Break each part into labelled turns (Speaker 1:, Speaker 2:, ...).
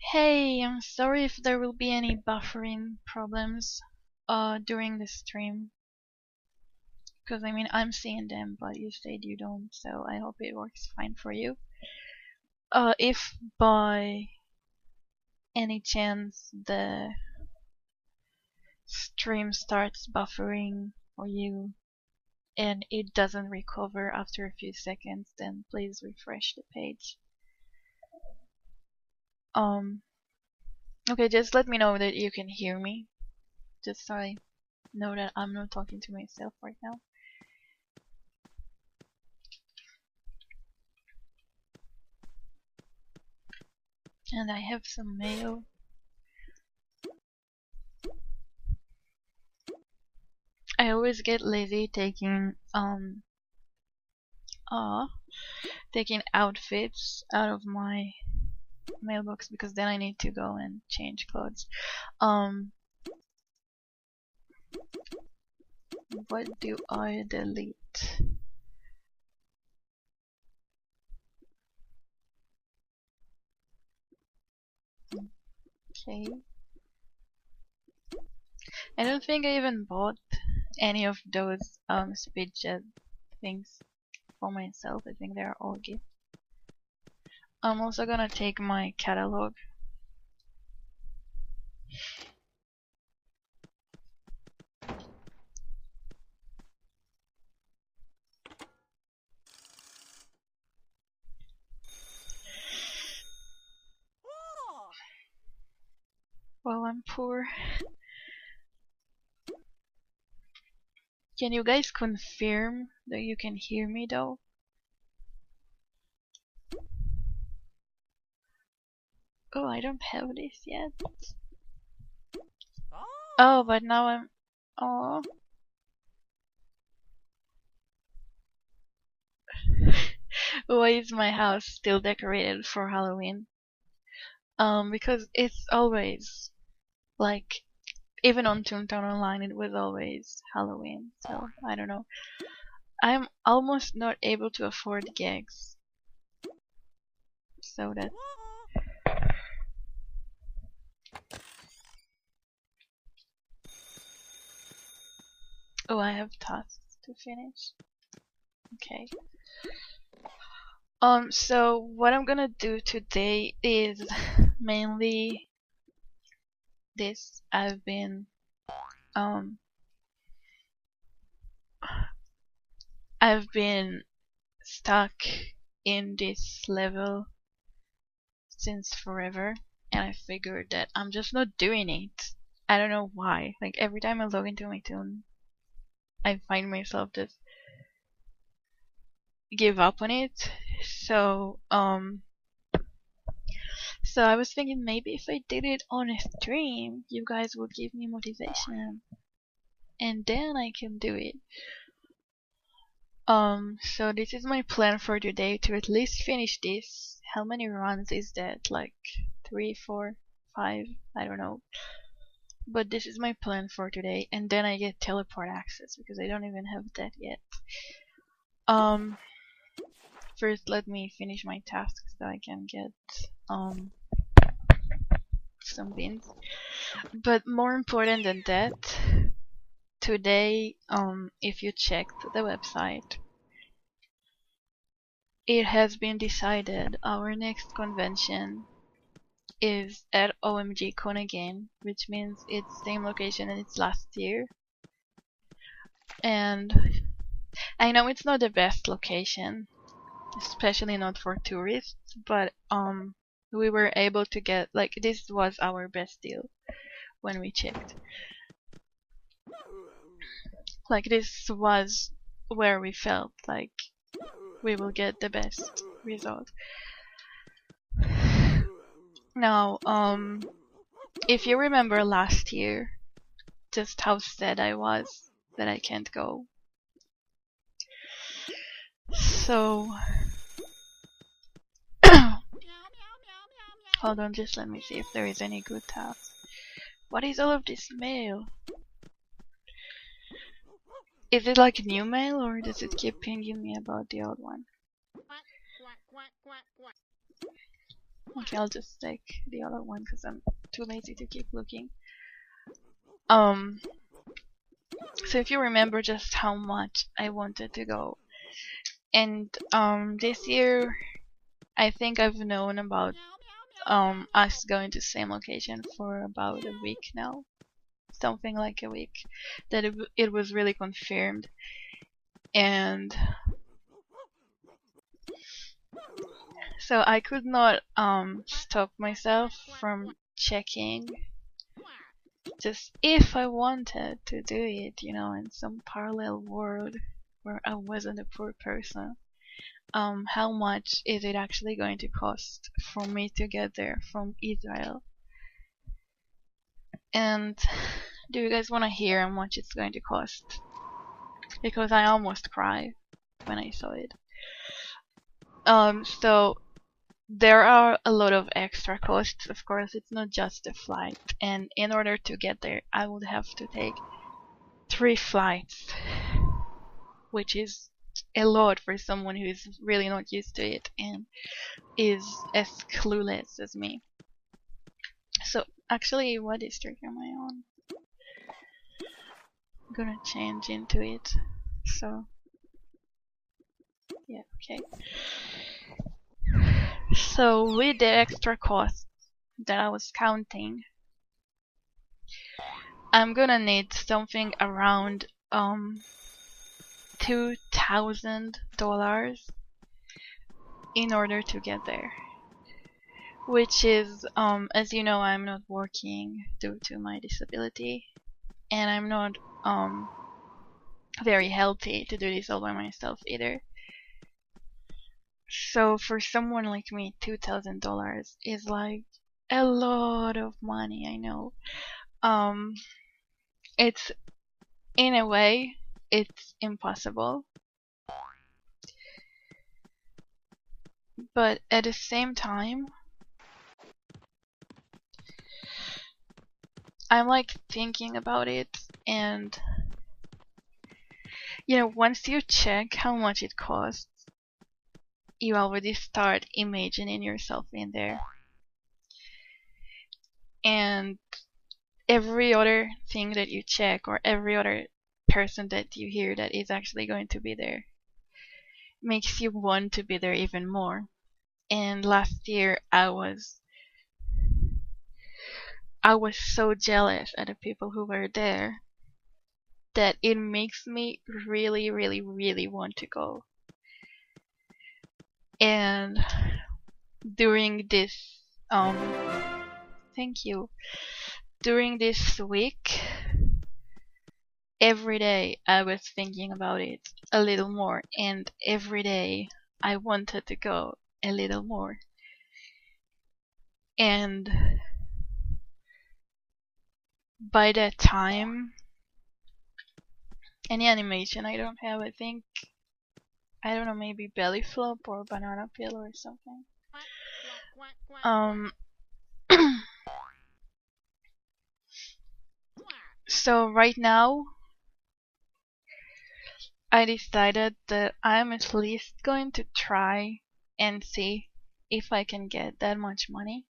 Speaker 1: Hey, I'm sorry if there will be any buffering problems during the stream. Because I mean, I'm seeing them, but you said you don't, so I hope it works fine for you. If by any chance the stream starts buffering for you and it doesn't recover after a few seconds, then please refresh the page. Okay, just let me know that you can hear me. Just so I know that I'm not talking to myself right now. And I have some mail. I always get lazy taking outfits out of my mailbox because then I need to go and change clothes. What do I delete? Okay. I don't think I even bought any of those speed jet things for myself. I think they're all gifts. I'm also gonna take my catalog. Well, I'm poor. Can you guys confirm that you can hear me though? Oh, I don't have this yet. Oh, but now I'm... Oh. Why is my house still decorated for Halloween? Because it's always, like, even on Toontown Online it was always Halloween, so I don't know. I'm almost not able to afford gigs. So that... Oh, I have tasks to finish. Okay. So what I'm gonna do today is mainly this. I've been stuck in this level since forever, and I figured that I'm just not doing it. I don't know why. Like every time I log into my Toon, I find myself just give up on it. So I was thinking maybe if I did it on a stream, you guys would give me motivation, and then I can do it. So this is my plan for today, to at least finish this. How many runs is that? Like 3, 4, 5? I don't know. But this is my plan for today, and then I get teleport access because I don't even have that yet. First let me finish my tasks so I can get some beans. But more important than that, today, if you checked the website, it has been decided our next convention is at OMG Con again, which means it's same location as it's last year. And I know it's not the best location, especially not for tourists, but we were able to get, like, this was our best deal when we checked. Like, this was where we felt like we will get the best result. Now, if you remember last year, just how sad I was that I can't go. So, hold on, just let me see if there is any good task. What is all of this mail? Is it like new mail, or does it keep pinging me about the old one? Okay, I'll just take the other one because I'm too lazy to keep looking. So if you remember just how much I wanted to go, and this year I think I've known about us going to the same location for about a week now, something like a week, that it was really confirmed, and so I could not stop myself from checking, just if I wanted to do it, in some parallel world where I wasn't a poor person. How much is it actually going to cost for me to get there from Israel? And do you guys want to hear how much it's going to cost? Because I almost cried when I saw it. So there are a lot of extra costs, of course. It's not just the flight, and in order to get there I would have to take 3 flights, which is a lot for someone who is really not used to it and is as clueless as me. So actually, what district am I on? I'm gonna change into it. So yeah, okay. So with the extra cost that I was counting, I'm gonna need something around $2,000 in order to get there. Which is, as you know, I'm not working due to my disability, and I'm not very healthy to do this all by myself either. So for someone like me, $2,000 is like a lot of money. I know. It's, in a way, it's impossible, but at the same time, I'm like thinking about it, and once you check how much it costs, you already start imagining yourself in there. And every other thing that you check, or every other person that you hear that is actually going to be there, makes you want to be there even more. And last year I was so jealous at the people who were there that it makes me really, really, really want to go. And during this thank you. During this week, every day I was thinking about it a little more, and every day I wanted to go a little more. And by that time, any animation I don't have, I think, I don't know, maybe belly flop or banana peel or something. So right now, I decided that I'm at least going to try and see if I can get that much money,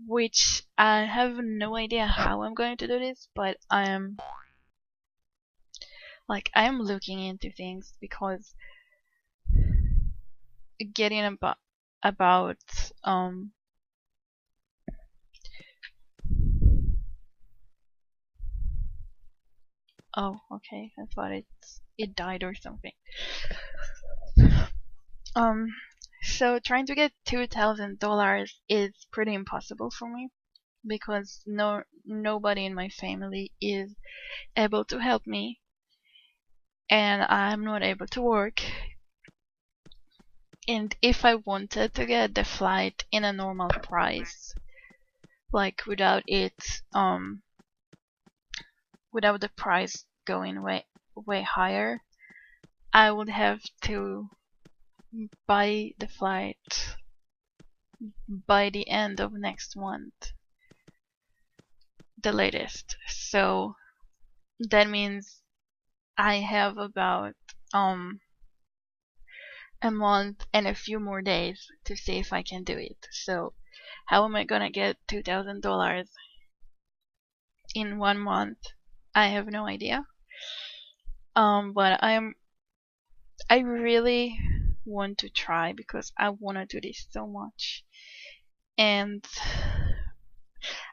Speaker 1: which I have no idea how I'm going to do this, but I'm looking into things, because getting about oh, okay, I thought it died or something. So trying to get $2,000 is pretty impossible for me, because nobody in my family is able to help me, and I'm not able to work. And if I wanted to get the flight in a normal price, like without the price going way higher, I would have to buy the flight by the end of next month, the latest. So that means I have about a month and a few more days to see if I can do it. So How am I gonna get $2,000 in 1 month? I have no idea. But I really want to try because I wanna do this so much. And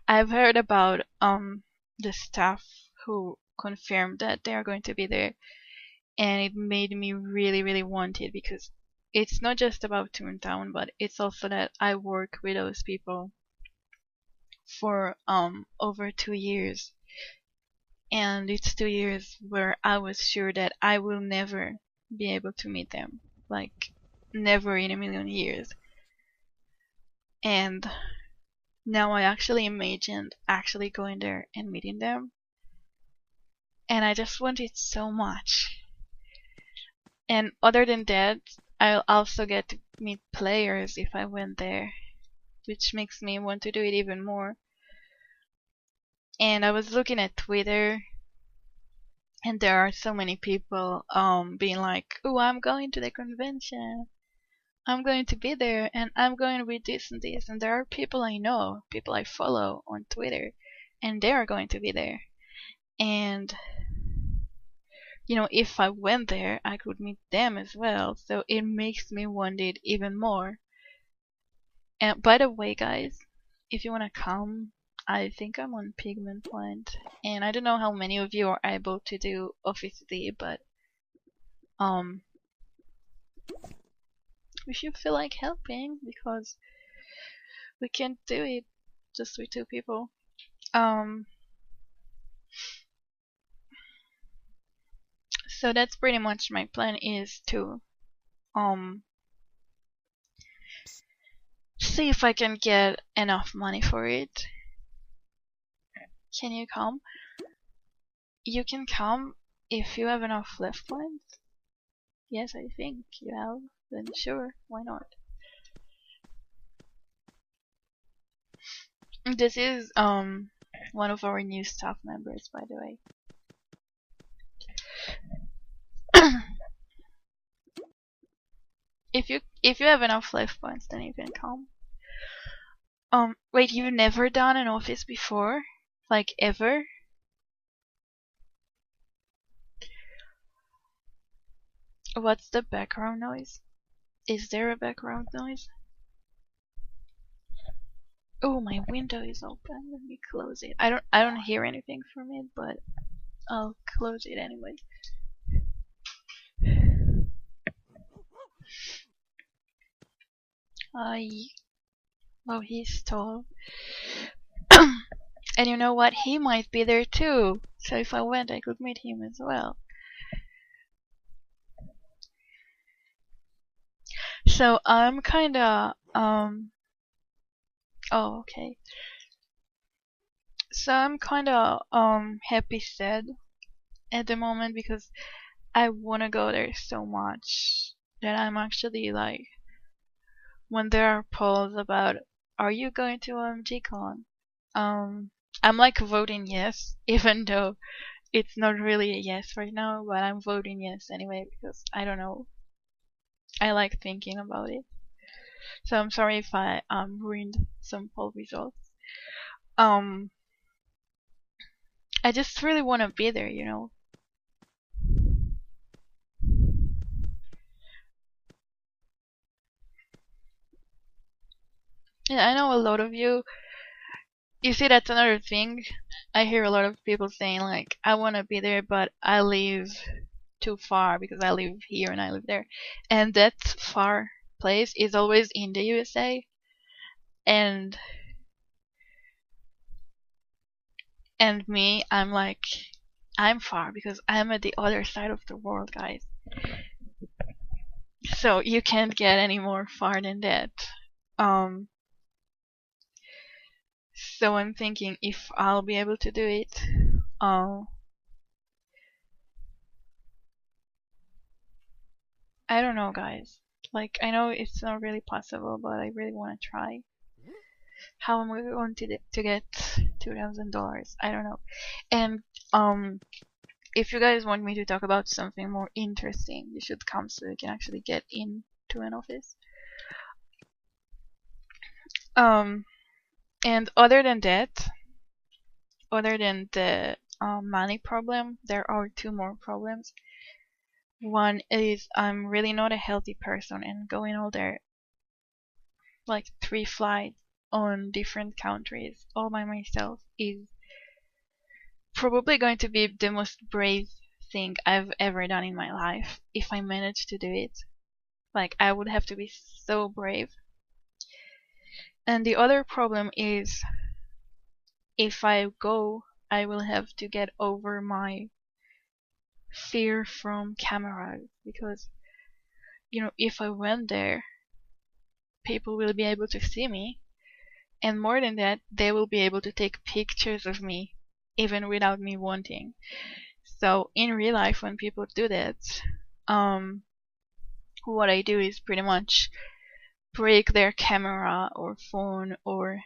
Speaker 1: I've heard about the staff who confirmed that they are going to be there, and it made me really, really want it because it's not just about Toontown, but it's also that I work with those people for over 2 years, and it's 2 years where I was sure that I will never be able to meet them, like never in a million years. And now I actually imagined actually going there and meeting them, and I just want it so much. And other than that, I'll also get to meet players if I went there, which makes me want to do it even more. And I was looking at Twitter, and there are so many people being like, "Oh, I'm going to the convention. I'm going to be there, and I'm going with this and this." And there are people I know, people I follow on Twitter, and they are going to be there. And you know, if I went there, I could meet them as well. So it makes me want it even more. And by the way, guys, if you want to come, I think I'm on Pigment Point. And I don't know how many of you are able to do Office D, but if you feel like helping, because we can't do it just with 2 people. So that's pretty much my plan, is to see if I can get enough money for it. Can you come? You can come if you have enough left points. Yes, I think you have. Then sure, why not? This is one of our new staff members, by the way. If you have enough life points, then you can come. Wait, you've never done an office before? Like ever? What's the background noise? Is there a background noise? Oh, my window is open. Let me close it. I don't hear anything from it, but I'll close it anyway. Oh, he's tall. And you know what? He might be there too. So if I went, I could meet him as well. So I'm kinda, oh, okay. So I'm kinda, happy sad at the moment because I wanna go there so much that I'm actually like, when there are polls about, are you going to OMG Con? I'm like voting yes, even though it's not really a yes right now, but I'm voting yes anyway because I don't know. I like thinking about it. So I'm sorry if I ruined some poll results. I just really want to be there, you know. Yeah, I know a lot of you. You see, that's another thing. I hear a lot of people saying like, I want to be there, but I live too far because I live here and I live there. And that far place is always in the USA. And me, I'm like, I'm far because I'm at the other side of the world, guys. So you can't get any more far than that. So I'm thinking if I'll be able to do it. I don't know, guys. Like, I know it's not really possible, but I really want to try. How am I going to get $2,000? I don't know. And if you guys want me to talk about something more interesting, you should come so you can actually get into an office. And other than that, other than the money problem, there are two more problems. One is I'm really not a healthy person, and going all there, like 3 flights on different countries all by myself, is probably going to be the most brave thing I've ever done in my life if I manage to do it. Like, I would have to be so brave. And the other problem is if I go, I will have to get over my fear from cameras, because if I went there, people will be able to see me, and more than that, they will be able to take pictures of me even without me wanting. So in real life, when people do that, what I do is pretty much break their camera or phone, or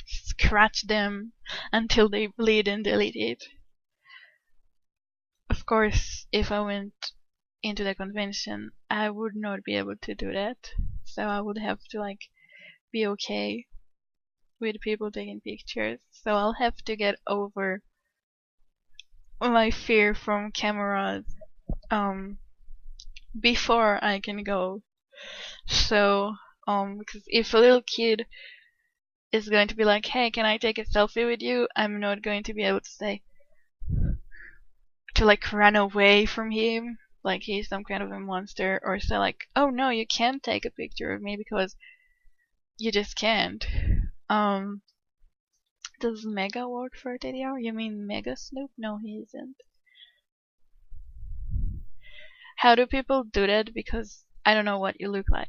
Speaker 1: scratch them until they bleed and delete it. Of course, if I went into the convention, I would not be able to do that. So I would have to be okay with people taking pictures. So I'll have to get over my fear from cameras before I can go. So because if a little kid is going to be like, hey, can I take a selfie with you? I'm not going to be able to say, to run away from him like he's some kind of a monster, or say oh no, you can't take a picture of me, because you just can't. Does Mega work for TDR? You mean Mega Snoop? No, he isn't. How do people do that? Because I don't know what you look like.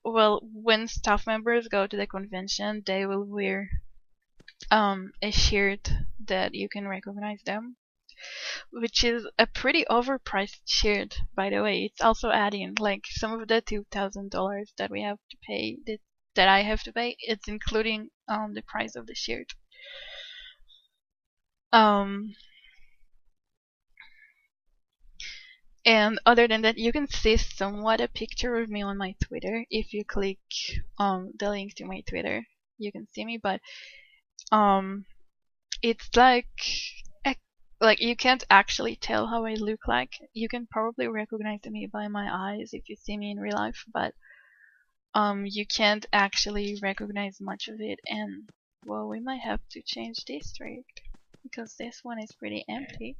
Speaker 1: Well, when staff members go to the convention, they will wear a shirt that you can recognize them, which is a pretty overpriced shirt, by the way. It's also adding some of the $2,000 that we have to pay, that I have to pay. It's including the price of the shirt. And other than that, you can see somewhat a picture of me on my Twitter. If you click the link to my Twitter, you can see me, but it's you can't actually tell how I look like. You can probably recognize me by my eyes if you see me in real life, but you can't actually recognize much of it. And well, we might have to change district, because this one is pretty empty.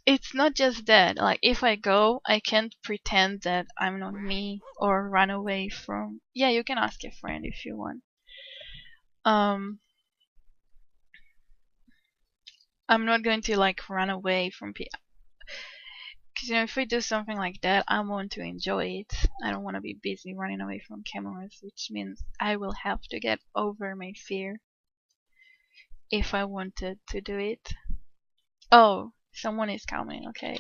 Speaker 1: It's not just that. If I go, I can't pretend that I'm not me or run away from. Yeah, you can ask a friend if you want. I'm not going to run away from people, because if we do something like that, I want to enjoy it. I don't want to be busy running away from cameras, which means I will have to get over my fear if I wanted to do it. Oh, someone is coming. Okay,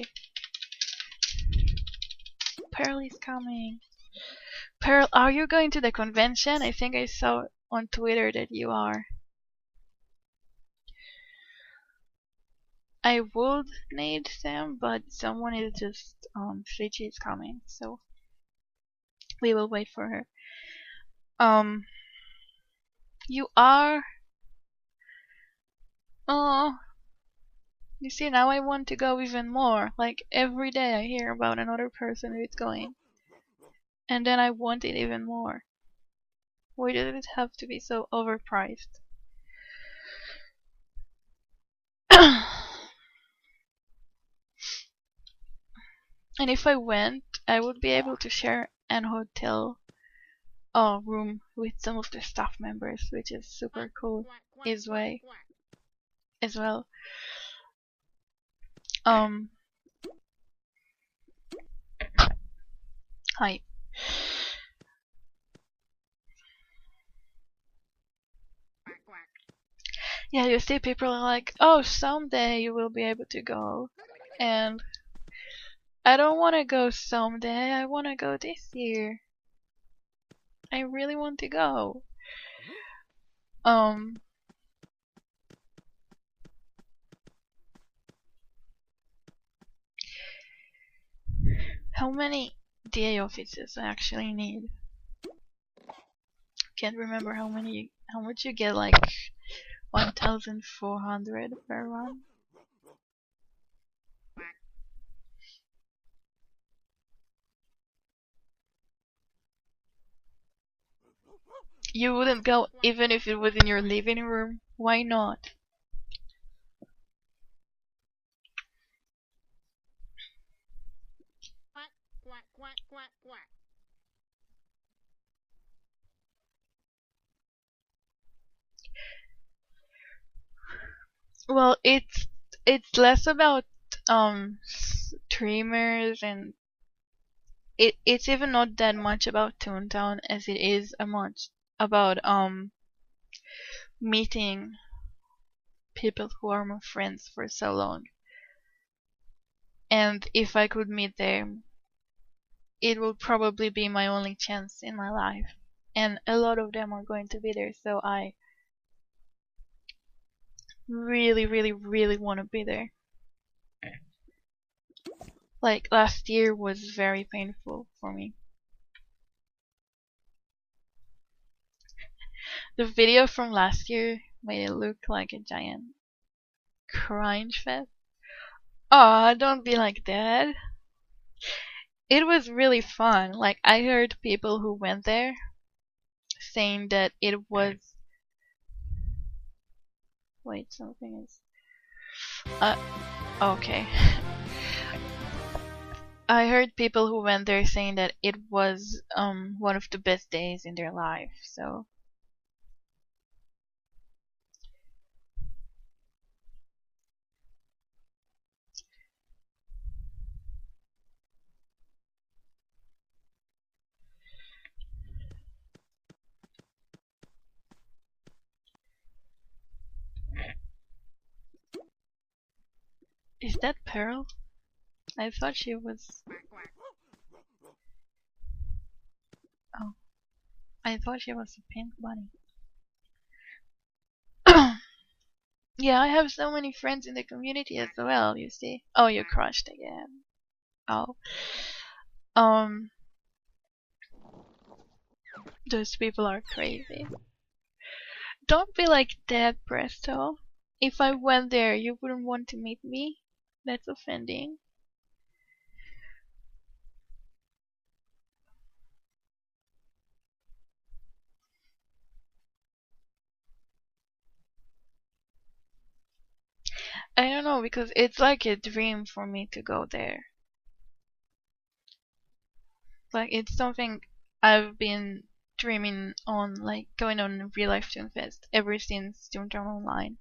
Speaker 1: Pearl is coming. Pearl, are you going to the convention? I think I saw on Twitter that you are. I would need them, but someone is just Fiji is coming, so we will wait for her. You are. Oh, you see, now I want to go even more. Every day I hear about another person who's going, and then I want it even more. Why does it have to be so overpriced? And if I went, I would be able to share an hotel room with some of the staff members, which is super cool as well. Hi. Yeah, you see, people are like, oh, someday you will be able to go. And I don't want to go someday, I want to go this year. I really want to go. How many DA offices I actually need? Can't remember how much you get, like 1,400 per run. You wouldn't go even if it was in your living room? Why not? Well, it's less about streamers, and it's even not that much about Toontown as it is a much about meeting people who are my friends for so long. And if I could meet them, it will probably be my only chance in my life. And a lot of them are going to be there, so I really, really, really want to be there. Like, last year was very painful for me. The video from last year made it look like a giant cringe fest. Aw, don't be like that. It was really fun. Like, I heard people who went there saying that it was... Wait, something is... okay. I heard people who went there saying that it was one of the best days in their life, so... Is that Pearl? I thought she was... Oh. I thought she was a pink bunny. Yeah, I have so many friends in the community as well, you see. Oh, you crushed again. Oh. Those people are crazy. Don't be like that, Presto. If I went there, you wouldn't want to meet me? That's offending. I don't know, because it's like a dream for me to go there. Like, it's something I've been dreaming on, like, going on a real life Toon Fest ever since Toontown Online.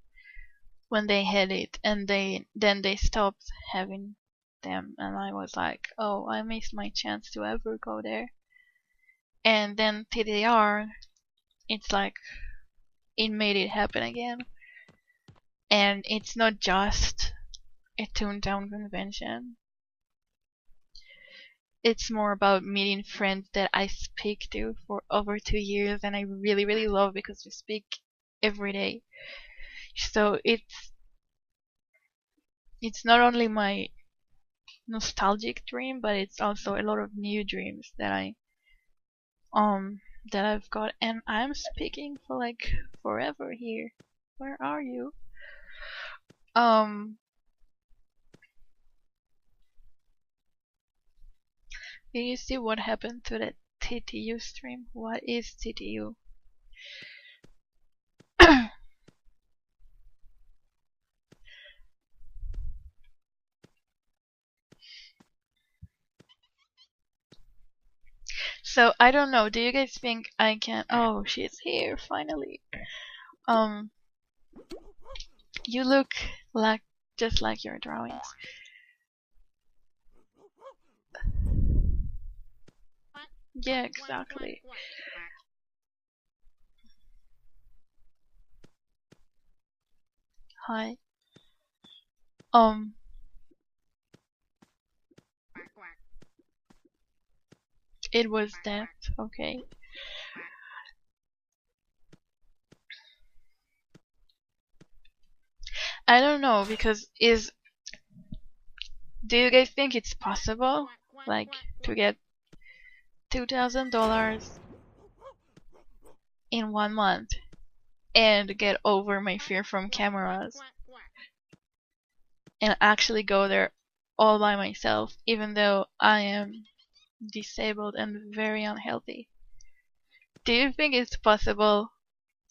Speaker 1: When they had it, and then they stopped having them, and I was like, oh, I missed my chance to ever go there. And then TDR, it's like it made it happen again. And it's not just a Toontown convention. It's more about meeting friends that I speak to for over 2 years, and I really, really love because we speak every day. So it's not only my nostalgic dream, but it's also a lot of new dreams that I've got, and I'm speaking for like forever here. Where are you? Did you see what happened to the TTU stream? What is TTU? So I don't know. Do you guys think I can? Oh, she's here finally. You look like just like your drawings. Yeah, exactly. Hi. It was that. Okay. I don't know, because do you guys think it's possible, like, to get $2,000 in 1 month and get over my fear from cameras and actually go there all by myself, even though I am disabled and very unhealthy. Do you think it's possible?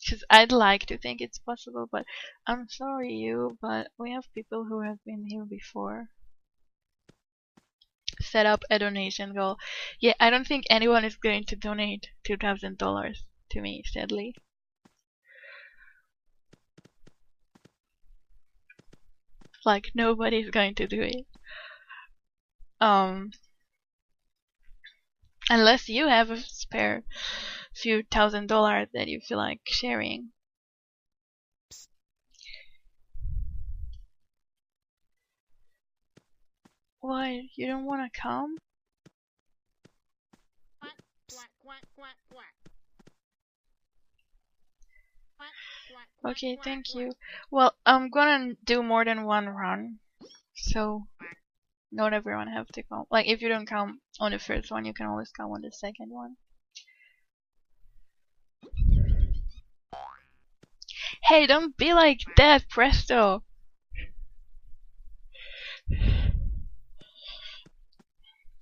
Speaker 1: Because I'd like to think it's possible, but I'm sorry but we have people who have been here before. Set up a donation goal. Yeah, I don't think anyone is going to donate $2,000 to me, sadly. Like, nobody's going to do it. Unless you have a spare few $1,000 that you feel like sharing. Why? You don't want to come? Okay, thank you. Well, I'm gonna do more than one run, so not everyone have to come. Like, if you don't come on the first one, you can always come on the second one. Hey, don't be like that, Presto!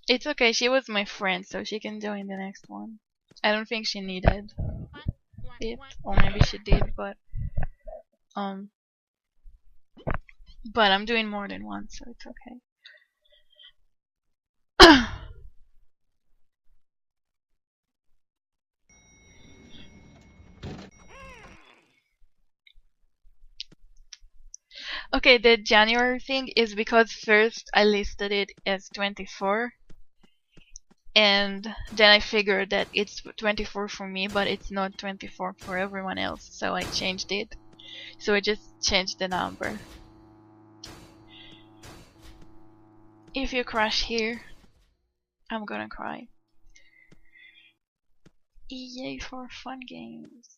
Speaker 1: It's okay, she was my friend, so she can join the next one. I don't think she needed it, or maybe she did, but I'm doing more than one, so it's okay. Okay, the January thing is because first I listed it as 24, and then I figured that it's 24 for me, but it's not 24 for everyone else, so I changed it. So I just changed the number. If you crash here, I'm gonna cry. EA for fun games.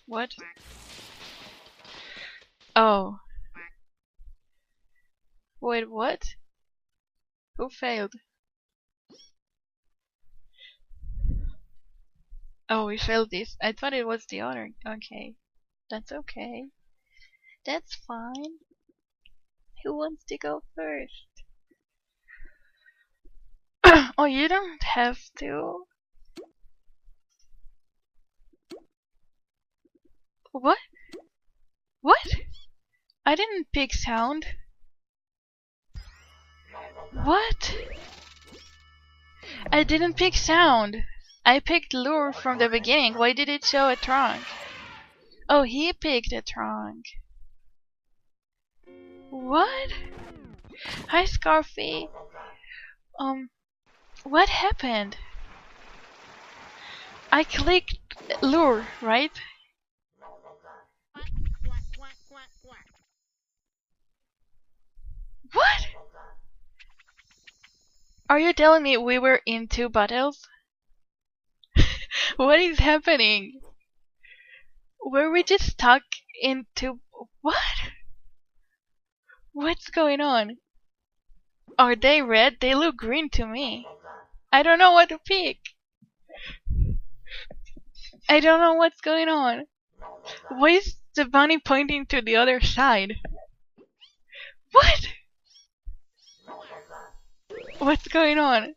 Speaker 1: What? Oh. Wait, what? Who failed? Oh, we failed this. I thought it was the other. Okay. That's okay. That's fine. Who wants to go first? Oh, you don't have to. What? What? I didn't pick sound. What? I didn't pick sound. I picked lure from the beginning. Why did it show a trunk? Oh, he picked a trunk. What? Hi, Scarfy. What happened? I clicked lure, right? What? Are you telling me we were in 2 battles? What is happening? Were we just stuck into... What? What's going on? Are they red? They look green to me. I don't know what to pick. I don't know what's going on. Why is the bunny pointing to the other side? What? What's going on?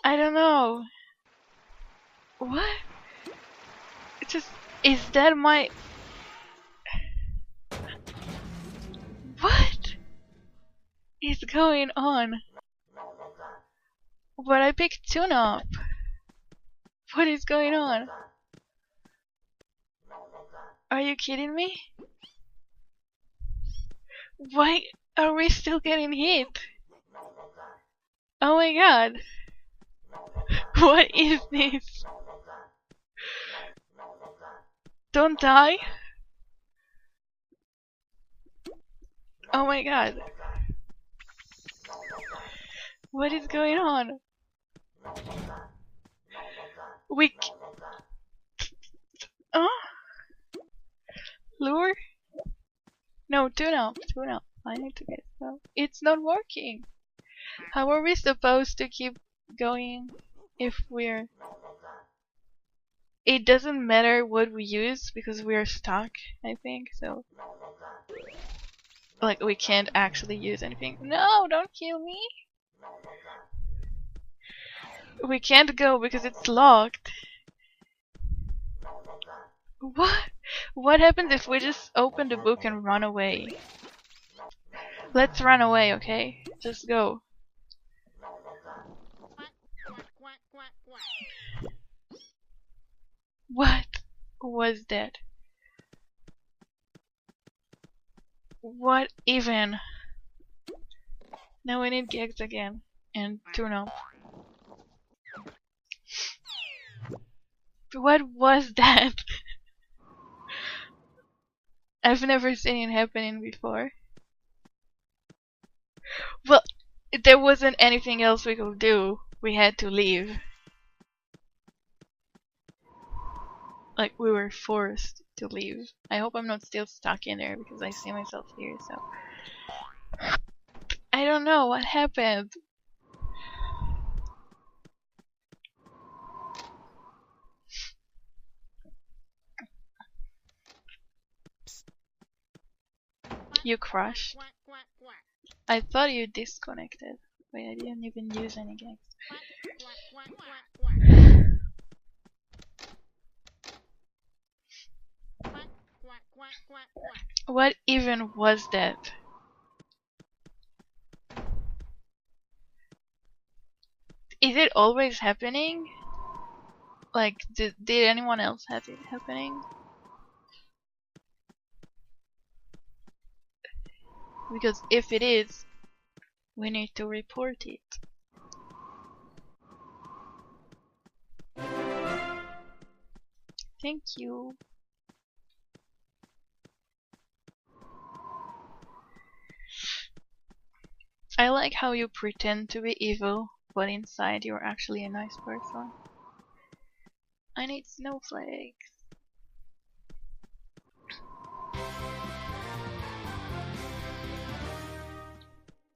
Speaker 1: I don't know. What? Just... Is that my... What is going on? But I picked tune up. What is going on? Are you kidding me? Why are we still getting hit? Oh my god. What is this? Don't die. Oh my god. What is going on? We. Oh? Lure? No, tune up. Tune up. I need to get so. It's not working. How are we supposed to keep going if we're. It doesn't matter what we use because we're stuck, I think, so. Like, we can't actually use anything. No, don't kill me! We can't go because it's locked. What? What happens if we just open the book and run away? Let's run away, okay? Just go. What was that? What even? Now we need gigs again. And tune up. What was that? I've never seen it happening before. Well, there wasn't anything else we could do. We had to leave. Like, we were forced to leave. I hope I'm not still stuck in there because I see myself here, so. I don't know what happened. You crashed. I thought you disconnected. Wait, I didn't even use any games. What even was that? Is it always happening? Like, did anyone else have it happening? Because if it is, we need to report it. Thank you. I like how you pretend to be evil, but inside you're actually a nice person. I need snowflakes.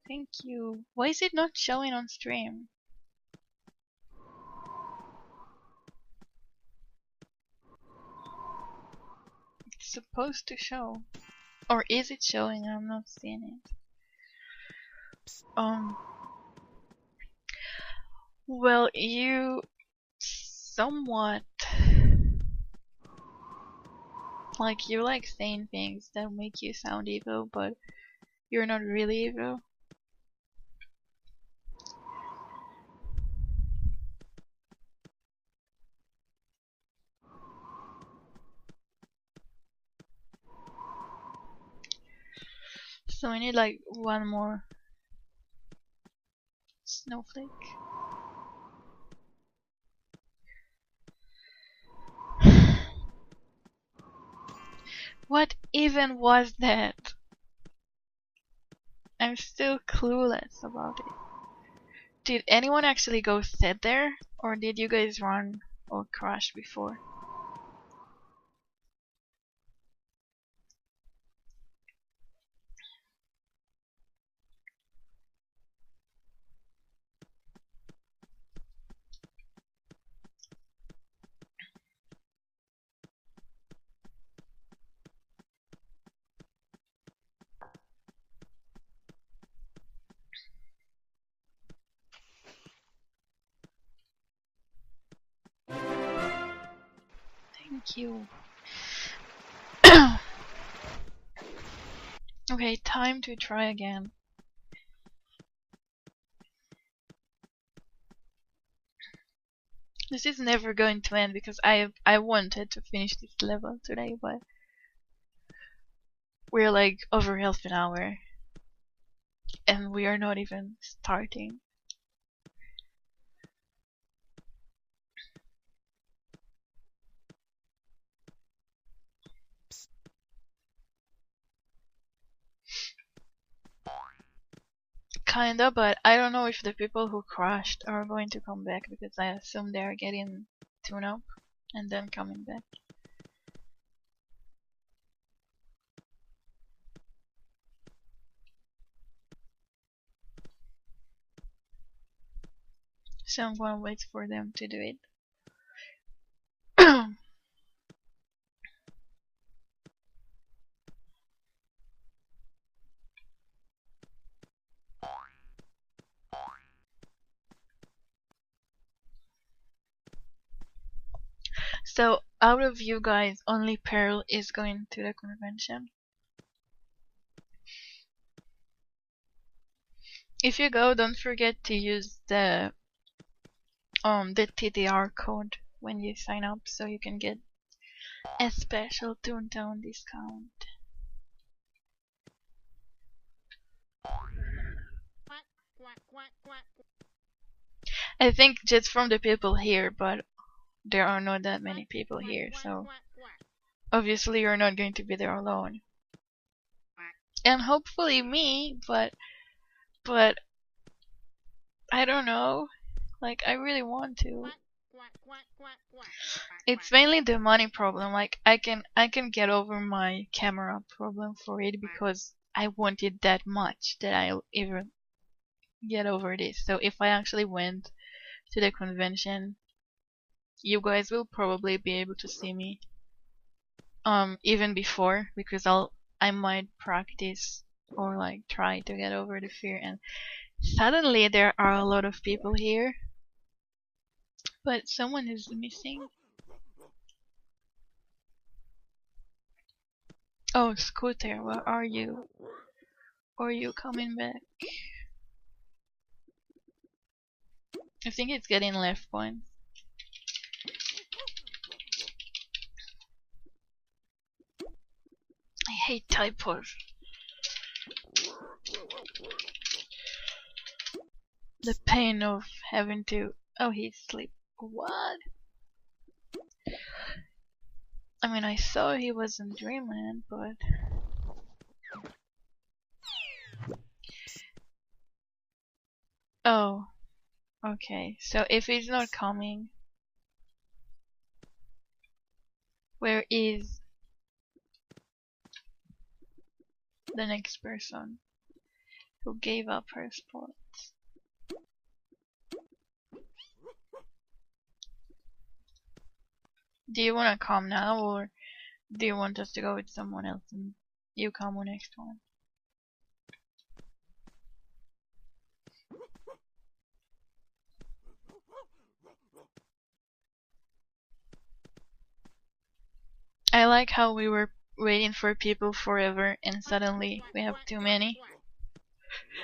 Speaker 1: Thank you. Why is it not showing on stream? It's supposed to show. Or is it showing? I'm not seeing it. Well, you somewhat like you like saying things that make you sound evil, but you're not really evil. So I need like one more snowflake. What even was that? I'm still clueless about it. Did anyone actually go sit there? Or did you guys run or crash before? Thank you. Okay, time to try again. This is never going to end because I wanted to finish this level today, but we're like over half an hour and we are not even starting. Kinda, but I don't know if the people who crashed are going to come back because I assume they're getting tune up and then coming back. So I'm gonna wait for them to do it. So out of you guys, only Pearl is going to the convention. If you go, don't forget to use the TTR code when you sign up so you can get a special Toontown discount. I think just from the people here, but there are not that many people here, so obviously you're not going to be there alone. And hopefully me, but I don't know. Like, I really want to. It's mainly the money problem. Like, I can get over my camera problem for it because I want it that much that I'll even get over this. So if I actually went to the convention, you guys will probably be able to see me even before, because I might practice or like try to get over the fear, and suddenly there are a lot of people here, but someone is missing. Oh, Scooter, where are you? Are you coming back? I think it's getting left points. I hate typos. The pain of having to... Oh, he's asleep. What? I mean, I saw he was in Dreamland, but... Oh. Okay, so if he's not coming... Where is the next person who gave up her spot? Do you want to come now, or do you want us to go with someone else and you come on next one? I like how we were waiting for people forever and suddenly we have too many.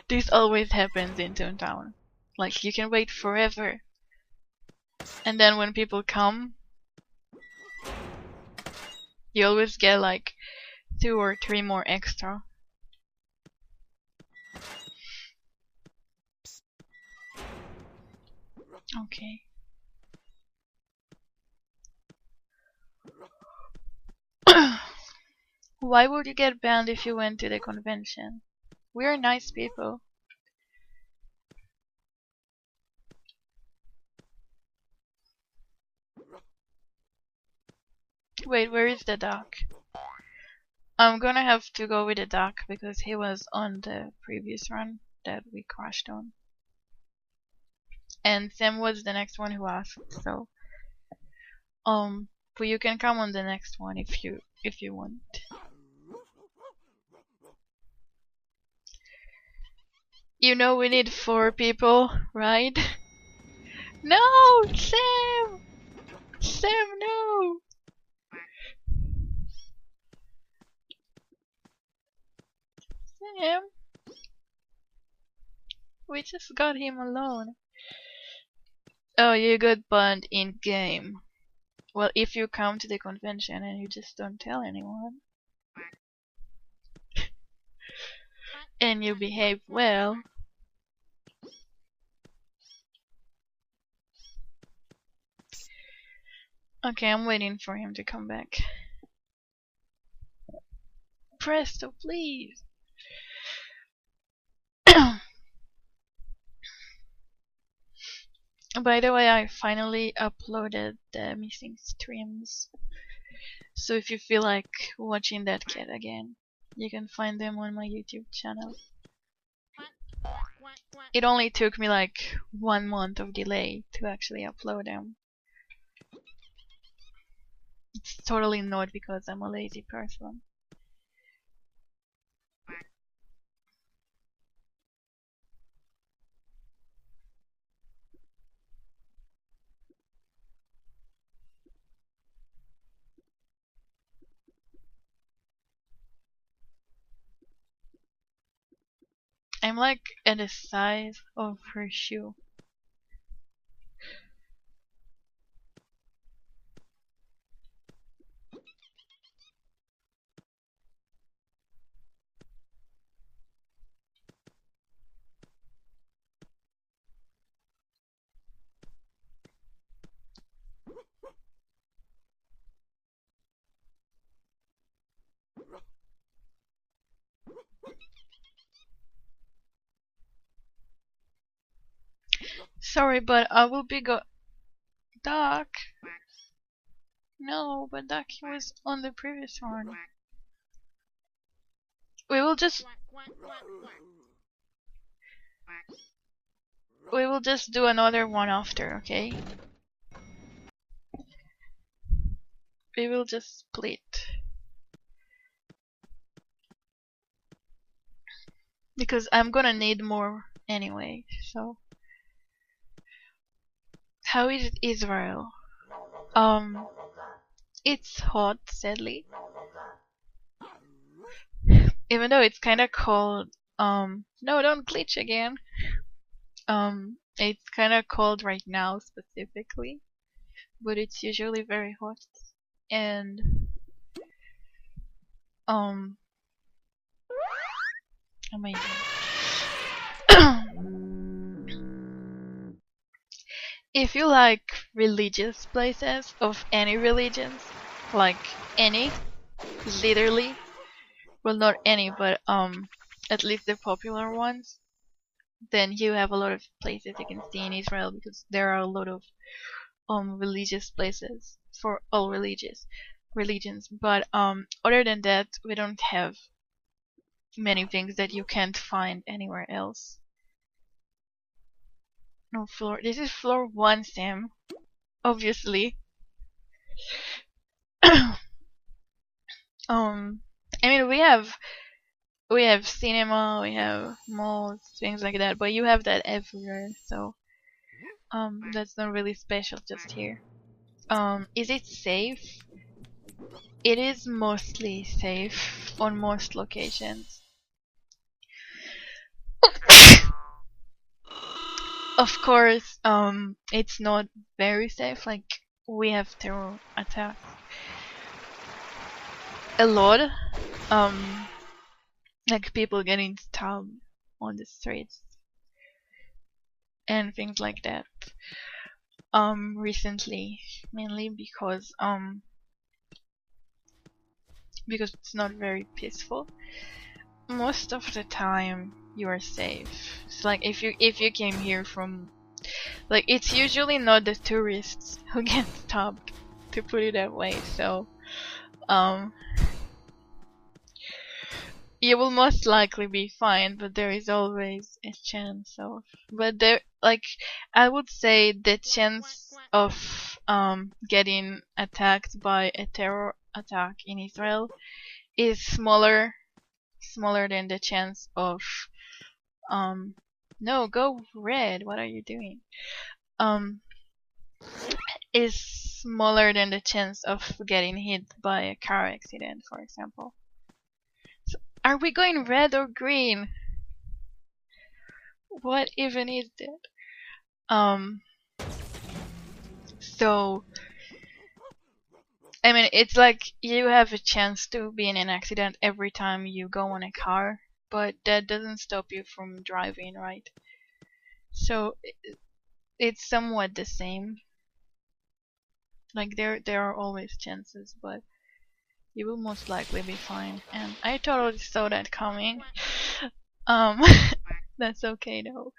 Speaker 1: This always happens in Toontown. Like, you can wait forever, and then when people come, you always get like 2 or 3 more extra. Okay. Why would you get banned if you went to the convention? We're nice people. Wait, where is the duck? I'm gonna have to go with the duck because he was on the previous run that we crashed on. And Sam was the next one who asked, so but you can come on the next one if you want. You know we need 4 people, right? No, Sam! Sam, no! Sam? We just got him alone. Oh, you got banned in game. Well, if you come to the convention and you just don't tell anyone, and you behave well, okay, I'm waiting for him to come back. Presto, please. By the way, I finally uploaded the missing streams. So if you feel like watching that cat again, you can find them on my YouTube channel. It only took me like 1 month of delay to actually upload them. It's totally not because I'm a lazy person. I'm like at the size of her shoe. Sorry, but I will be Duck? No, but Duck was on the previous one. We will just do another one after, okay? We will just split. Because I'm gonna need more anyway, so. How is Israel? It's hot, sadly. Even though it's kinda cold. No, don't glitch again. It's kinda cold right now specifically. But it's usually very hot. And, amazing. If you like religious places of any religions, like any, literally, well, not any, but at least the popular ones, then you have a lot of places you can see in Israel because there are a lot of religious places for all religions. But other than that, we don't have many things that you can't find anywhere else. No floor. This is floor 1, Sam. Obviously. I mean, we have cinema, we have malls, things like that, but you have that everywhere, so that's not really special just here. Is it safe? It is mostly safe on most locations. Of course, it's not very safe, like we have terror attacks a lot, like people getting stabbed on the streets and things like that. Recently, mainly because it's not very peaceful. Most of the time you are safe. It's like if you came here from, like, it's usually not the tourists who get stopped, to put it that way. So you will most likely be fine, but there is always a chance of. But there, like, I would say the chance of getting attacked by a terror attack in Israel is smaller than the chance of no, go red. What are you doing? Is smaller than the chance of getting hit by a car accident, for example. So, are we going red or green? What even is that? So, I mean, it's like you have a chance to be in an accident every time you go on a car, but that doesn't stop you from driving, right? So, it's somewhat the same. Like, there are always chances, but you will most likely be fine. And I totally saw that coming. That's okay though.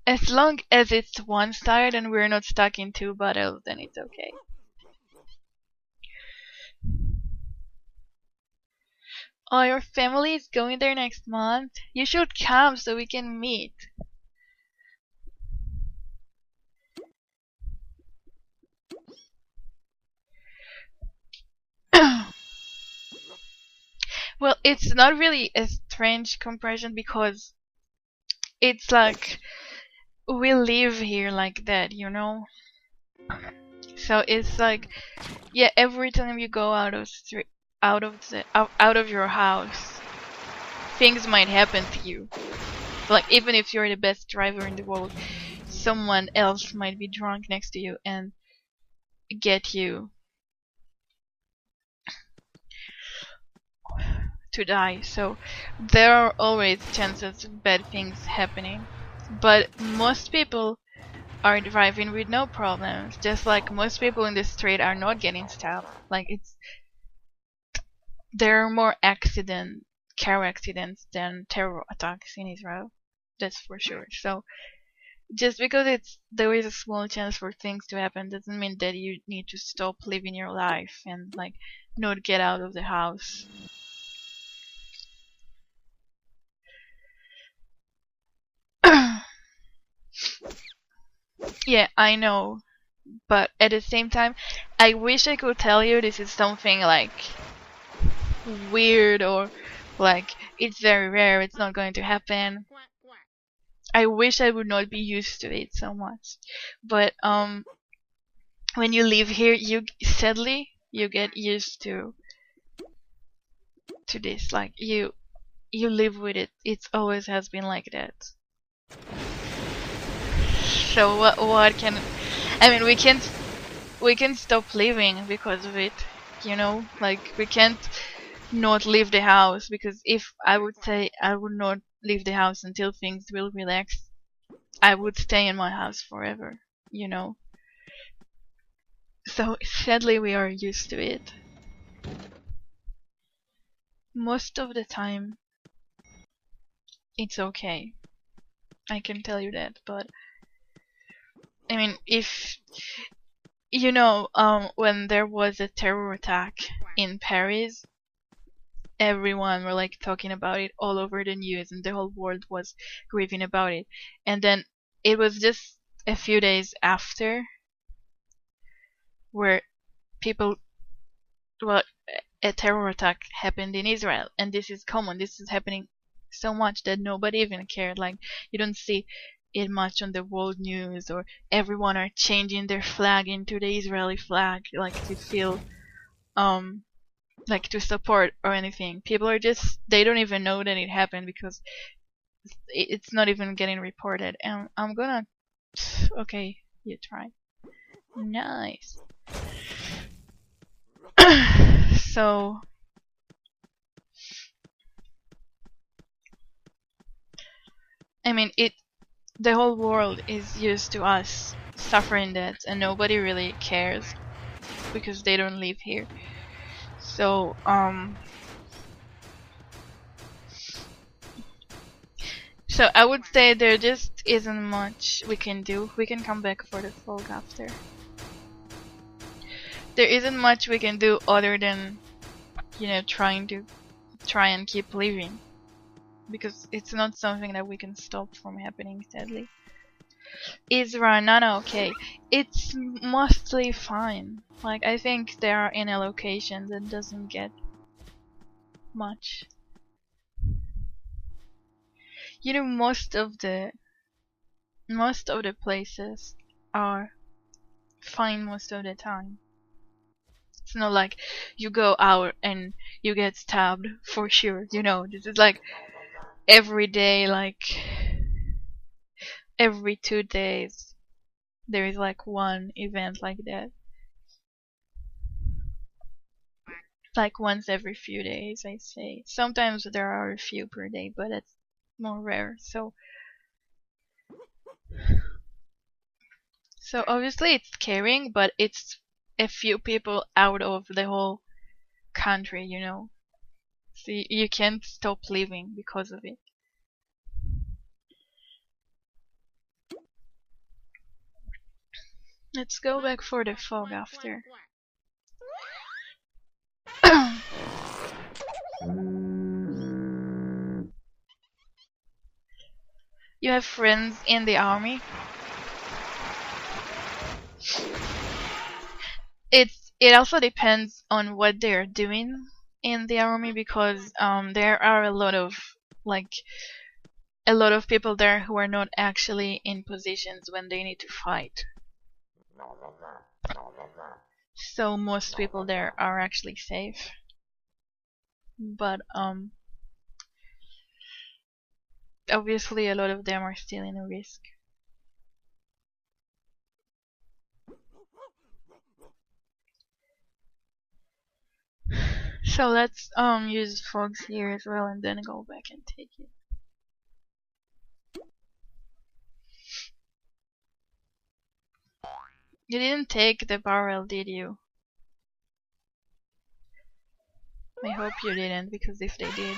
Speaker 1: As long as it's one side and we're not stuck in two battles, then it's okay. Oh, your family is going there next month? You should come so we can meet. Well, it's not really a strange comparison because it's like we live here like that, you know? So it's like, yeah, every time you go out of street, out of your house, things might happen to you. Like even if you're the best driver in the world, someone else might be drunk next to you and get you to die. So there are always chances of bad things happening. But most people are driving with no problems, just like most people in the street are not getting stabbed. Like there are more car accidents than terror attacks in Israel. That's for sure. So just because there is a small chance for things to happen doesn't mean that you need to stop living your life and like not get out of the house. Yeah, I know, but at the same time, I wish I could tell you this is something like weird or like it's very rare, it's not going to happen. I wish I would not be used to it so much. But when you live here, you sadly you get used to this. Like you live with it. It always has been like that. So what can I mean we can stop living because of it, you know? Like we can't not leave the house because if I would say I would not leave the house until things will relax, I would stay in my house forever, you know? So sadly we are used to it. Most of the time it's okay. I can tell you that, but I mean if you know, when there was a terror attack in Paris, everyone were like talking about it all over the news and the whole world was grieving about it. And then it was just a few days after where people well a terror attack happened in Israel, and this is common. This is happening so much that nobody even cared. Like you don't see it much on the world news, or everyone are changing their flag into the Israeli flag, like to feel like to support or anything. People are just they don't even know that it happened because it's not even getting reported. And I'm gonna okay, you try. Nice. So I mean the whole world is used to us suffering that and nobody really cares because they don't live here. So so I would say there just isn't much we can do. We can come back for the vlog after. There isn't much we can do other than, you know, try and keep living. Because it's not something that we can stop from happening, sadly. Is Ranana okay? It's mostly fine. Like, I think they are in a location that doesn't get much. You know, most of the places are fine most of the time. It's not like you go out and you get stabbed for sure. You know, this is like every day, like every 2 days, there is like one event like that. Like once every few days, I say. Sometimes there are a few per day, but it's more rare. So obviously it's scaring, but it's a few people out of the whole country, you know. So you can't stop living because of it. Let's go back for the fog after. You have friends in the army? It also depends on what they're doing in the army, because there are a lot of people there who are not actually in positions when they need to fight. So most people there are actually safe. But obviously a lot of them are still in a risk. So let's use fogs here as well and then go back and take it. You didn't take the barrel, did you? I hope you didn't, because if they did...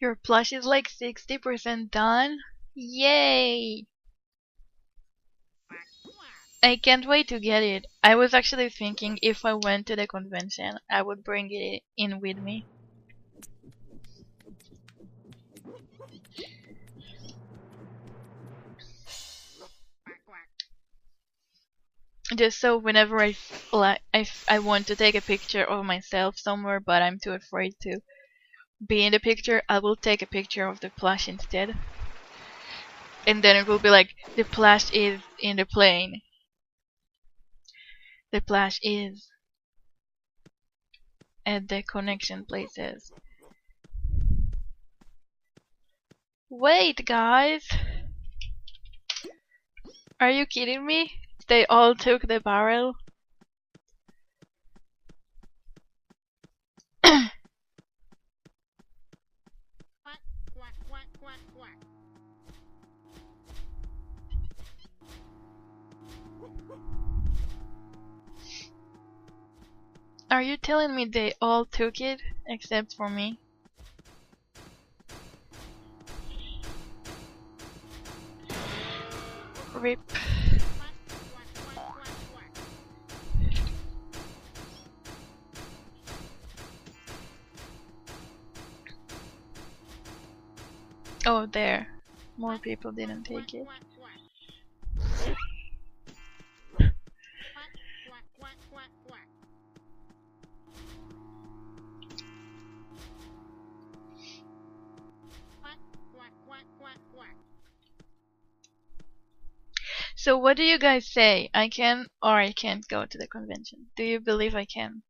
Speaker 1: Your plush is like 60% done? Yay! I can't wait to get it. I was actually thinking if I went to the convention, I would bring it in with me. Just so whenever I want to take a picture of myself somewhere, but I'm too afraid to be in the picture, I will take a picture of the plush instead. And then it will be like, the plush is in the plane. The plush is at the connection places. Wait, guys! Are you kidding me? They all took the barrel? Are you telling me they all took it, except for me? RIP. Oh, there. More people didn't take it. So what do you guys say? I can or I can't go to the convention? Do you believe I can?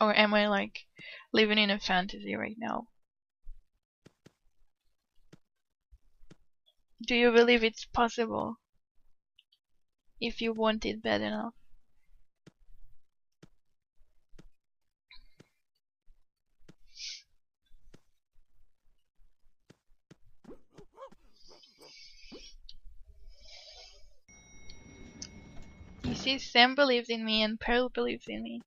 Speaker 1: Or am I like living in a fantasy right now? Do you believe it's possible? If you want it bad enough? You see, Sam believes in me and Pearl believes in me.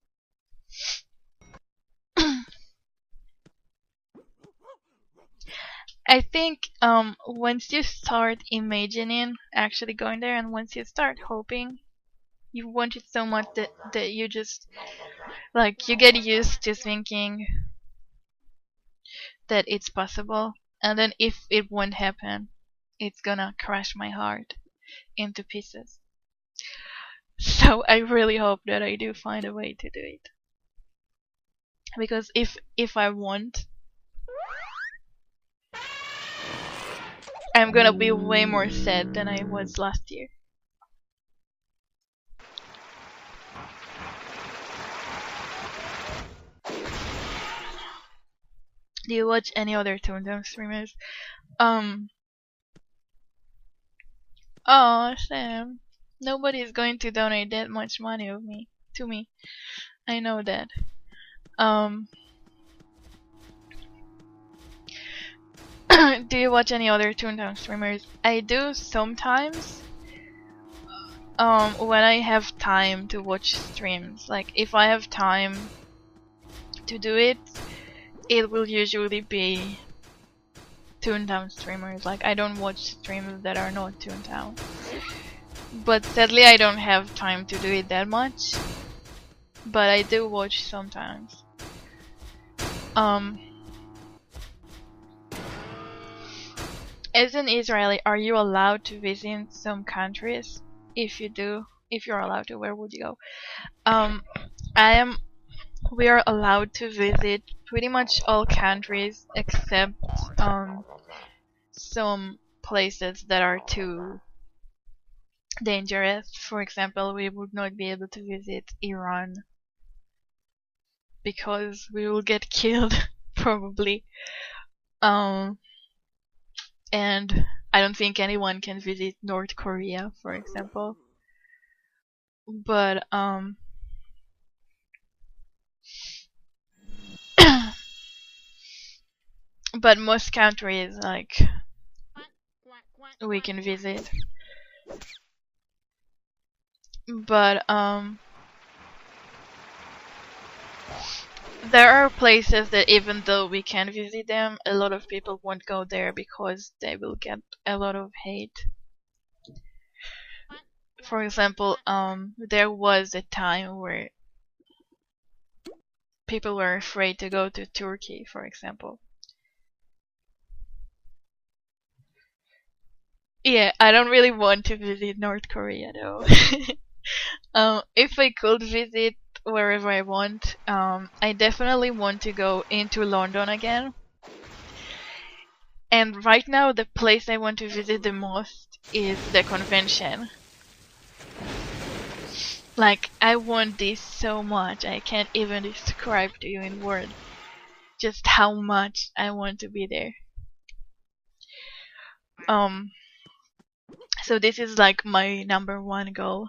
Speaker 1: I think once you start imagining actually going there, and once you start hoping, you want it so much that you just like you get used to thinking that it's possible, and then if it won't happen, it's gonna crush my heart into pieces. So I really hope that I do find a way to do it. Because if I won't, I'm gonna be way more sad than I was last year. Do you watch any other Toontown streamers? Oh, Sam. Nobody's going to donate that much money to me. I know that. Do you watch any other Toontown streamers? I do sometimes. When I have time to watch streams, like if I have time to do it, it will usually be Toontown streamers. Like I don't watch streamers that are not Toontown. But sadly I don't have time to do it that much. But I do watch sometimes. As an Israeli, are you allowed to visit some countries? If you do, if you're allowed to, where would you go? We are allowed to visit pretty much all countries except some places that are too dangerous. For example, we would not be able to visit Iran because we will get killed probably. And I don't think anyone can visit North Korea, for example. But but most countries like we can visit. But there are places that even though we can visit them, a lot of people won't go there because they will get a lot of hate. For example, there was a time where people were afraid to go to Turkey, for example. Yeah, I don't really want to visit North Korea though. If I could visit wherever I want, I definitely want to go into London again. And right now, the place I want to visit the most is the convention. Like, I want this so much, I can't even describe to you in words just how much I want to be there. So this is like my #1 goal.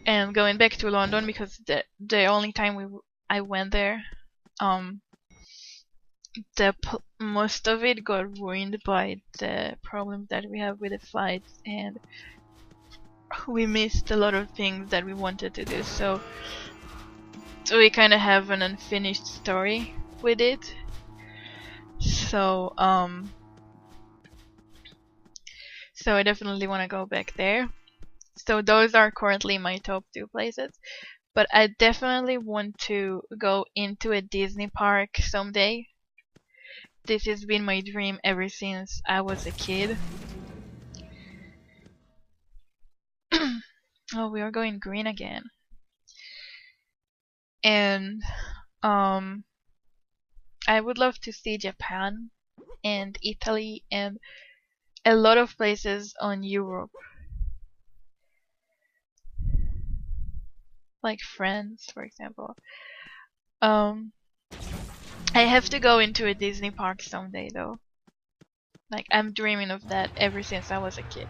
Speaker 1: And going back to London because the only time I went there, most of it got ruined by the problems that we have with the flights, and we missed a lot of things that we wanted to do. So we kind of have an unfinished story with it. So so I definitely want to go back there. So those are currently my top 2 places. But I definitely want to go into a Disney park someday. This has been my dream ever since I was a kid. Oh, we are going green again. And I would love to see Japan and Italy and a lot of places on Europe. Like France, for example. I have to go into a Disney park someday though. Like, I'm dreaming of that ever since I was a kid.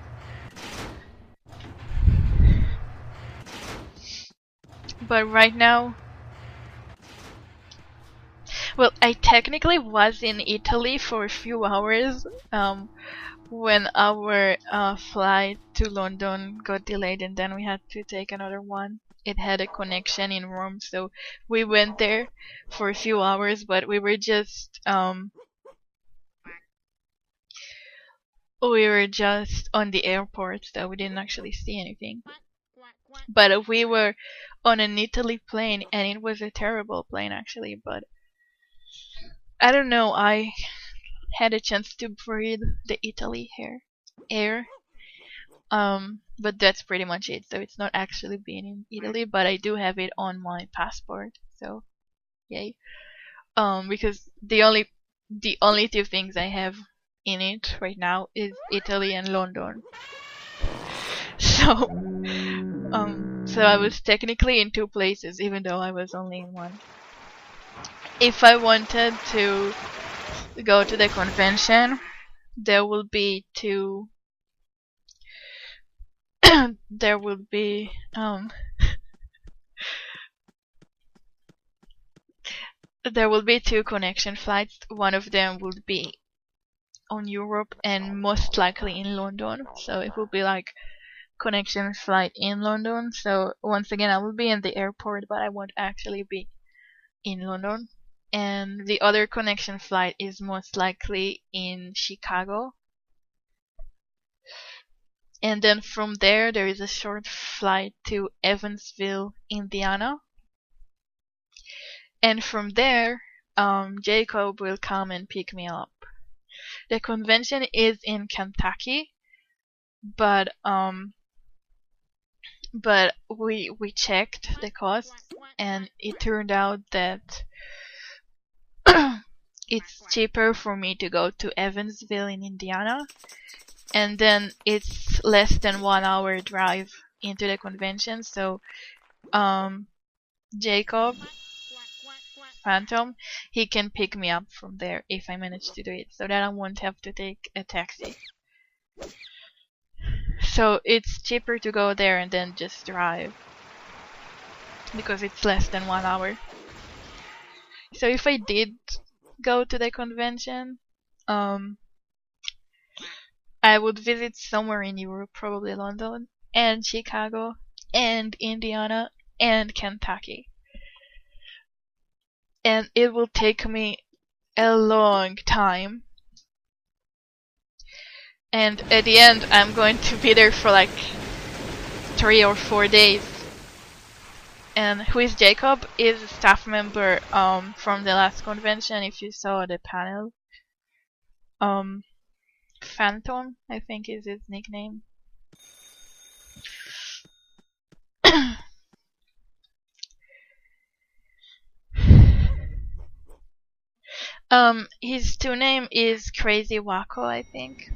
Speaker 1: But right now, well, I technically was in Italy for a few hours when our flight to London got delayed and then we had to take another one. It had a connection in Rome, so we went there for a few hours, but we were just on the airport, so we didn't actually see anything. But we were on an Italy plane, and it was a terrible plane actually, but I don't know, I had a chance to breathe the Italy air. But that's pretty much it. So it's not actually being in Italy, but I do have it on my passport. So, yay. Because the only 2 things I have in it right now is Italy and London. So, so I was technically in 2 places, even though I was only in 1. If I wanted to go to the convention, there will be 2. There will be there will be 2 connection flights. One of them will be on Europe and most likely in London. So it will be like connection flight in London. So once again, I will be in the airport, but I won't actually be in London. And the other connection flight is most likely in Chicago. And then from there is a short flight to Evansville, Indiana. And from there, Jacob will come and pick me up. The convention is in Kentucky, but we checked the cost, and it turned out that it's cheaper for me to go to Evansville in Indiana, and then it's less than 1 hour drive into the convention. So Jacob Phantom, he can pick me up from there if I manage to do it, so that I won't have to take a taxi. So it's cheaper to go there and then just drive, because it's less than 1 hour. So if I did go to the convention, I would visit somewhere in Europe, probably London, and Chicago, and Indiana, and Kentucky. And it will take me a long time. And at the end, I'm going to be there for like 3 or 4 days. And who is Jacob? Is a staff member from the last convention, if you saw the panel. Phantom, I think is his nickname. His toon name is Crazy Wacko, I think.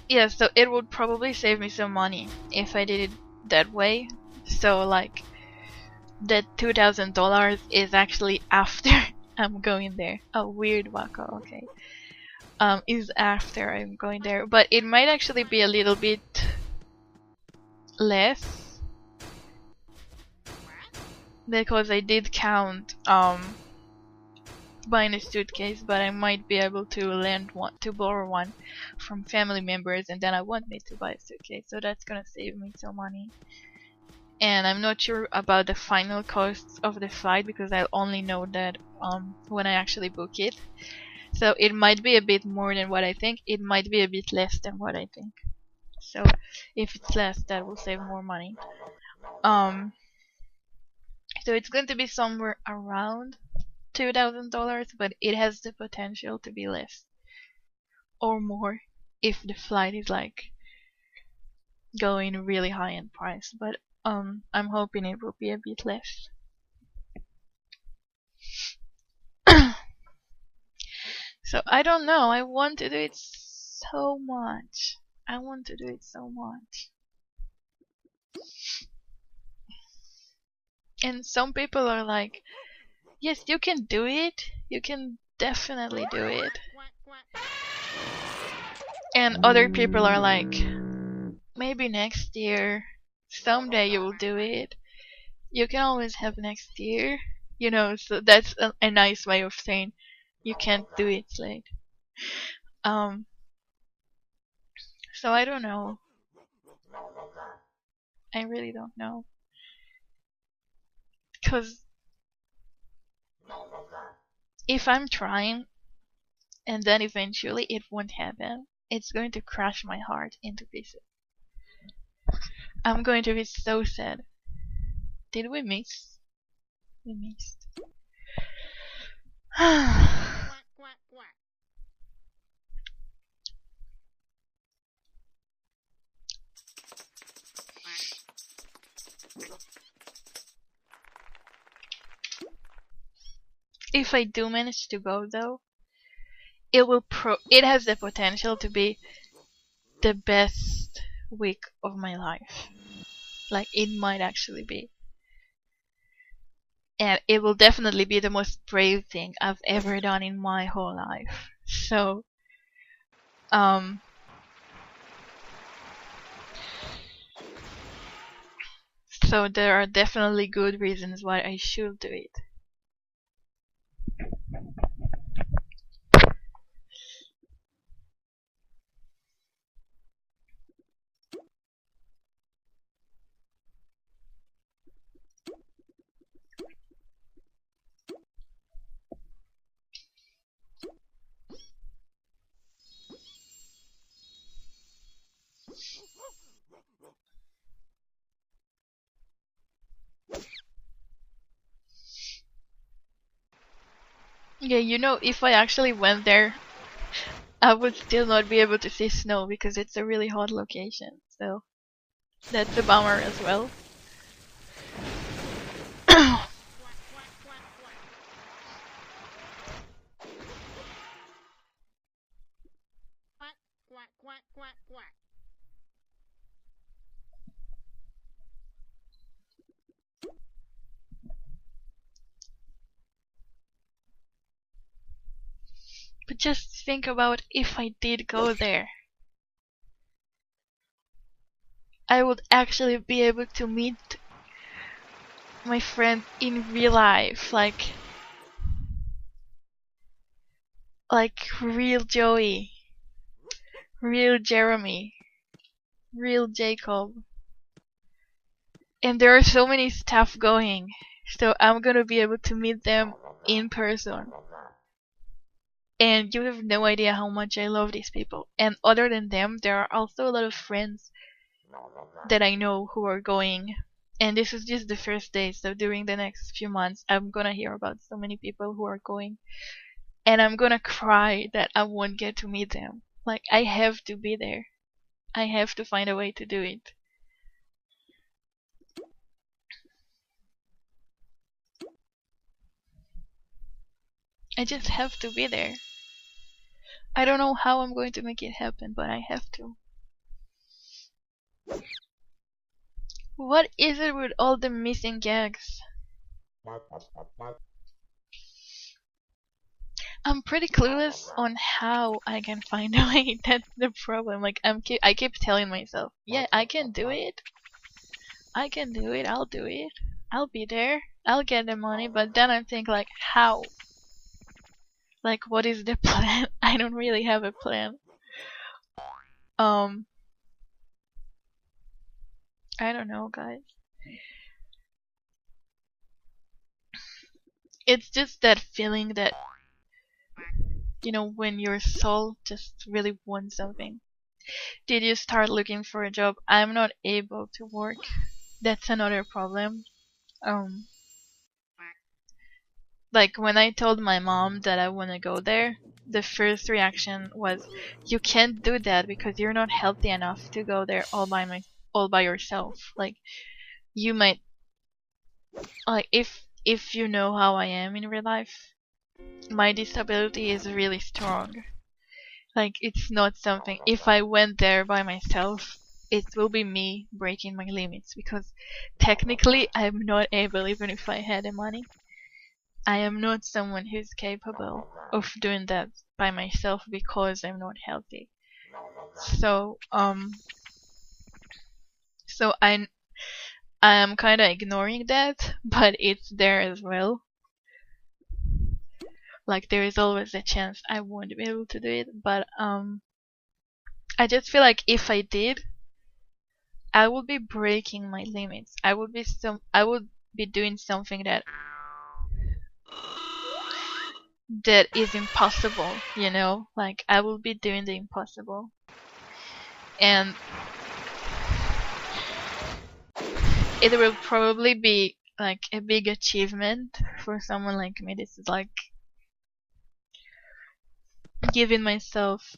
Speaker 1: Yeah, so it would probably save me some money if I did it that way. So like, that $2,000 is actually after I'm going there. Oh, weird Wacko, okay. Is after I'm going there, but it might actually be a little bit less, because I did count buying a suitcase, but I might be able to borrow one from family members, and then I won't need to buy a suitcase, so that's gonna save me some money. And I'm not sure about the final costs of the flight, because I'll only know that when I actually book it. So it might be a bit more than what I think, it might be a bit less than what I think. So if it's less, that will save more money. So it's going to be somewhere around $2,000, but it has the potential to be less or more if the flight is like going really high in price. But I'm hoping it will be a bit less. So I don't know, I want to do it so much. I want to do it so much. And some people are like, yes, you can do it. You can definitely do it. And other people are like, maybe next year. Someday you will do it. You can always have next year. You know, so that's a nice way of saying you can't do it, Slate. So I don't know. I really don't know. Because if I'm trying and then eventually it won't happen, it's going to crush my heart into pieces. I'm going to be so sad. Did we miss? We missed. If I do manage to go though, it has the potential to be the best week of my life. Like, it might actually be. And it will definitely be the most brave thing I've ever done in my whole life. So So there are definitely good reasons why I should do it. Yeah, you know, if I actually went there, I would still not be able to see snow because it's a really hot location. So that's a bummer as well. But just think about if I did go there. I would actually be able to meet my friend in real life, like real Joey, real Jeremy, real Jacob. And there are so many stuff going, so I'm gonna be able to meet them in person. And you have no idea how much I love these people. And other than them, there are also a lot of friends that I know who are going. And this is just the first day, so during the next few months, I'm gonna hear about so many people who are going. And I'm gonna cry that I won't get to meet them. Like, I have to be there. I have to find a way to do it. I just have to be there. I don't know how I'm going to make it happen, but I have to. What is it with all the missing gags? I'm pretty clueless on how I can find a way. That's the problem. Like I keep telling myself, yeah, I can do it. I can do it. I'll do it. I'll be there. I'll get the money. But then I think like, how? Like, what is the plan? I don't really have a plan. I don't know, guys. It's just that feeling that, you know, when your soul just really wants something. Did you start looking for a job? I'm not able to work. That's another problem. Um, like when I told my mom that I want to go there, the first reaction was, "You can't do that because you're not healthy enough to go there all by yourself. Like you might, like if you know how I am in real life, my disability is really strong. Like it's not something. If I went there by myself, it will be me breaking my limits because technically I'm not able, even if I had the money. I am not someone who's capable of doing that by myself because I'm not healthy. So so I am kind of ignoring that, but it's there as well. Like there is always a chance I won't be able to do it, but I just feel like if I did, I would be breaking my limits. I would be doing something that is impossible, you know? Like I will be doing the impossible. And it will probably be like a big achievement for someone like me. This is like giving myself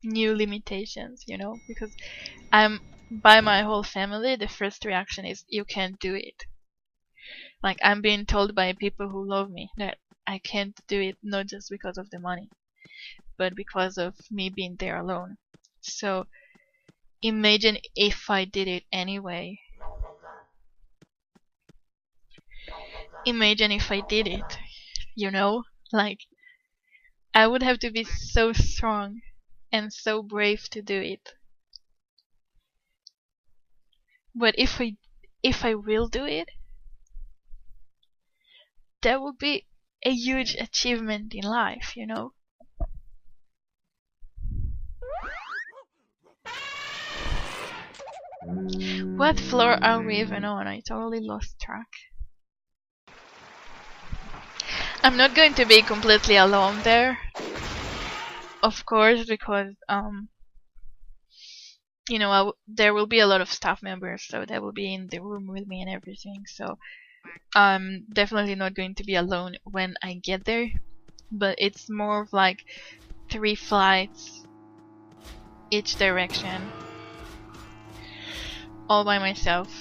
Speaker 1: new limitations, you know, because I'm by my whole family the first reaction is you can't do it. Like I'm being told by people who love me that I can't do it, not just because of the money, but because of me being there alone. So imagine if I did it anyway. Imagine if I did it, you know? Like I would have to be so strong and so brave to do it. But if I will do it, that will be a huge achievement in life, you know? What floor are we even on? I totally lost track. I'm not going to be completely alone there, of course, because you know, there will be a lot of staff members, so they will be in the room with me and everything. So I'm definitely not going to be alone when I get there. But it's more of like 3 flights each direction, all by myself.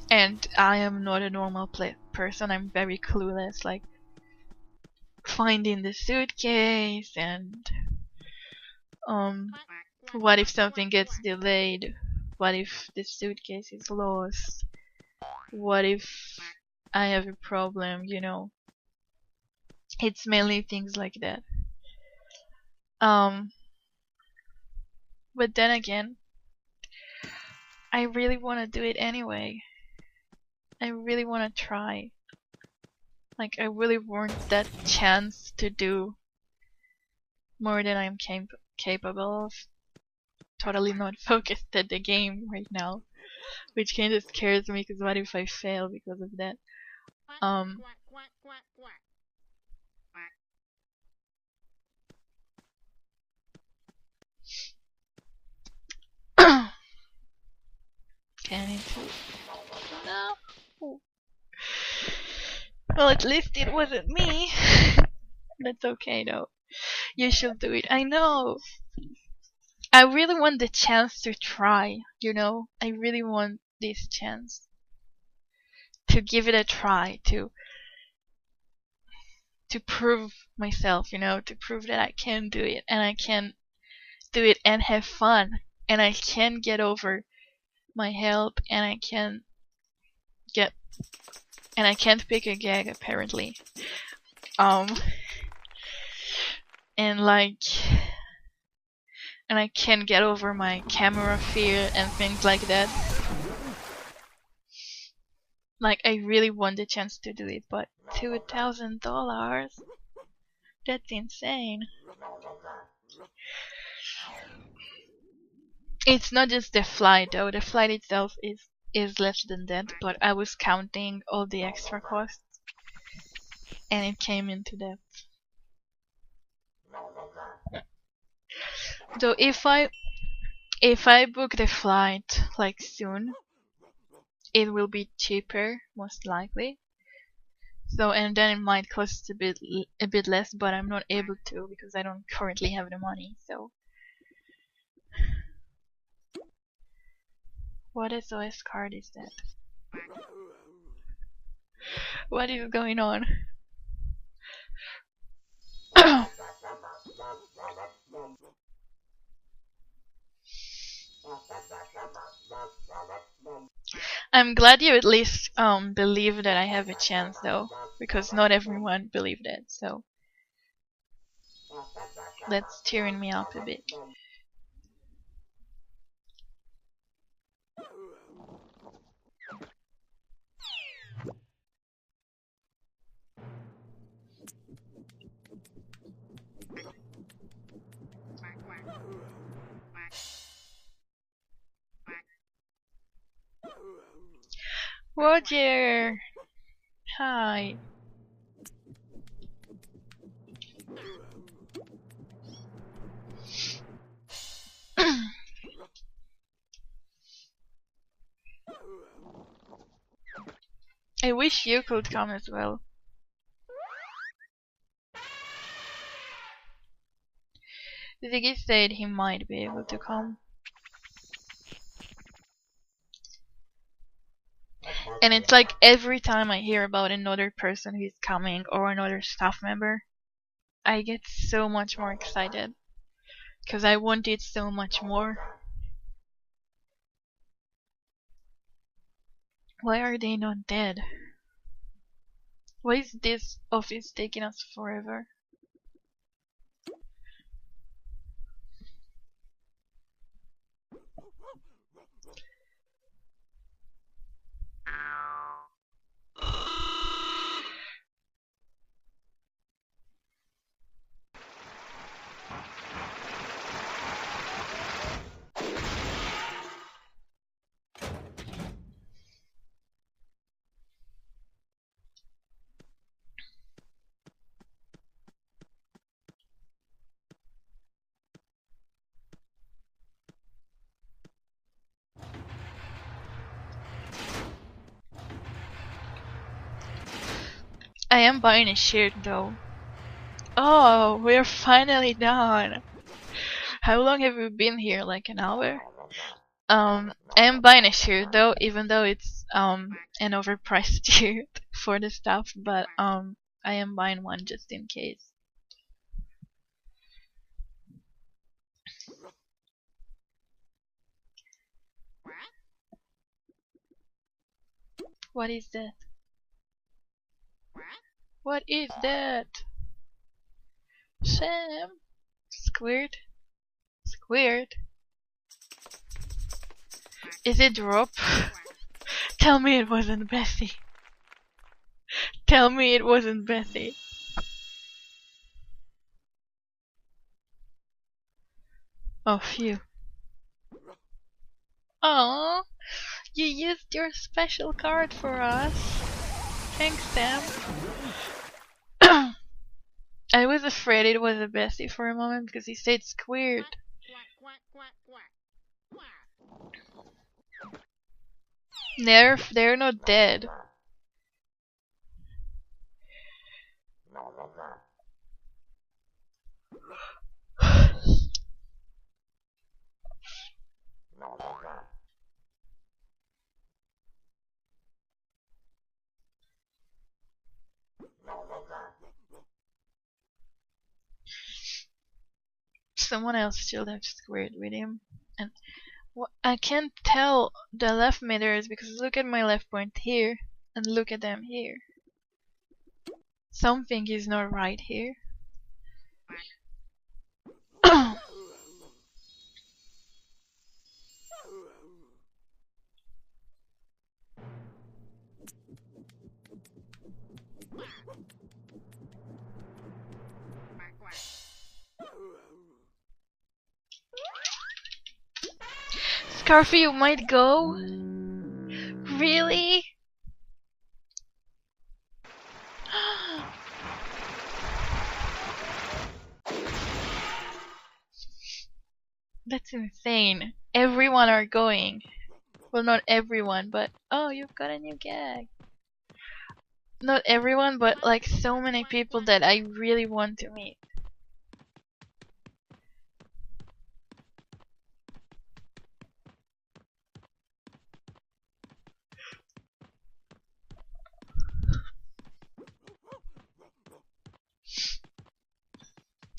Speaker 1: And I am not a normal person. I'm very clueless, like finding the suitcase and what if something gets delayed? What if the suitcase is lost? What if I have a problem, you know? It's mainly things like that. But then again, I really want to do it anyway. I really want to try. Like, I really want that chance to do more than I'm capable of. Totally not focused at the game right now, which kind of scares me, because what if I fail because of that? Can it? No. Well, at least it wasn't me. That's okay though. You should do it. I know. I really want the chance to try, you know? I really want this chance to give it a try, to prove myself, you know, to prove that I can do it, and I can do it and have fun, and I can get over my help, and I can't pick a gag apparently. And I can get over my camera fear and things like that. Like, I really want the chance to do it, but $2,000? That's insane. It's not just the flight though. The flight itself is less than that, but I was counting all the extra costs, and it came into that. So if I book the flight like soon, it will be cheaper, most likely. So, and then it might cost a bit less, but I'm not able to because I don't currently have the money. So, what SOS card is that? What is going on? I'm glad you at least believe that I have a chance though, because not everyone believed it, so that's cheering me up a bit. Roger! Hi. I wish you could come as well. Ziggy said he might be able to come. And it's like every time I hear about another person who's coming or another staff member, I get so much more excited. Because I want it so much more. Why are they not dead? Why is this office taking us forever? I am buying a shirt though. Oh, we're finally done. How long have we been here? Like an hour? I am buying a shirt though, even though it's an overpriced shirt for the stuff, but I am buying one just in case. What is that? What is that? Sam? Squirt? Squirt? Is it drop? Tell me it wasn't Bessie. Tell me it wasn't Bessie. Oh, phew. Oh, you used your special card for us. Thanks, Sam. I was afraid it was a Bessie for a moment because he said squirt. They're not dead. Someone else should have squared with him. And I can't tell the left meters because look at my left point here and look at them here. Something is not right here. Scarfy, you might go? Really? That's insane. Everyone are going. Well, not everyone, but oh, you've got a new gag. Not everyone, but like so many people that I really want to meet.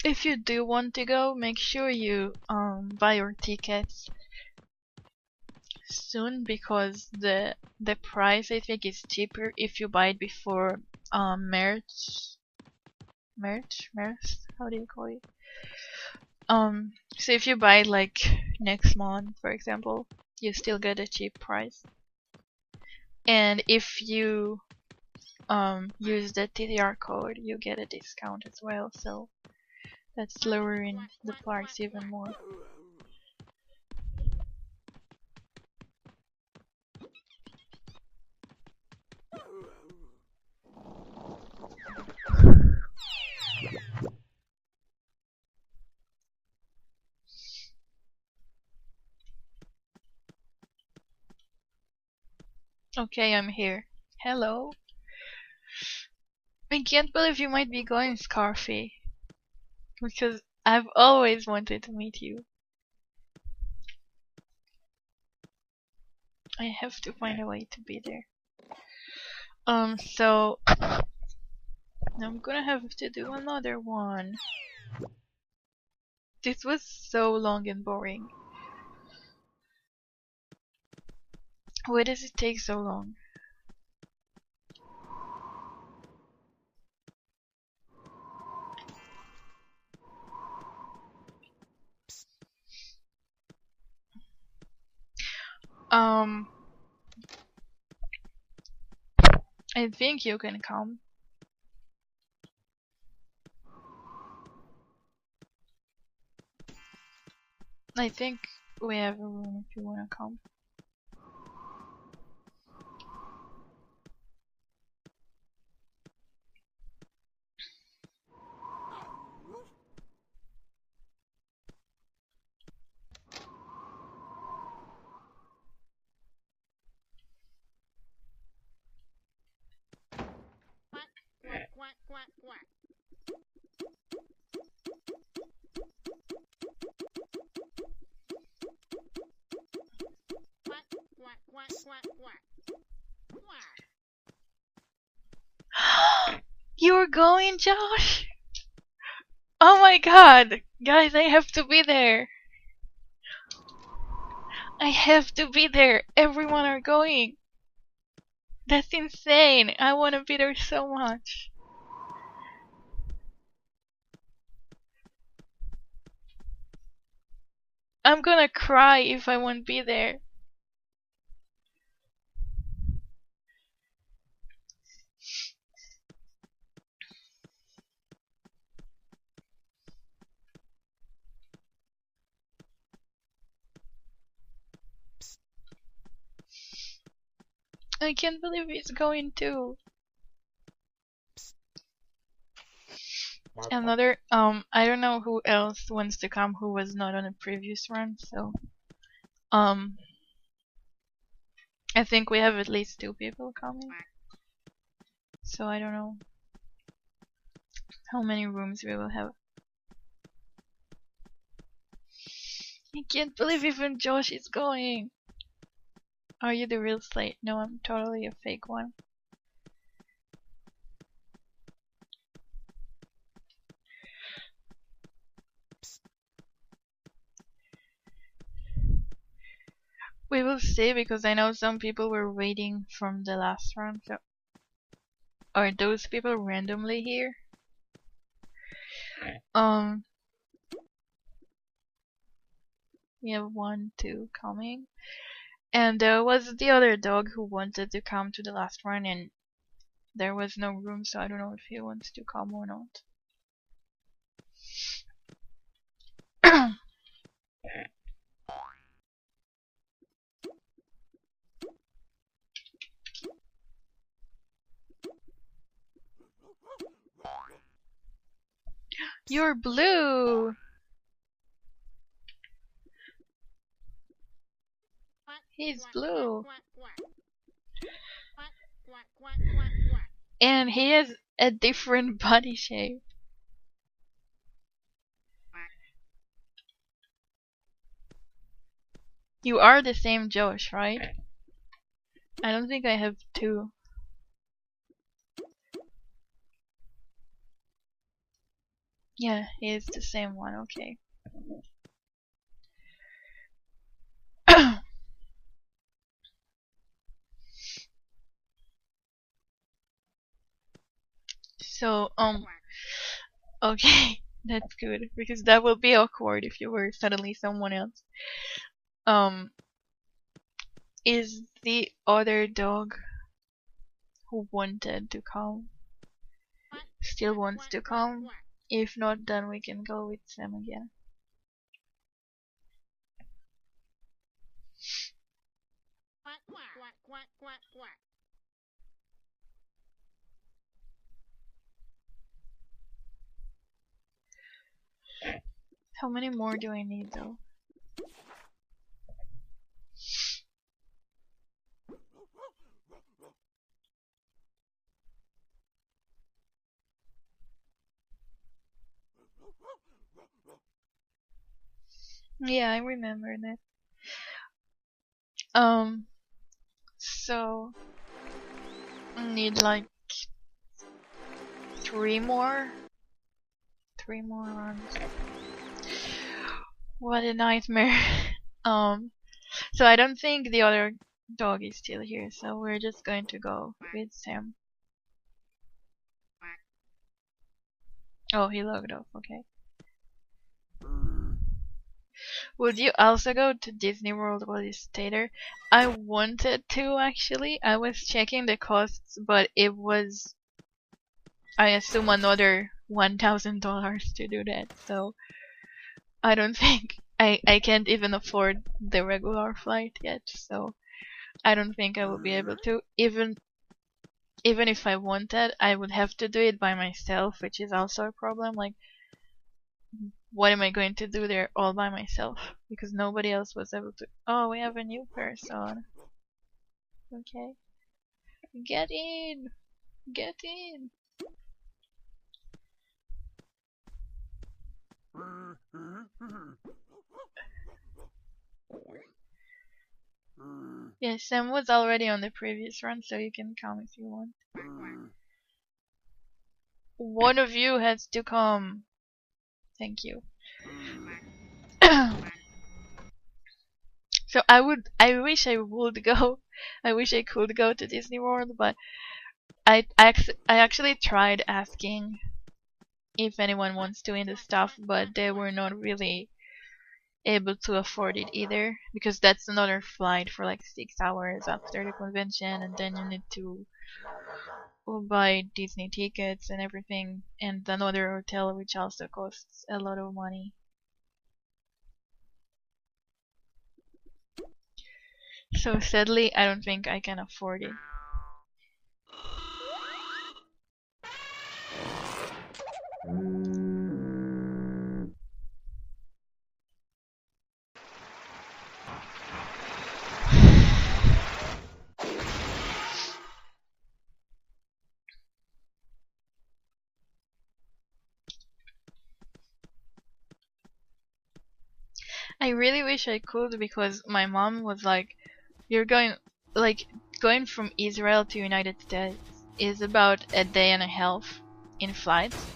Speaker 1: If you do want to go, make sure you buy your tickets soon because the price I think is cheaper if you buy it before March. How do you call it? So if you buy it like next month, for example, you still get a cheap price. And if you use the TDR code, you get a discount as well. So that's lowering the price even more. Okay, I'm here. Hello. I can't believe you might be going, Scarfy. Because I've always wanted to meet you. I have to find a way to be there. So I'm gonna have to do another one. This was so long and boring. Why does it take so long? I think you can come. I think we have a room if you wanna come. You're going, Josh? Oh my god! Guys, I have to be there! I have to be there! Everyone are going! That's insane! I wanna be there so much! I'm gonna cry if I won't be there. I can't believe he's going too. Another, I don't know who else wants to come who was not on a previous run, so, I think we have at least 2 people coming. So I don't know how many rooms we will have. I can't believe even Josh is going! Are you the real Slate? No, I'm totally a fake one. We will see, because I know some people were waiting from the last round, so... Are those people randomly here? We have 1, 2 coming. And there was the other dog who wanted to come to the last one, and there was no room, so I don't know if he wants to come or not. You're blue! He's blue. And he has a different body shape. You are the same Josh, right? I don't think I have 2. Yeah, he is the same one, okay. So, okay, that's good, because that will be awkward if you were suddenly someone else. Is the other dog who wanted to come still wants to come? If not, then we can go with Sam again. How many more do I need though? Yeah, I remember that. So need like 3 more? 3 more runs. What a nightmare. So I don't think the other dog is still here, so we're just going to go with Sam. Oh, he logged off, okay. Would you also go to Disney World while you stay there? I wanted to, actually. I was checking the costs, but it was, I assume, another $1,000 to do that, so I don't think I can't even afford the regular flight yet, so I don't think I will be able to. Even if I wanted, I would have to do it by myself, which is also a problem. Like, what am I going to do there all by myself? Because nobody else was able to. Oh, we have a new person. Okay. Get in! Get in! Yeah, Sam was already on the previous run, so you can come if you want. One of you has to come. Thank you. So I wish I would go. I wish I could go to Disney World, but I actually tried asking if anyone wants to win the stuff, but they were not really able to afford it either, because that's another flight for like 6 hours after the convention, and then you need to buy Disney tickets and everything, and another hotel which also costs a lot of money. So sadly, I don't think I can afford it. I really wish I could, because my mom was like, you're going, like, going from Israel to United States is about a day and a half in flights,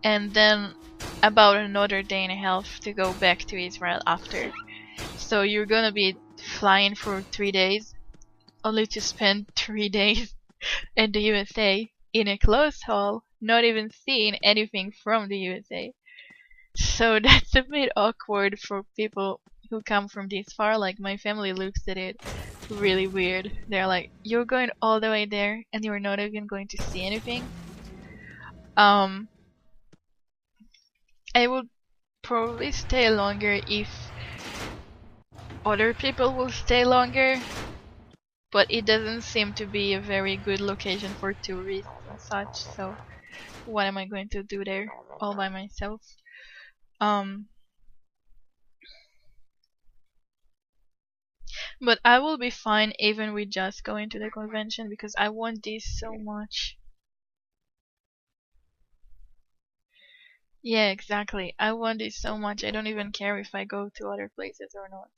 Speaker 1: and then about another day and a half to go back to Israel after. So you're gonna be flying for 3 days, only to spend 3 days in the USA in a closed hall, not even seeing anything from the USA. So that's a bit awkward for people who come from this far. Like, my family looks at it really weird. They're like, you're going all the way there and you're not even going to see anything? I would probably stay longer if other people will stay longer, but it doesn't seem to be a very good location for tourists and such, so what am I going to do there all by myself? But I will be fine even with just going to the convention, because I want this so much. Yeah, exactly. I want this so much. I don't even care if I go to other places or not.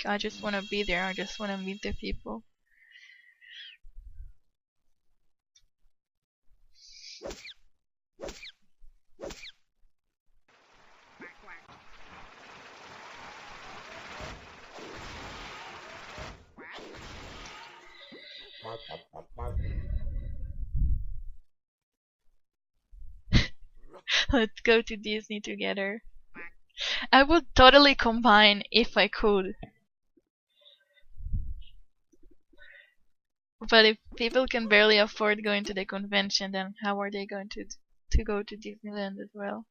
Speaker 1: I just want to be there. I just want to meet the people. Let's go to Disney together. I would totally combine if I could. But if people can barely afford going to the convention, then how are they going to go to Disneyland as well?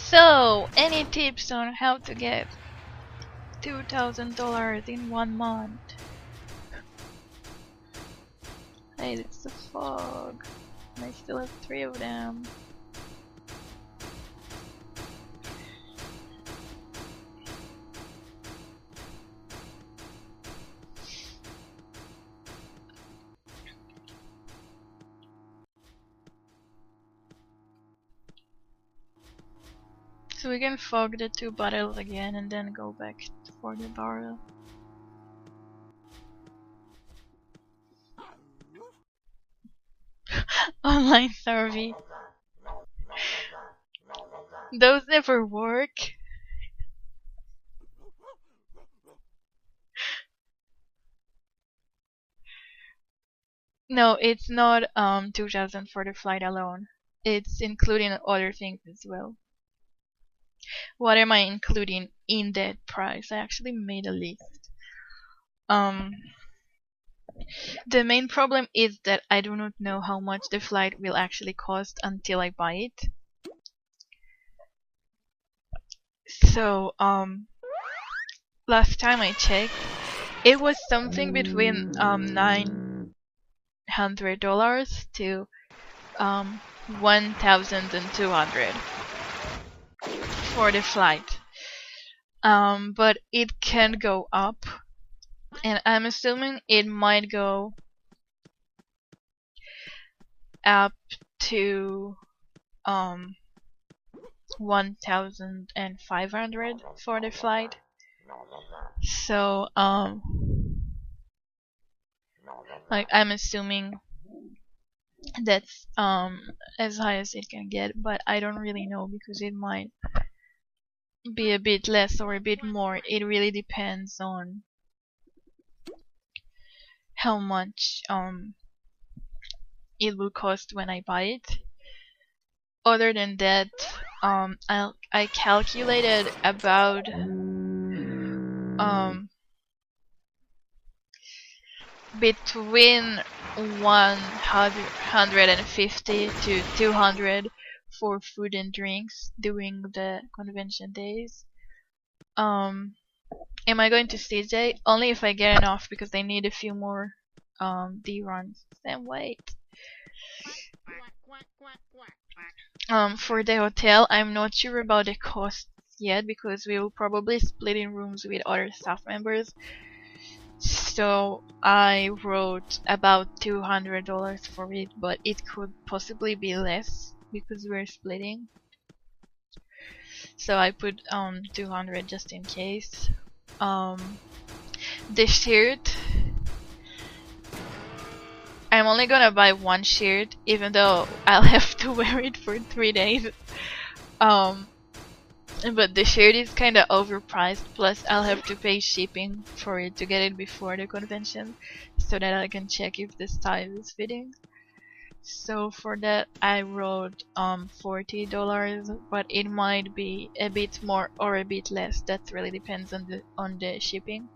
Speaker 1: So, any tips on how to get $2,000 in 1 month? Hey, it's the fog. I still have 3 of them. So we can fog the 2 bottles again and then go back for the barrel. Online survey. Those never work. No, it's not 2,000 for the flight alone. It's including other things as well. What am I including in that price? I actually made a list. The main problem is that I do not know how much the flight will actually cost until I buy it. So, last time I checked, it was something between $900 to $1,200 for the flight. But it can go up, and I'm assuming it might go up to 1,500 for the flight. So like I'm assuming that's as high as it can get, but I don't really know because it might be a bit less or a bit more. It really depends on how much it will cost when I buy it. Other than that, I calculated about between 150 to 200 for food and drinks during the convention days. Am I going to CJ? Only if I get enough, because I need a few more D runs. Then wait. For the hotel, I'm not sure about the costs yet because we will probably split in rooms with other staff members. So I wrote about $200 for it, but it could possibly be less because we're splitting. So I put 200 just in case. The shirt, I'm only gonna buy one shirt, even though I'll have to wear it for 3 days. But the shirt is kinda overpriced, plus I'll have to pay shipping for it to get it before the convention, so that I can check if the size is fitting. So for that I wrote $40, but it might be a bit more or a bit less. That really depends on the shipping.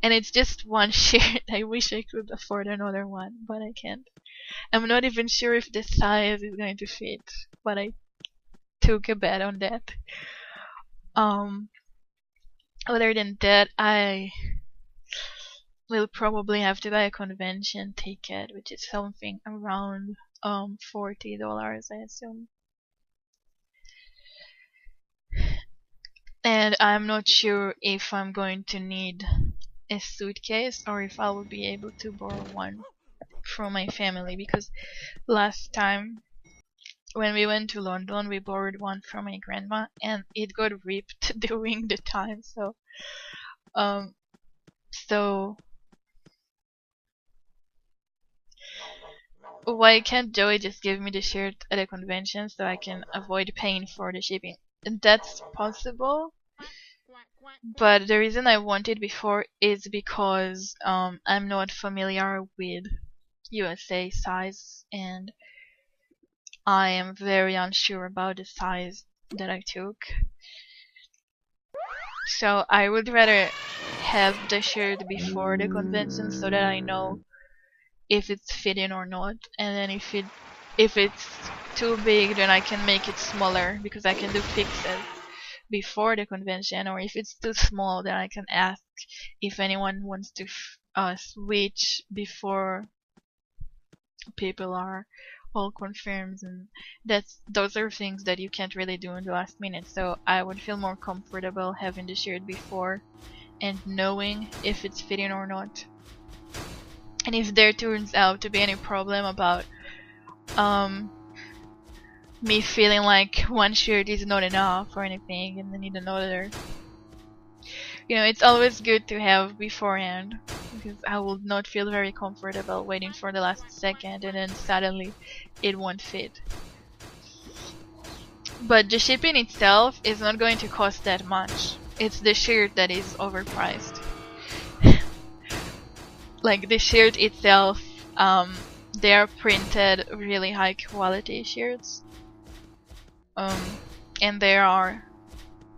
Speaker 1: And it's just one shirt. I wish I could afford another one, but I can't. I'm not even sure if the size is going to fit, but I took a bet on that. Other than that, I will probably have to buy a convention ticket, which is something around $40, I assume. And I'm not sure if I'm going to need a suitcase or if I will be able to borrow one from my family, because last time when we went to London we borrowed one from my grandma and it got ripped during the time. So why can't Joey just give me the shirt at a convention so I can avoid paying for the shipping? And that's possible, but the reason I want it before is because I'm not familiar with USA size and I am very unsure about the size that I took. So I would rather have the shirt before the convention so that I know if it's fitting or not, and then if it's too big, then I can make it smaller because I can do fixes before the convention. Or if it's too small, then I can ask if anyone wants to switch before people are all confirmed, and those are things that you can't really do in the last minute. So I would feel more comfortable having the shirt before and knowing if it's fitting or not. And if there turns out to be any problem about me feeling like one shirt is not enough or anything and I need another, you know, it's always good to have beforehand, because I will not feel very comfortable waiting for the last second and then suddenly it won't fit. But the shipping itself is not going to cost that much. It's the shirt that is overpriced. Like the shirt itself, they are printed really high quality shirts. And they are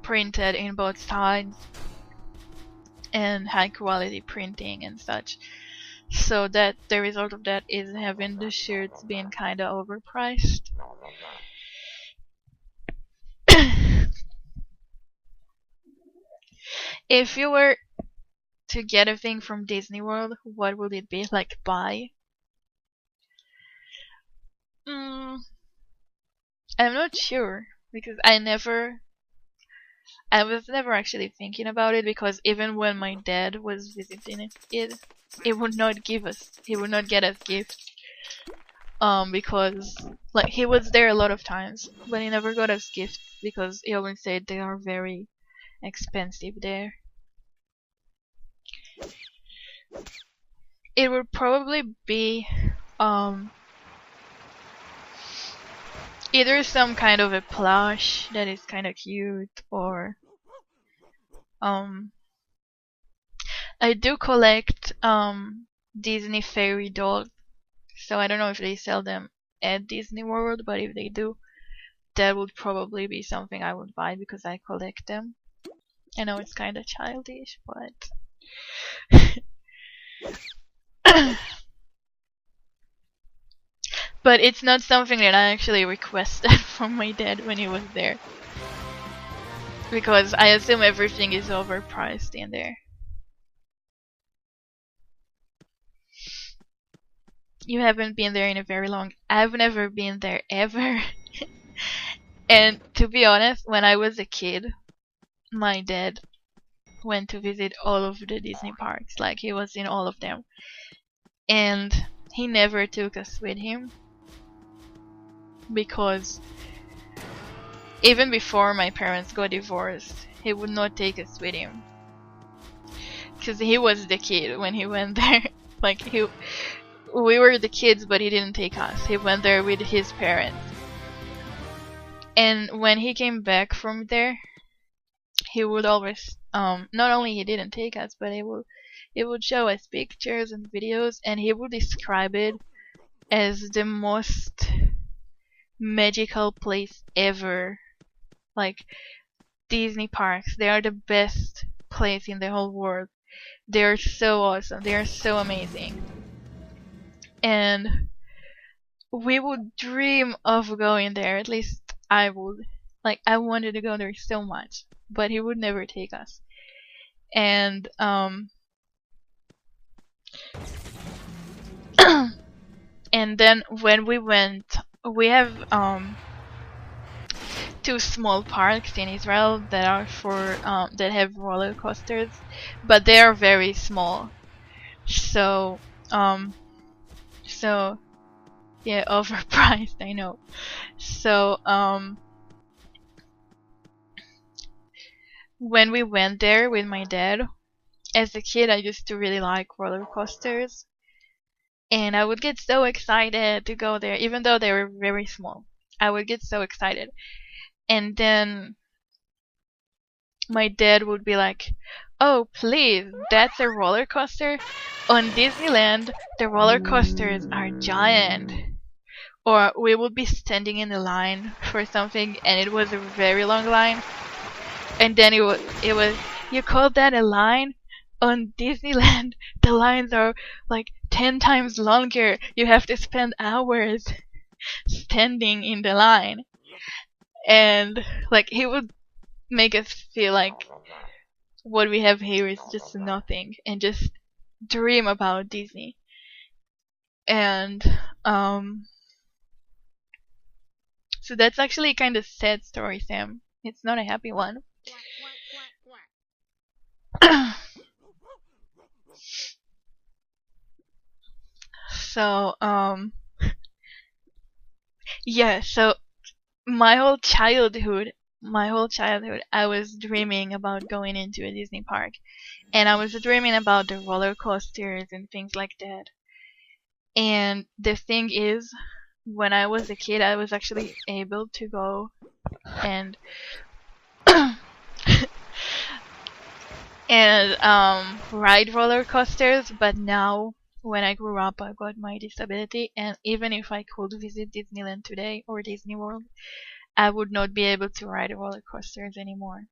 Speaker 1: printed in both sides and high quality printing and such. So that the result of that is having the shirts being kinda overpriced. If you were to get a thing from Disney World, what would it be? Like buy? I'm not sure, because I was never actually thinking about it, because even when my dad was visiting it would not give us, he would not get us gifts. Because like he was there a lot of times, but he never got us gifts because he always said they are very expensive there. It would probably be either some kind of a plush that is kind of cute, or I do collect Disney fairy dolls, so I don't know if they sell them at Disney World, but if they do, that would probably be something I would buy because I collect them. I know it's kind of childish, but but it's not something that I actually requested from my dad when he was there, because I assume everything is overpriced in there. You haven't been there in a very long... I've never been there ever. And to be honest, when I was a kid, my dad went to visit all of the Disney parks. Like, he was in all of them. And he never took us with him, because even before my parents got divorced, he would not take us with him, because he was the kid when he went there. Like, we were the kids, but he didn't take us. He went there with his parents. And when he came back from there, he would always not only he didn't take us, but he would show us pictures and videos, and he would describe it as the most magical place ever. Like, Disney parks, they are the best place in the whole world. They are so awesome. They are so amazing. And we would dream of going there. At least I would. Like, I wanted to go there so much, but he would never take us. And and then when we went, we have two small parks in Israel that are for that have roller coasters, but they are very small. So yeah, overpriced, I know. So when we went there with my dad, as a kid I used to really like roller coasters, and I would get so excited to go there, even though they were very small. I would get so excited. And then my dad would be like, "Oh, please, that's a roller coaster? On Disneyland, the roller coasters are giant." Or we would be standing in the line for something, and it was a very long line. And then it was, "You call that a line? On Disneyland, the lines are like 10 times longer. You have to spend hours." standing in the line, and like he would make us feel like what we have here is just nothing, and just dream about Disney. And so that's actually kind of sad story, Sam. It's not a happy one. So yeah, so my whole childhood, I was dreaming about going into a Disney park, and I was dreaming about the roller coasters and things like that. And the thing is, when I was a kid, I was actually able to go and ride roller coasters, but now when I grew up, I got my disability, and even if I could visit Disneyland today or Disney World, I would not be able to ride roller coasters anymore.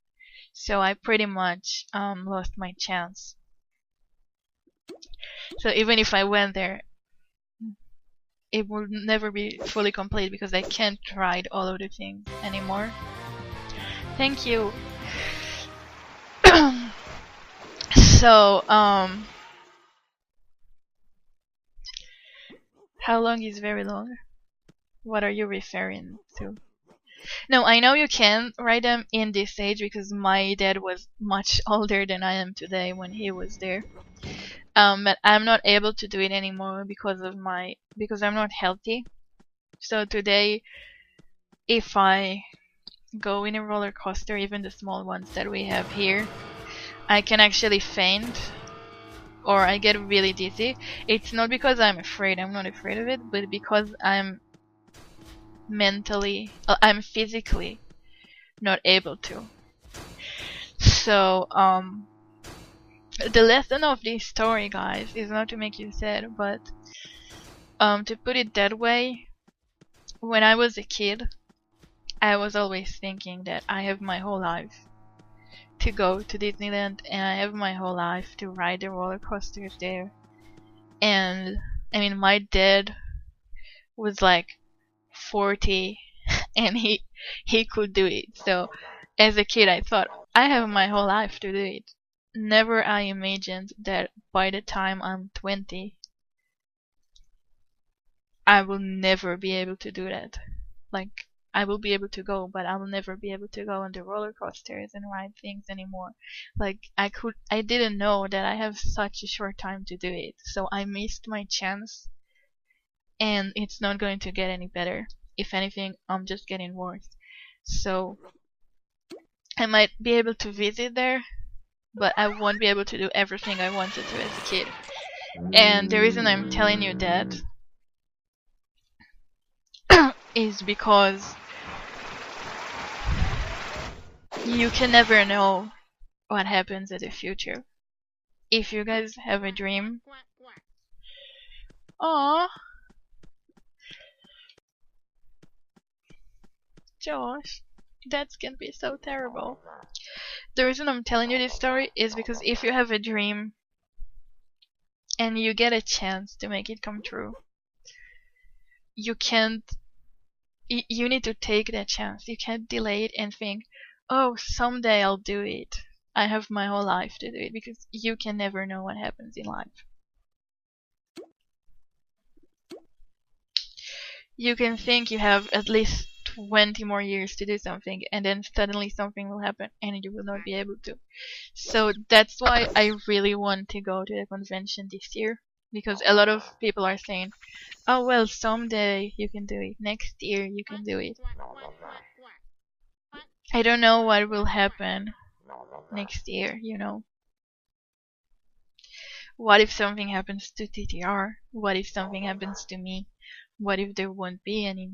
Speaker 1: So I pretty much lost my chance. So even if I went there, it would never be fully complete because I can't ride all of the things anymore. Thank you. So, how long is very long? What are you referring to? No, I know you can ride them in this age because my dad was much older than I am today when he was there. But I'm not able to do it anymore because I'm not healthy. So today, if I go in a roller coaster, even the small ones that we have here, I can actually faint or I get really dizzy. It's not because I'm afraid, I'm not afraid of it, but because I'm physically not able to. So, the lesson of this story, guys, is not to make you sad, but to put it that way, when I was a kid, I was always thinking that I have my whole life to go to Disneyland, and I have my whole life to ride the roller coasters there. And I mean, my dad was like 40 and he could do it. So as a kid, I thought I have my whole life to do it. Never I imagined that by the time I'm 20, I will never be able to do that. Like, I will be able to go, but I will never be able to go on the roller coasters and ride things anymore. Like, I didn't know that I have such a short time to do it. So I missed my chance, and it's not going to get any better. If anything, I'm just getting worse. So I might be able to visit there, but I won't be able to do everything I wanted to as a kid. And the reason I'm telling you that is because you can never know what happens in the future. If you guys have a dream, aww, Josh, that can be so terrible. The reason I'm telling you this story is because if you have a dream and you get a chance to make it come true, you can't. You need to take that chance. You can't delay it and think, oh, someday I'll do it. I have my whole life to do it, because you can never know what happens in life. You can think you have at least 20 more years to do something, and then suddenly something will happen and you will not be able to. So that's why I really want to go to the convention this year, because a lot of people are saying, oh well, someday you can do it, next year you can do it. I don't know what will happen next year, you know. What if something happens to TTR? What if something happens to me? What if there won't be any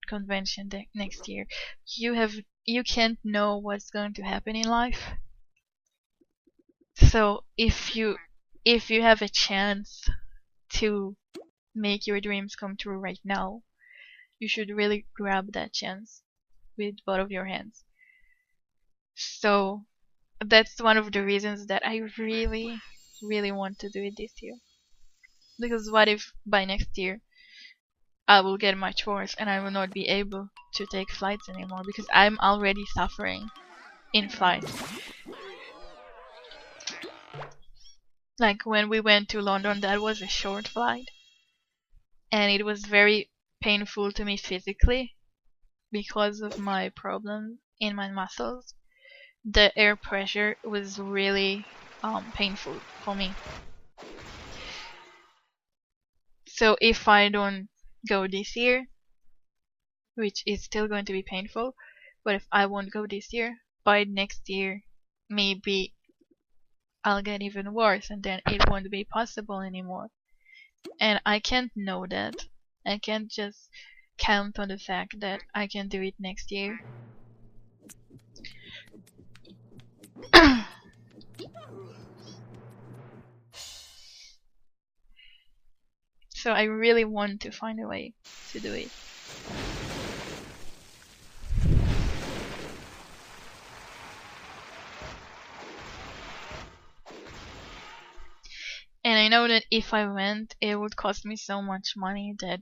Speaker 1: convention next year? You can't know what's going to happen in life. So if you have a chance to make your dreams come true right now, you should really grab that chance with both of your hands. So that's one of the reasons that I really, really want to do it this year. Because what if by next year I will get much worse and I will not be able to take flights anymore because I'm already suffering in flight. Like when we went to London, that was a short flight and it was very painful to me physically because of my problem in my muscles. The air pressure was really painful for me. So if I don't go this year, which is still going to be painful, but if I won't go this year, by next year maybe I'll get even worse and then it won't be possible anymore. And I can't know that. I can't just count on the fact that I can do it next year. So I really want to find a way to do it. And I know that if I went, it would cost me so much money that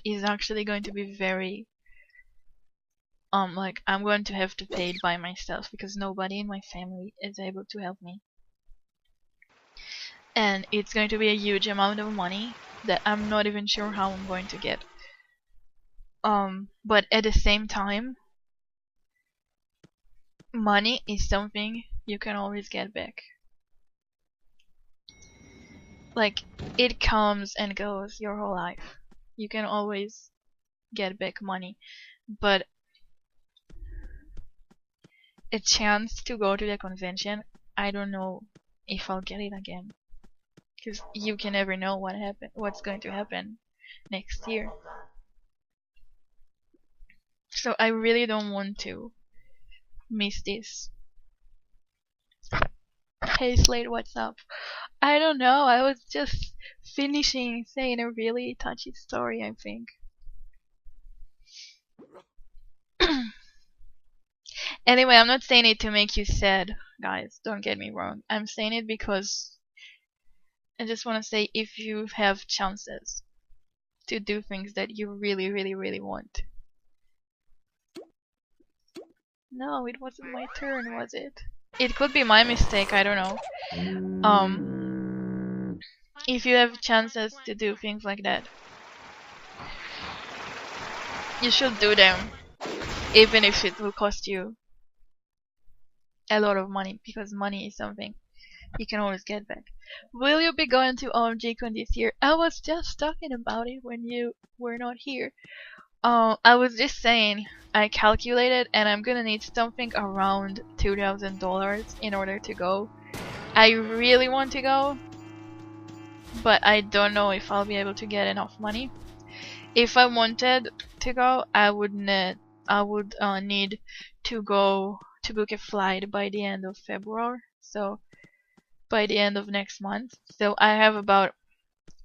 Speaker 1: is actually going to be very like I'm going to have to pay it by myself because nobody in my family is able to help me. And it's going to be a huge amount of money that I'm not even sure how I'm going to get. But at the same time, money is something you can always get back. Like, it comes and goes your whole life. You can always get back money. But a chance to go to the convention, I don't know if I'll get it again. Because you can never know what's going to happen next year. So I really don't want to miss this. Hey Slate, what's up? I don't know, I was just finishing saying a really touchy story, I think. Anyway, I'm not saying it to make you sad, guys, don't get me wrong. I'm saying it because I just want to say if you have chances to do things that you really, really, really want. No, it wasn't my turn, was it? It could be my mistake, I don't know. If you have chances to do things like that, you should do them, even if it will cost you a lot of money, because money is something you can always get back. Will you be going to OMG Con this year? I was just talking about it when you were not here. I was just saying, I calculated and I'm gonna need something around $2,000 in order to go. I really want to go, but I don't know if I'll be able to get enough money. If I wanted to go, I would need to go to book a flight by the end of February, so by the end of next month. So I have about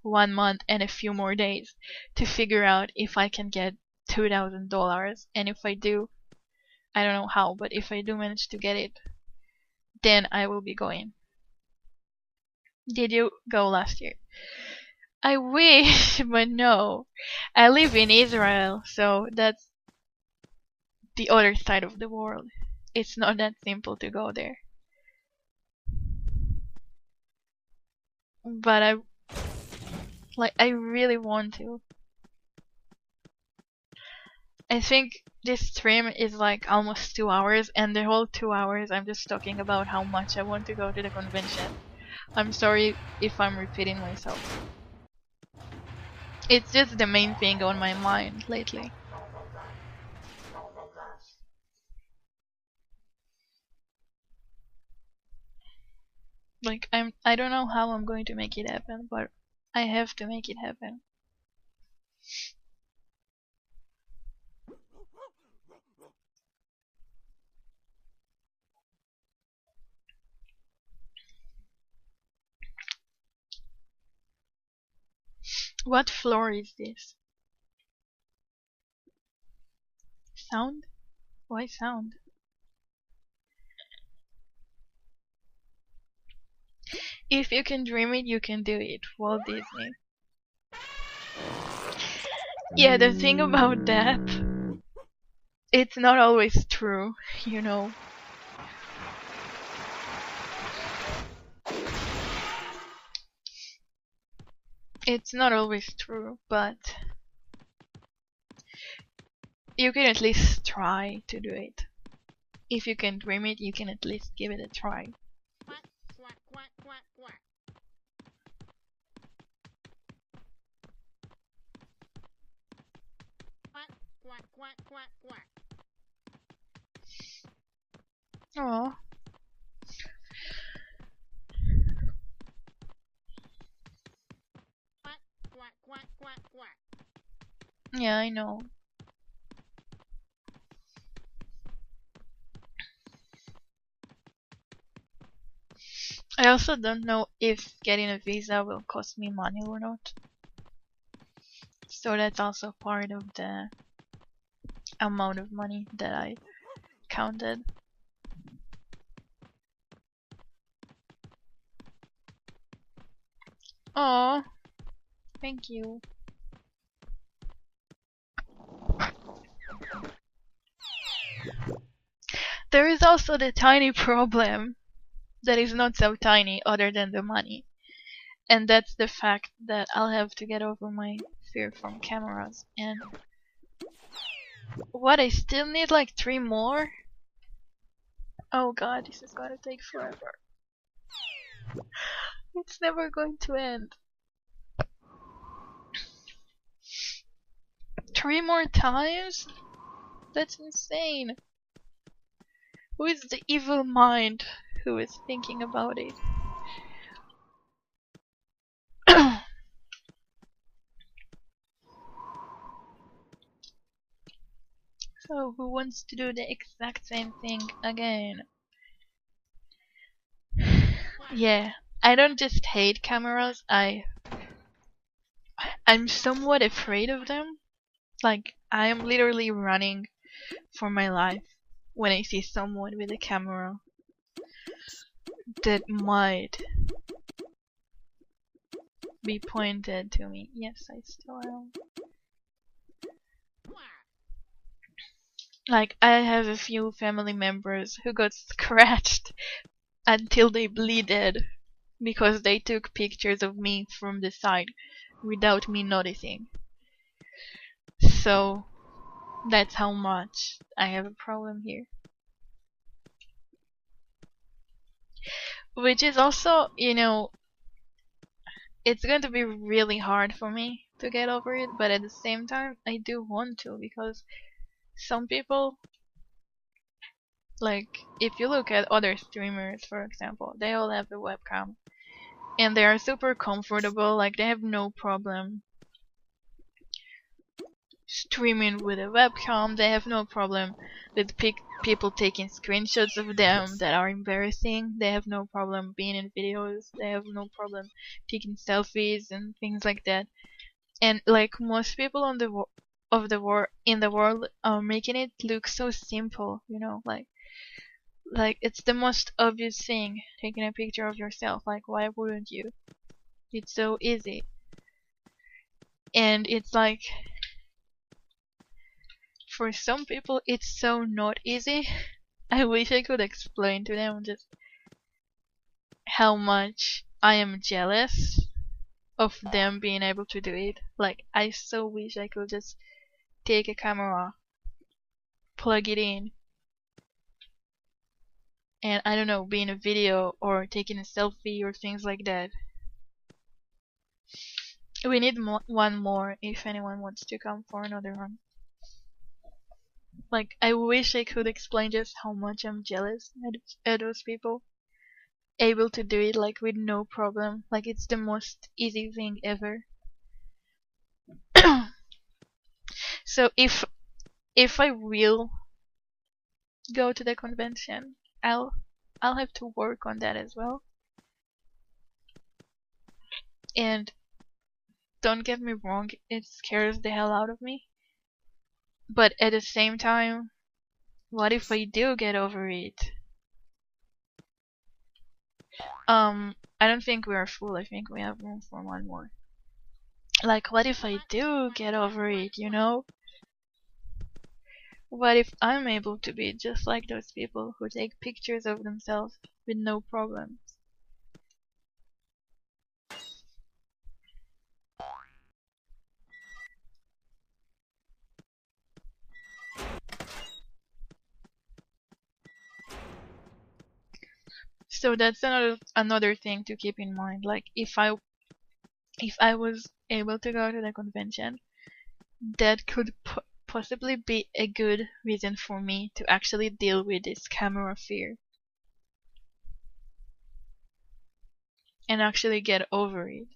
Speaker 1: 1 month and a few more days to figure out if I can get $2,000, and if I do, I don't know how, but if I do manage to get it, then I will be going. Did you go last year? I wish, but no. I live in Israel, so that's the other side of the world. It's not that simple to go there. But I really want to. I think this stream is like almost 2 hours, and the whole 2 hours I'm just talking about how much I want to go to the convention. I'm sorry if I'm repeating myself. It's just the main thing on my mind lately. Like, I don't know how I'm going to make it happen, but I have to make it happen. What floor is this? Sound? Why sound? If you can dream it, you can do it. Walt Disney. Yeah, the thing about that, it's not always true, you know. It's not always true, but you can at least try to do it. If you can dream it, you can at least give it a try. Oh. Yeah, I know. I also don't know if getting a visa will cost me money or not. So that's also part of the amount of money that I counted. Oh, thank you. There is also the tiny problem that is not so tiny other than the money. And that's the fact that I'll have to get over my fear from cameras. And what, I still need like 3 more? Oh god, this is gonna take forever. It's never going to end. 3 more times? That's insane. Who is the evil mind who is thinking about it? So, who wants to do the exact same thing again? Yeah, I don't just hate cameras, I'm somewhat afraid of them. Like, I am literally running for my life when I see someone with a camera that might be pointed to me. Yes, I still am. Like, I have a few family members who got scratched until they bleeded because they took pictures of me from the side without me noticing. So, that's how much I have a problem here. Which is also, you know, it's going to be really hard for me to get over it, but at the same time, I do want to, because some people, like, if you look at other streamers, for example, they all have a webcam, and they are super comfortable, like, they have no problem streaming with a webcam, they have no problem with people taking screenshots of them that are embarrassing, they have no problem being in videos, they have no problem taking selfies and things like that. And like most people on the in the world are making it look so simple, you know, like it's the most obvious thing, taking a picture of yourself. Like, why wouldn't you? It's so easy. And it's like, for some people it's so not easy. I wish I could explain to them just how much I am jealous of them being able to do it. Like, I so wish I could just take a camera, plug it in, and I don't know, be in a video or taking a selfie or things like that. We need one more if anyone wants to come for another one. Like, I wish I could explain just how much I'm jealous at those people able to do it, like, with no problem. Like, it's the most easy thing ever. So if I will go to the convention, I'll have to work on that as well. And don't get me wrong, it scares the hell out of me. But at the same time, what if I do get over it? I don't think we are full. I think we have room for one more. Like, what if I do get over it, you know? What if I'm able to be just like those people who take pictures of themselves with no problems? So that's another thing to keep in mind. Like, if I was able to go to the convention, that could possibly be a good reason for me to actually deal with this camera fear and actually get over it.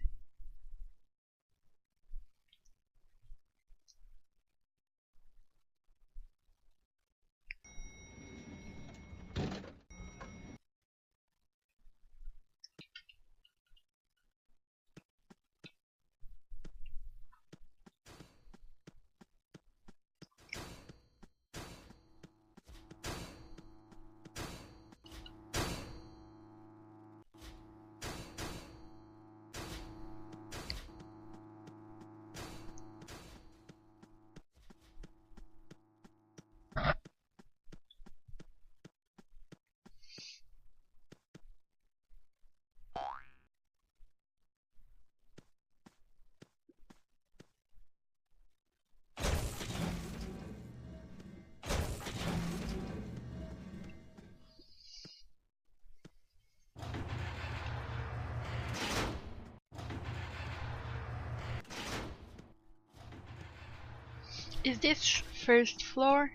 Speaker 1: Is this first floor?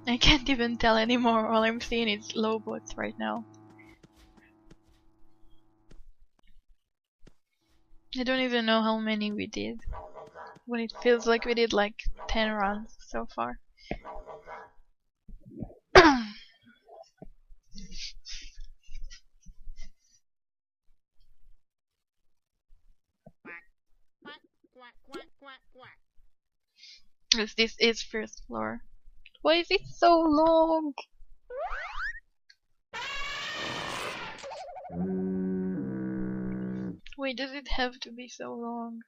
Speaker 1: I can't even tell anymore. All I'm seeing is Lawbots right now. I don't even know how many we did. When it feels like we did like 10 runs so far. Yes, this is first floor. Why is it so long? Why does it have to be so long?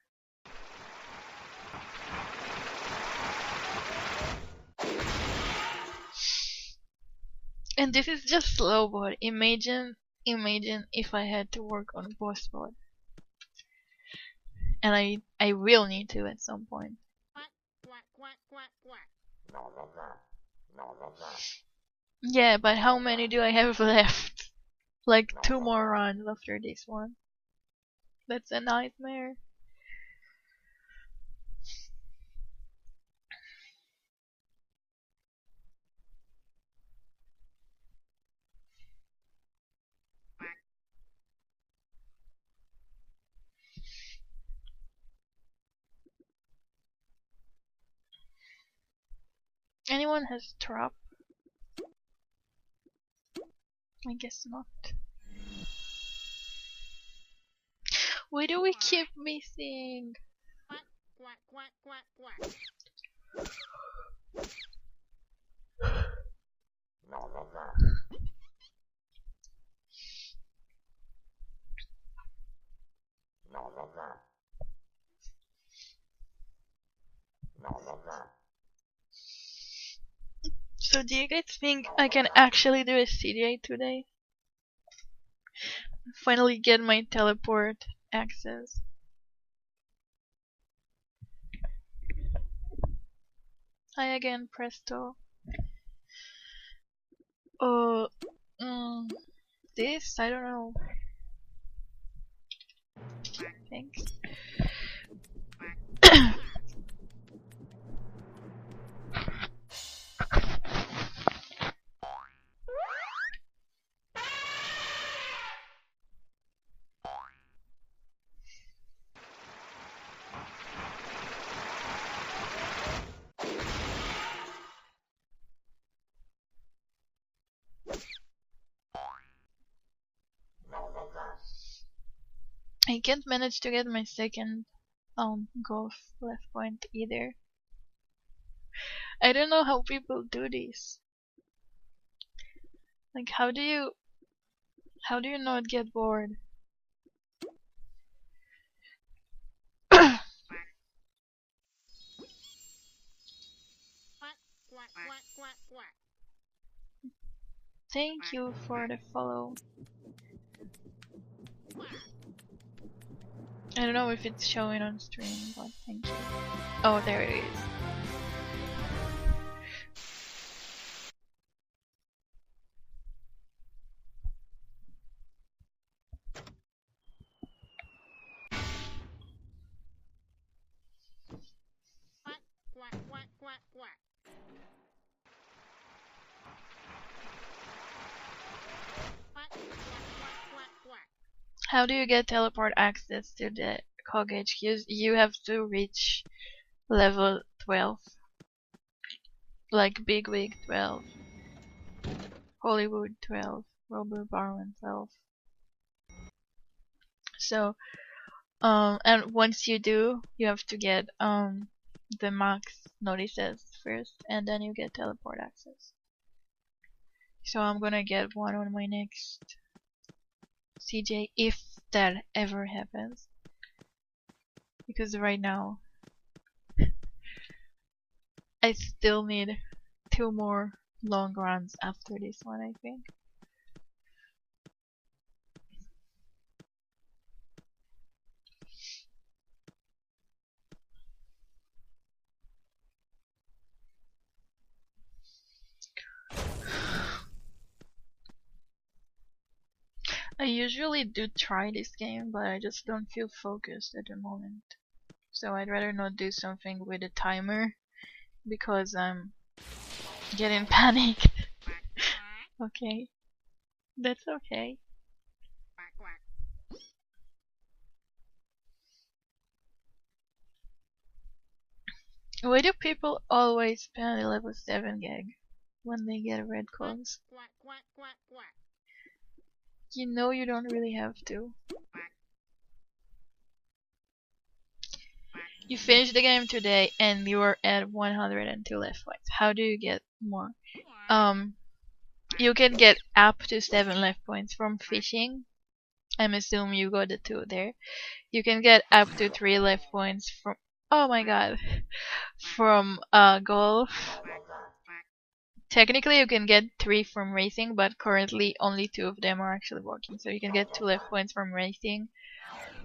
Speaker 1: And this is just Lawbot. Imagine if I had to work on boss mode. And I will need to at some point. Yeah, but how many do I have left? Like 2 more runs after this one. That's a nightmare. Anyone has trap? I guess not. Why do we keep missing? So do you guys think I can actually do a CDA today? Finally get my teleport access. Hi again, presto. Oh, this? I don't know. Thanks. I can't manage to get my second golf left point either. I don't know how people do this. Like how do you not get bored? Thank you for the follow. I don't know if it's showing on stream, but thank you. Oh, there it is. How do you get teleport access to the COG HQs? You have to reach level 12. Like Big Wig 12. Hollywood 12. Robert Barron 12. So, and once you do, you have to get the max notices first, and then you get teleport access. So I'm gonna get one on my next CJ if that ever happens. Because right now I still need 2 more long runs after this one, I think. I usually do try this game, but I just don't feel focused at the moment. So I'd rather not do something with a timer because I'm getting panicked. Okay, that's okay. Why do people always spend a level 7 gag when they get red coins? You know you don't really have to. You finished the game today and you are at 102 left points. How do you get more? You can get up to 7 left points from fishing. I'm assuming you got the 2 there. You can get up to 3 left points from, oh my god, from golf. Technically you can get 3 from racing, but currently only 2 of them are actually working. So you can get 2 left points from racing,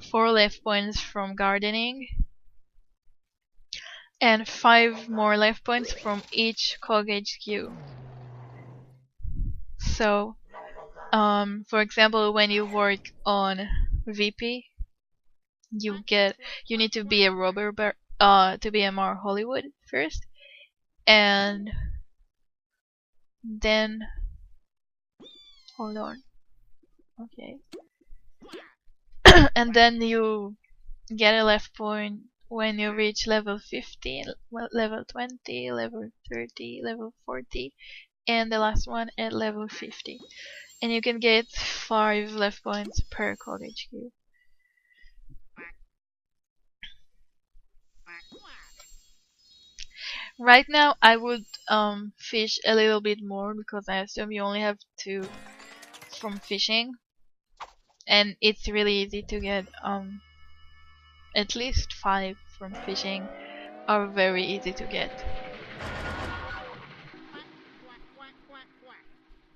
Speaker 1: 4 left points from gardening, and 5 more left points from each COG HQ. So, for example, when you work on VP, you need to be a to be a more Hollywood first, and then hold on, okay, and then you get a left point when you reach level 15, level 20, level 30, level 40, and the last one at level 50. And you can get 5 left points per COG HQ. Right now I would fish a little bit more because I assume you only have 2 from fishing, and it's really easy to get at least 5 from fishing are very easy to get.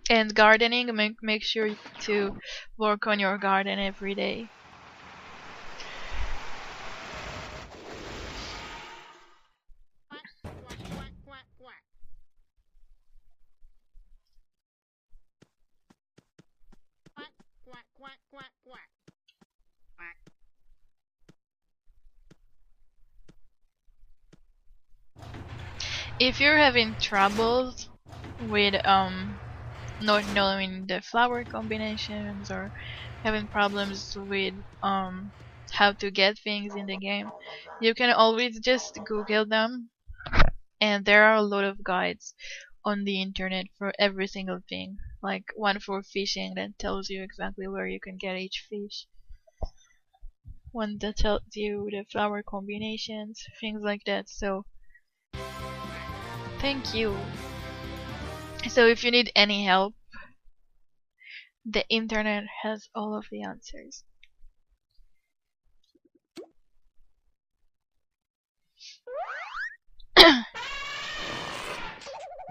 Speaker 1: And gardening, make sure to work on your garden every day. If you're having troubles with not knowing the flower combinations or having problems with how to get things in the game, you can always just Google them, and there are a lot of guides on the internet for every single thing, like one for fishing that tells you exactly where you can get each fish, one that tells you the flower combinations, things like that. So thank you. So if you need any help, the internet has all of the answers.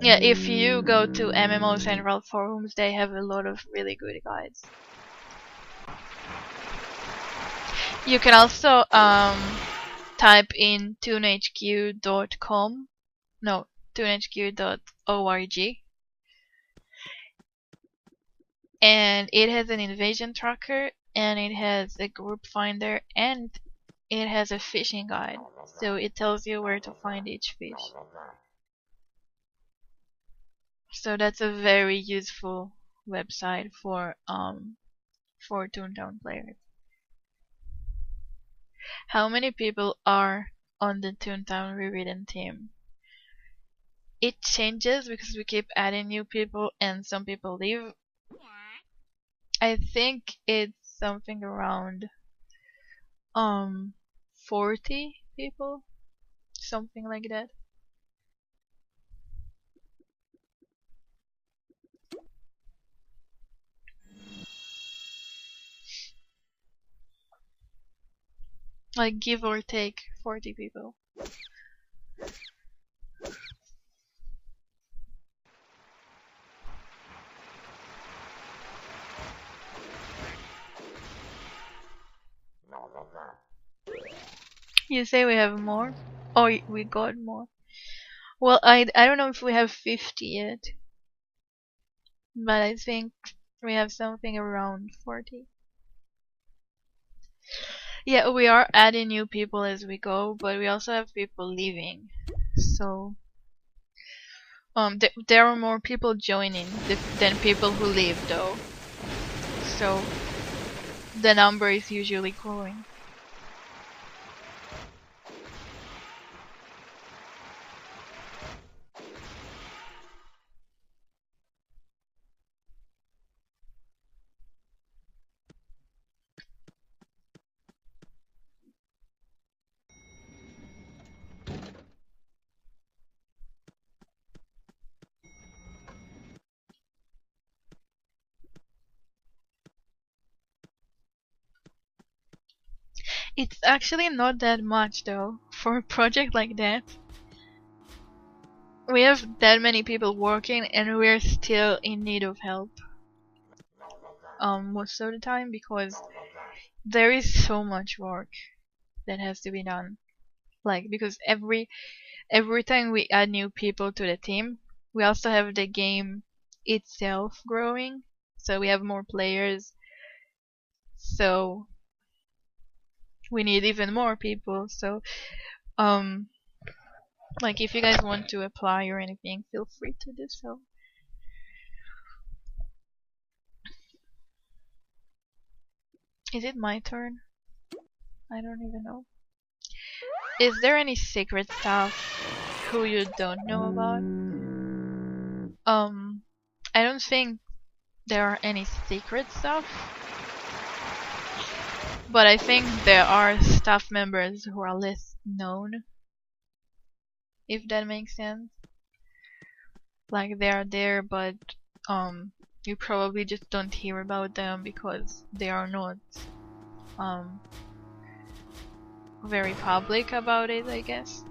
Speaker 1: Yeah, if you go to MMO Central forums, they have a lot of really good guides. You can also type in toonhq.com. No, toonhq.org. And it has an invasion tracker, and it has a group finder, and it has a fishing guide. So it tells you where to find each fish. So that's a very useful website for Toontown players. How many people are on the Toontown Rewritten team? It changes because we keep adding new people and some people leave. I think it's something around 40 people, something like that. Like give or take 40 people. You say we have more? Oh, we got more. Well, I don't know if we have 50 yet, but I think we have something around 40. Yeah, we are adding new people as we go, but we also have people leaving. So there are more people joining than people who leave, though. So the number is usually growing. It's actually not that much, though, for a project like that. We have that many people working, and we're still in need of help. Most of the time, because there is so much work that has to be done. Like, because every time we add new people to the team, we also have the game itself growing. So we have more players. So we need even more people. So like if you guys want to apply or anything, feel free to do so. Is it my turn? I don't even know. Is there any secret stuff who you don't know about? I don't think there are any secret stuff, but I think there are staff members who are less known, if that makes sense. Like they are there, but you probably just don't hear about them because they are not very public about it, I guess.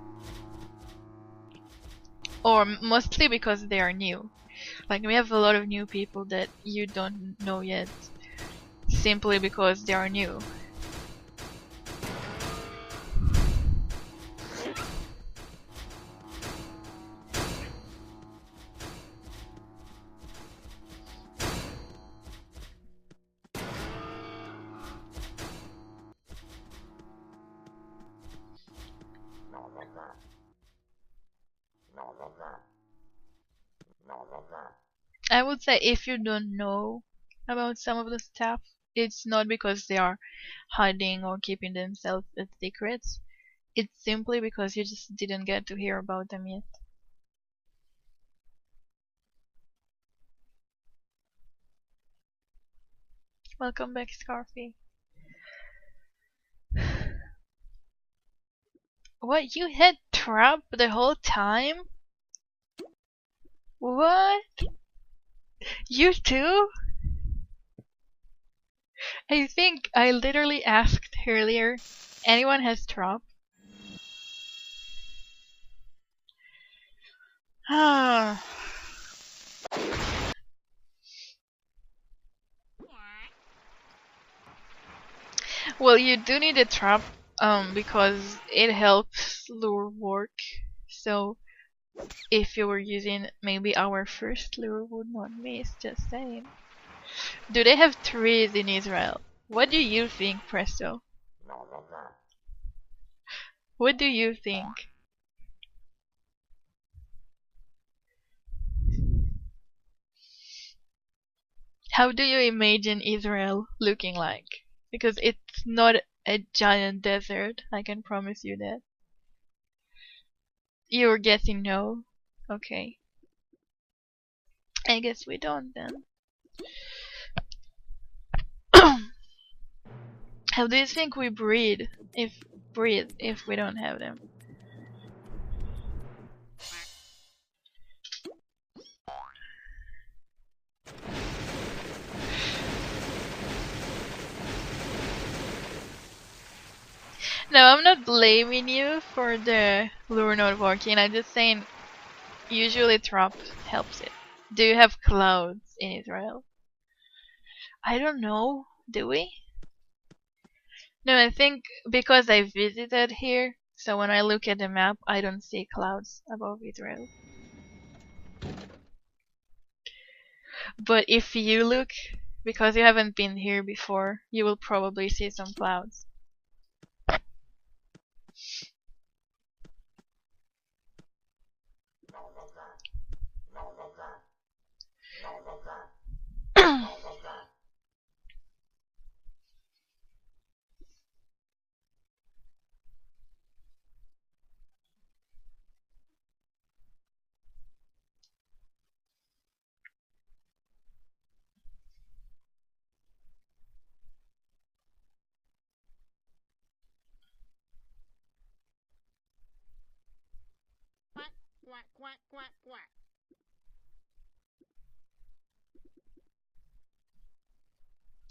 Speaker 1: Or mostly because they are new. Like we have a lot of new people that you don't know yet, simply because they are new. I would say if you don't know about some of the stuff, it's not because they are hiding or keeping themselves as secrets. It's simply because you just didn't get to hear about them yet. Welcome back, Scarfy. What, you had trap the whole time? What? You too? I think I literally asked earlier, anyone has trap? Well, you do need a trap, because it helps lure work. So if you were using maybe our first lure would not miss, just saying. Do they have trees in Israel? What do you think, Presto? What do you think? How do you imagine Israel looking like? Because it's not a giant desert, I can promise you that. You're guessing no? Okay. I guess we don't then. How do you think we breathe if we don't have them? No, I'm not blaming you for the lure not working. I'm just saying usually trap helps it. Do you have clouds in Israel? I don't know. Do we? No, I think because I visited here, so when I look at the map, I don't see clouds above Israel. But if you look, because you haven't been here before, you will probably see some clouds.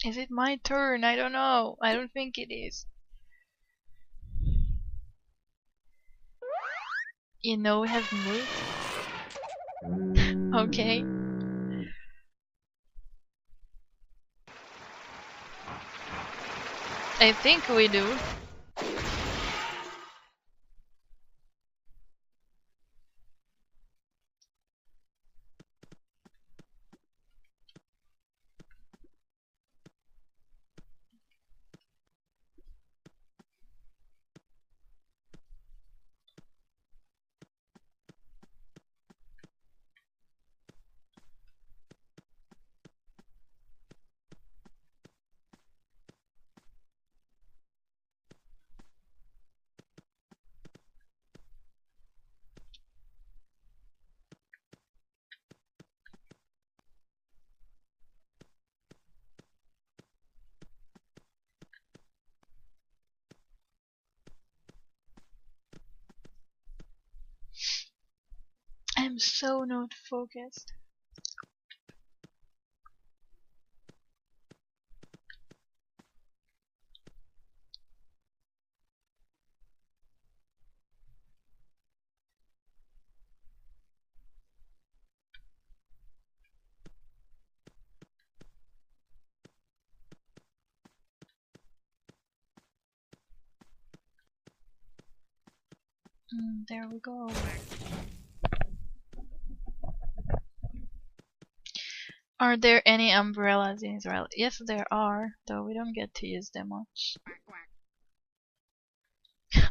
Speaker 1: Is it my turn? I don't know. I don't think it is. You know we have moved. Okay. I think we do. I'm so not focused. There we go. Are there any umbrellas in Israel? Yes, there are, though we don't get to use them much.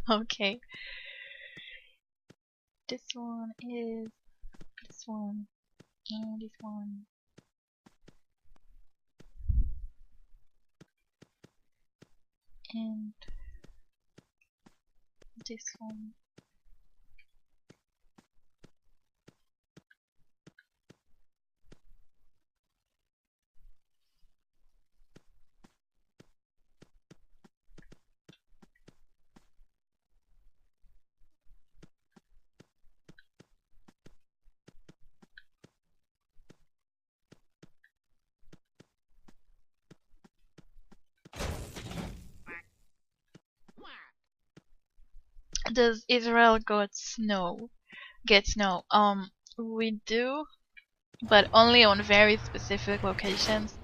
Speaker 1: Okay. This one is this one and this one. And this one. Does Israel get snow? We do, but only on very specific locations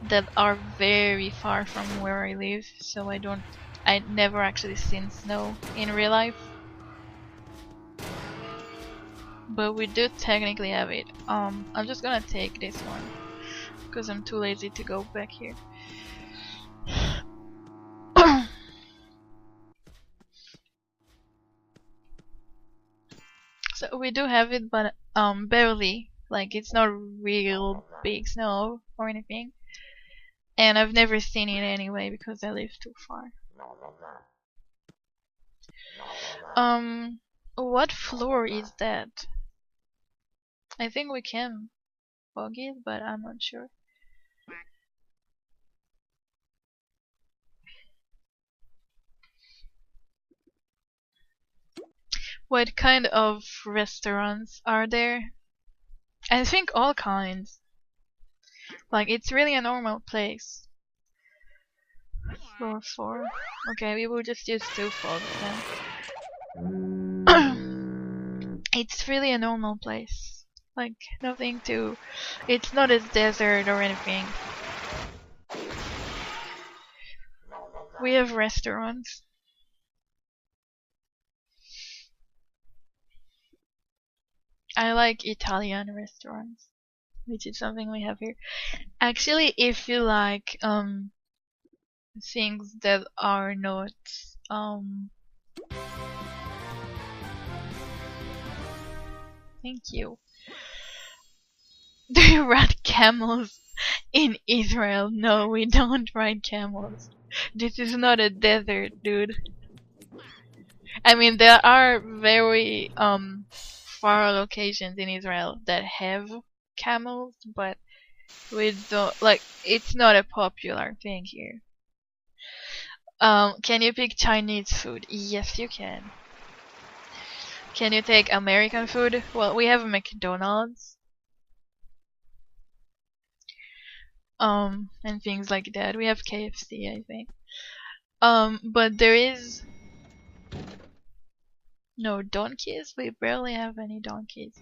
Speaker 1: that are very far from where I live, so I never actually seen snow in real life. But we do technically have it. I'm just gonna take this one because I'm too lazy to go back here. So we do have it, but barely. Like it's not real big snow or anything. And I've never seen it anyway because I live too far. What floor is that? I think we can bug it, but I'm not sure. What kind of restaurants are there? I think all kinds. Like, it's really a normal place. Floor 4. Okay, we will just use 2 floors then. It's really a normal place. Like, nothing to... It's not a desert or anything. We have restaurants. I like Italian restaurants, which is something we have here. Actually, if you like things that are not thank you. Do you ride camels in Israel? No, we don't ride camels. This is not a desert, dude. I mean, there are very far locations in Israel that have camels, but we don't like. It's not a popular thing here. Can you pick Chinese food? Yes, you can. Can you take American food? Well, we have McDonald's. And things like that. We have KFC, I think. But there is no donkeys. We barely have any donkeys.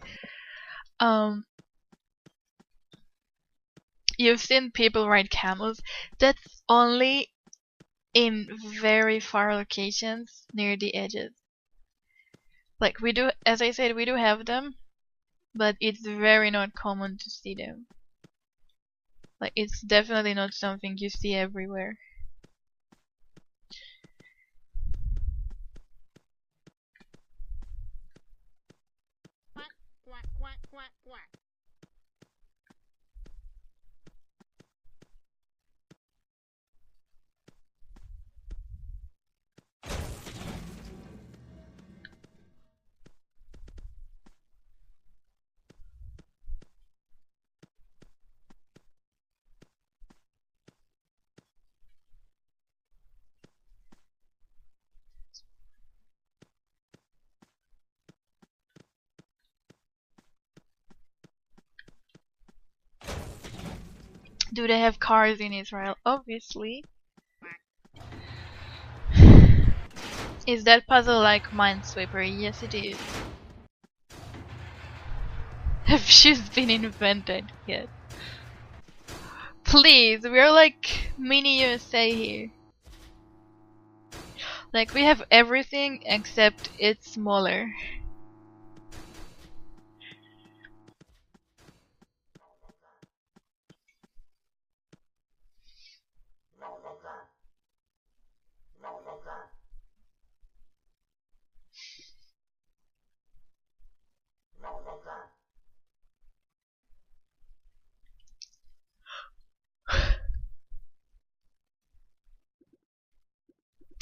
Speaker 1: You've seen people ride camels. That's only in very far locations near the edges. Like we do, as I said, we do have them, but it's very not common to see them. Like it's definitely not something you see everywhere. Do they have cars in Israel? Obviously. Is that puzzle like Minesweeper? Yes, it is. Have shoes been invented yet? Please, we're like mini USA here. Like we have everything except it's smaller.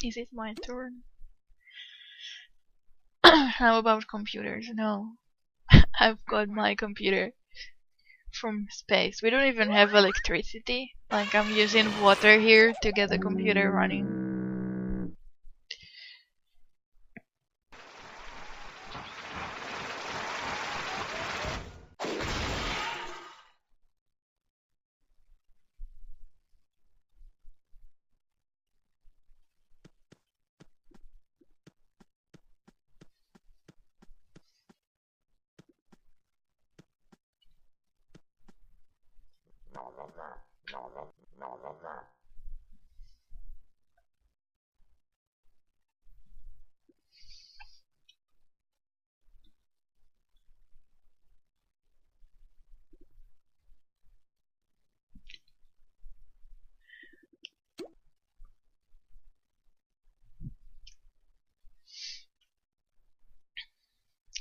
Speaker 1: Is it my turn? How about computers? No. I've got my computer from space. We don't even have electricity. Like I'm using water here to get the computer running.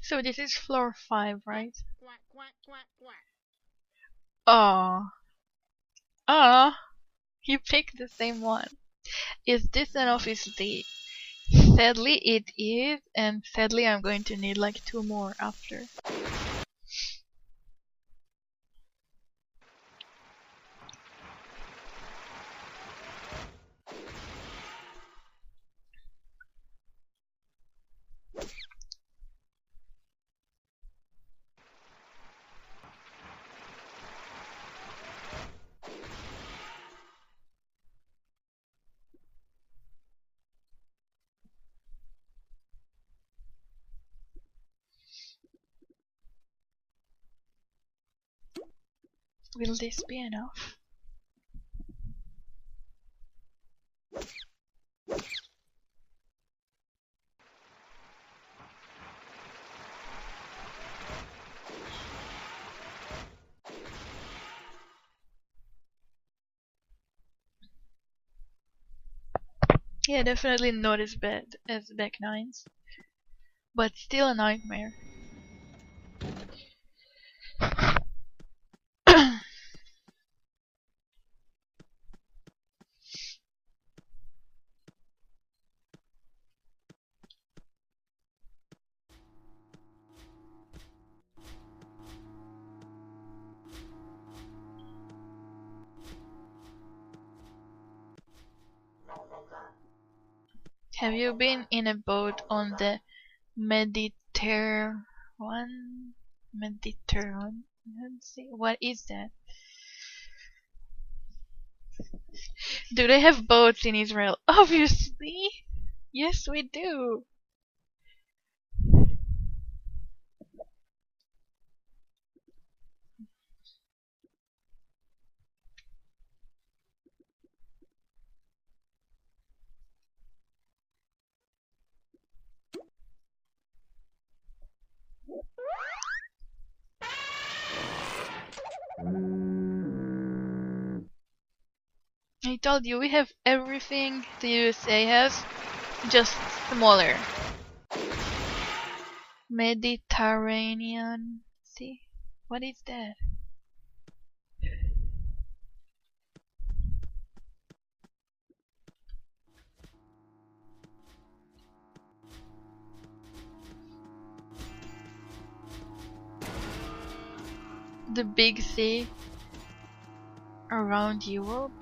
Speaker 1: So this is floor 5, right? Oh. Oh. You picked the same one. Is this an office D? Sadly it is, and sadly I'm going to need like 2 more after. Will this be enough? Yeah, definitely not as bad as back 9s, but still a nightmare. Have you been in a boat on the Mediterranean? Mediterranean? Let's see, what is that? Do they have boats in Israel? Obviously! Yes, we do! I told you we have everything the USA has, just smaller. Mediterranean. See? What is that? The big sea around Europe?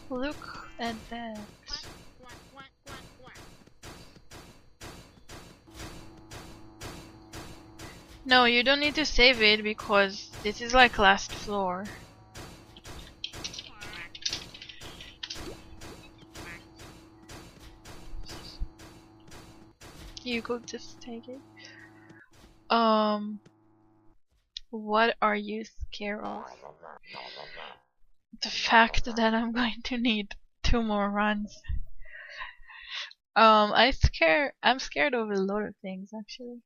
Speaker 1: Look at that. No, you don't need to save it because this is like last floor. You could just take it. What are you scared of? The fact that I'm going to need 2 more runs. I'm scared of a lot of things actually.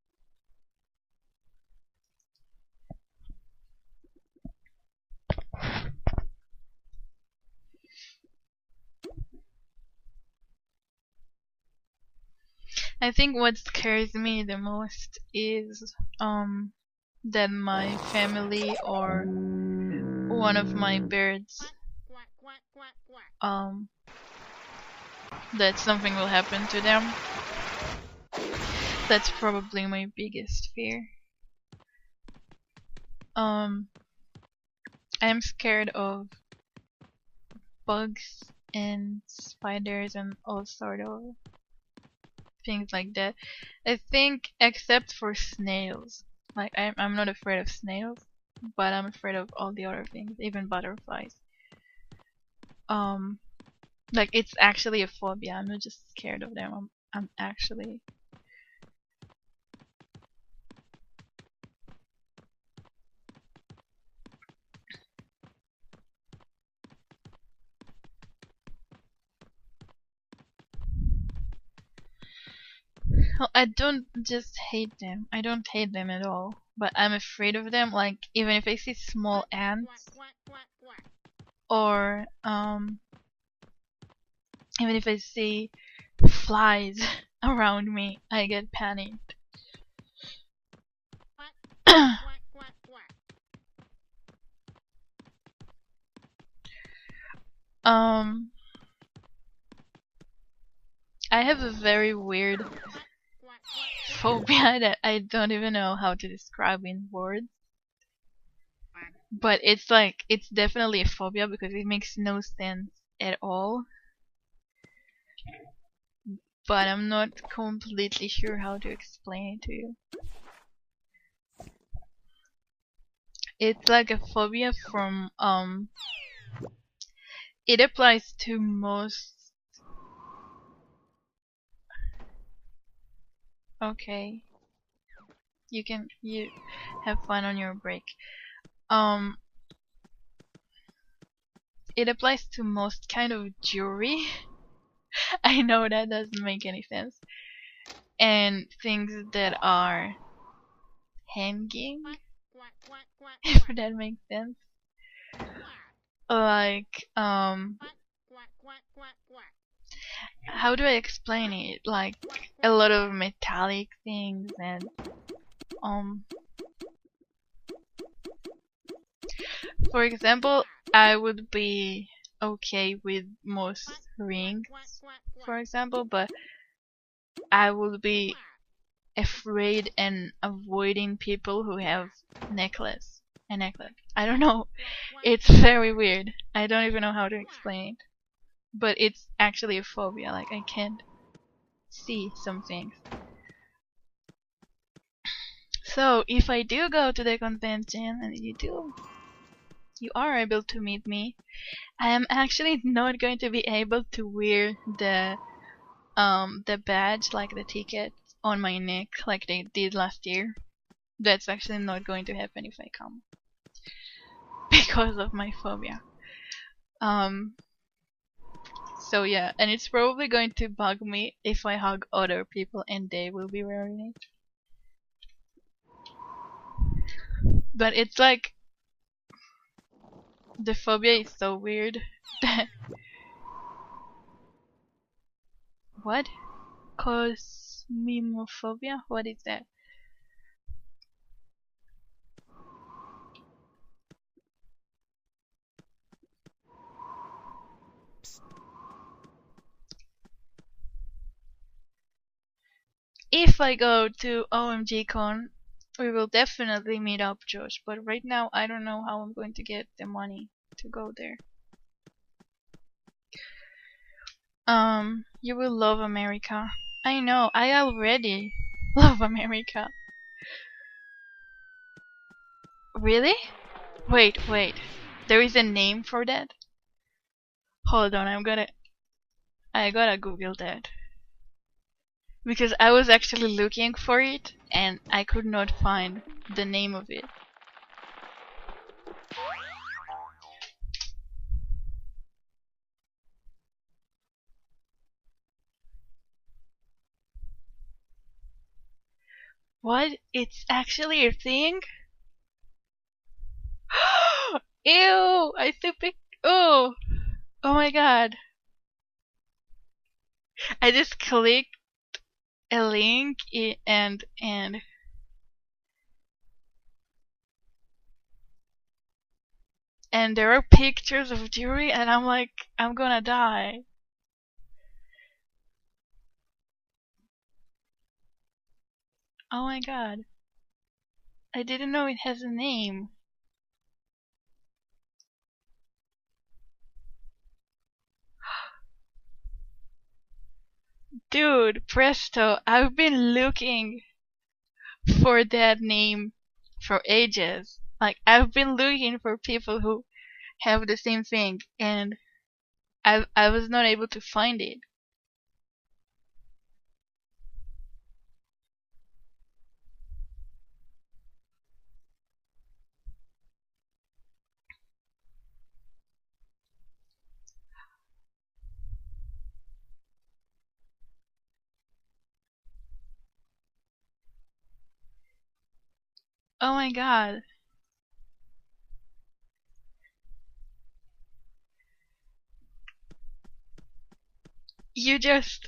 Speaker 1: I think what scares me the most is that my family or one of my birds that something will happen to them. That's probably my biggest fear. I'm scared of bugs and spiders and all sort of things like that. I think except for snails. Like I'm not afraid of snails, but I'm afraid of all the other things, even butterflies. Like it's actually a phobia. I'm not just scared of them. I'm actually. Well, I don't just hate them. I don't hate them at all. But I'm afraid of them. Like, even if I see small ants, or even if I see flies around me, I get panicked. I have a very weird phobia that I don't even know how to describe in words. But it's like, it's definitely a phobia because it makes no sense at all. But I'm not completely sure how to explain it to you. It's like a phobia from, it applies to most... Okay. You have fun on your break. It applies to most kind of jewelry. I know that doesn't make any sense. And things that are hanging, if that makes sense. Like, how do I explain it? Like, a lot of metallic things and, for example, I would be okay with most rings, for example, but I would be afraid and avoiding people who have a necklace. I don't know. It's very weird. I don't even know how to explain it. But it's actually a phobia. Like, I can't see some things. So, if I do go to the convention and you are able to meet me, I am actually not going to be able to wear the badge, like the ticket, on my neck like they did last year. That's actually not going to happen if I come. Because of my phobia. So yeah, and it's probably going to bug me if I hug other people and they will be wearing it. But it's like, the phobia is so weird that... What? Cosmimophobia? What is that? If I go to OMG Con, we will definitely meet up, Josh. But right now, I don't know how I'm going to get the money to go there. You will love America. I know, I already love America. Really? Wait. There is a name for that? Hold on, I gotta Google that. Because I was actually looking for it and I could not find the name of it. What? It's actually a thing? Ew! I think. Oh! Oh my god. I just clicked a link and there are pictures of jewelry and I'm like, I'm gonna die. Oh my god. I didn't know it has a name. Dude, presto, I've been looking for that name for ages. Like, I've been looking for people who have the same thing and I was not able to find it. Oh my god. You just...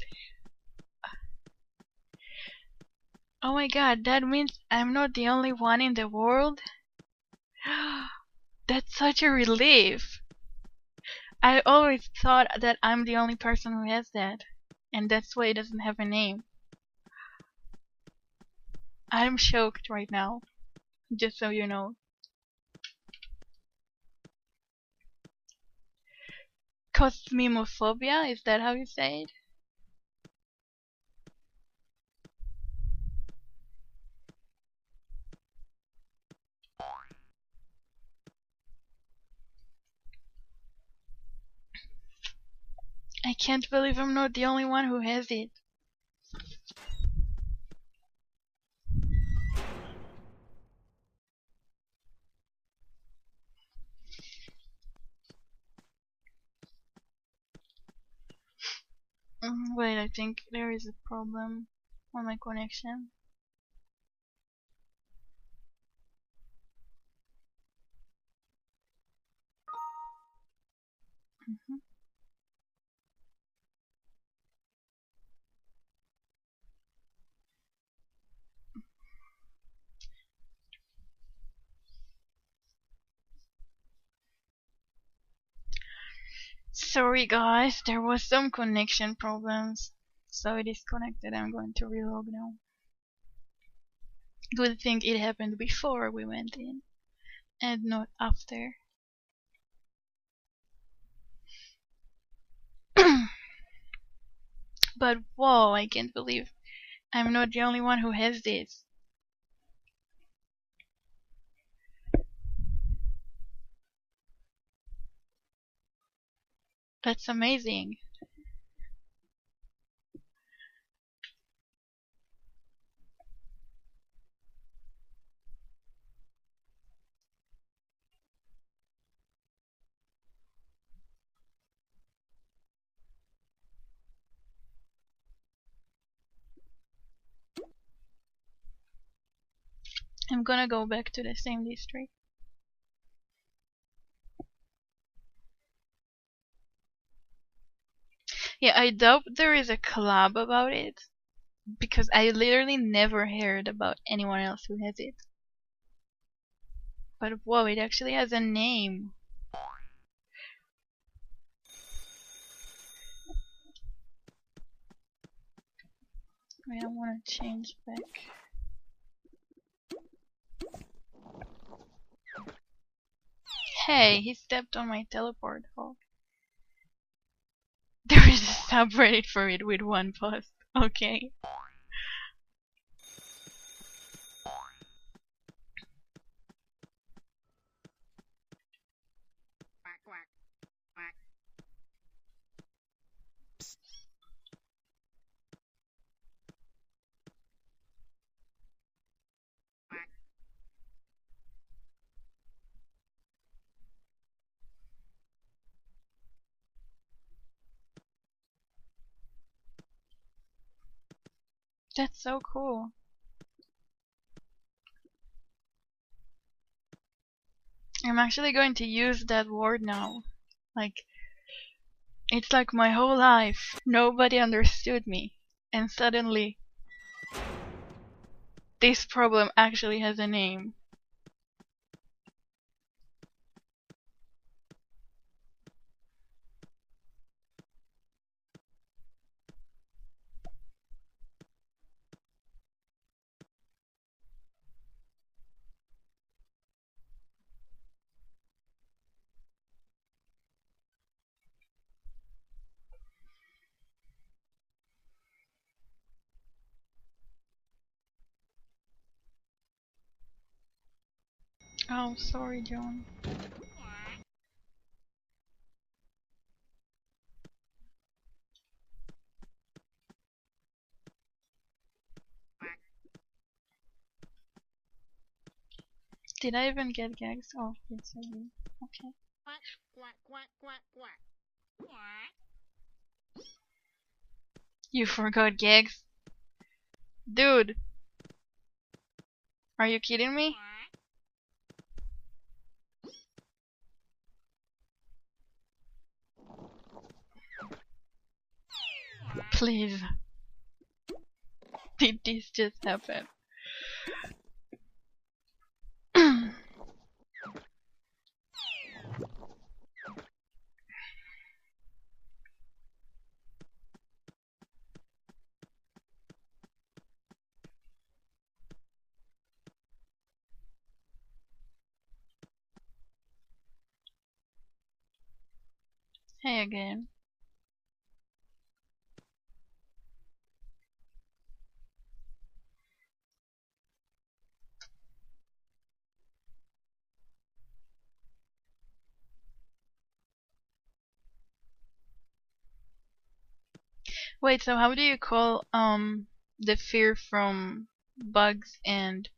Speaker 1: Oh my god, that means I'm not the only one in the world? That's such a relief. I always thought that I'm the only person who has that. And that's why it doesn't have a name. I'm shocked right now. Just so you know. Cosmimophobia? Is that how you say it? I can't believe I'm not the only one who has it. Wait, I think there is a problem on my connection. Sorry guys, there was some connection problems. So it disconnected. I'm going to relog now. Good thing it happened before we went in and not after. But whoa, I can't believe I'm not the only one who has this. That's amazing. I'm gonna go back to the same district. Yeah, I doubt there is a club about it, because I literally never heard about anyone else who has it. But whoa, it actually has a name. Wait, I wanna change back. Hey, he stepped on my teleport hole. There is a subreddit for it with one post. Okay. That's so cool. I'm actually going to use that word now. Like, it's like my whole life, nobody understood me. And suddenly, this problem actually has a name. Oh, sorry, John. Did I even get gags? Oh, yes, I did. Okay. You forgot gags? Dude! Are you kidding me? Please. Did this just happen? Hey again. Wait, so how do you call the fear from bugs and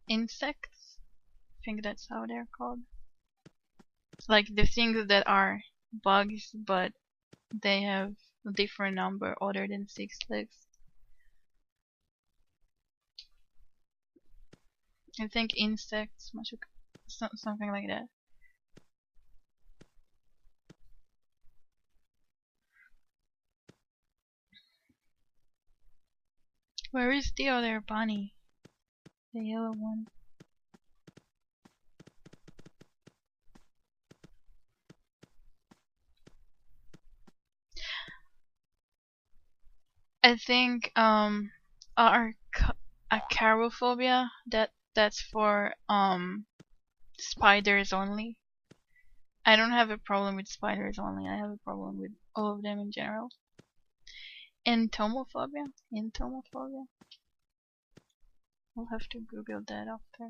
Speaker 1: insects? I think that's how they're called. Like the things that are bugs but they have a different number other than 6 legs. I think insects, something like that. Where is the other bunny? The yellow one. I think acarophobia, that's for spiders only. I don't have a problem with spiders only. I have a problem with all of them in general. Entomophobia? Entomophobia? I'll have to Google that after.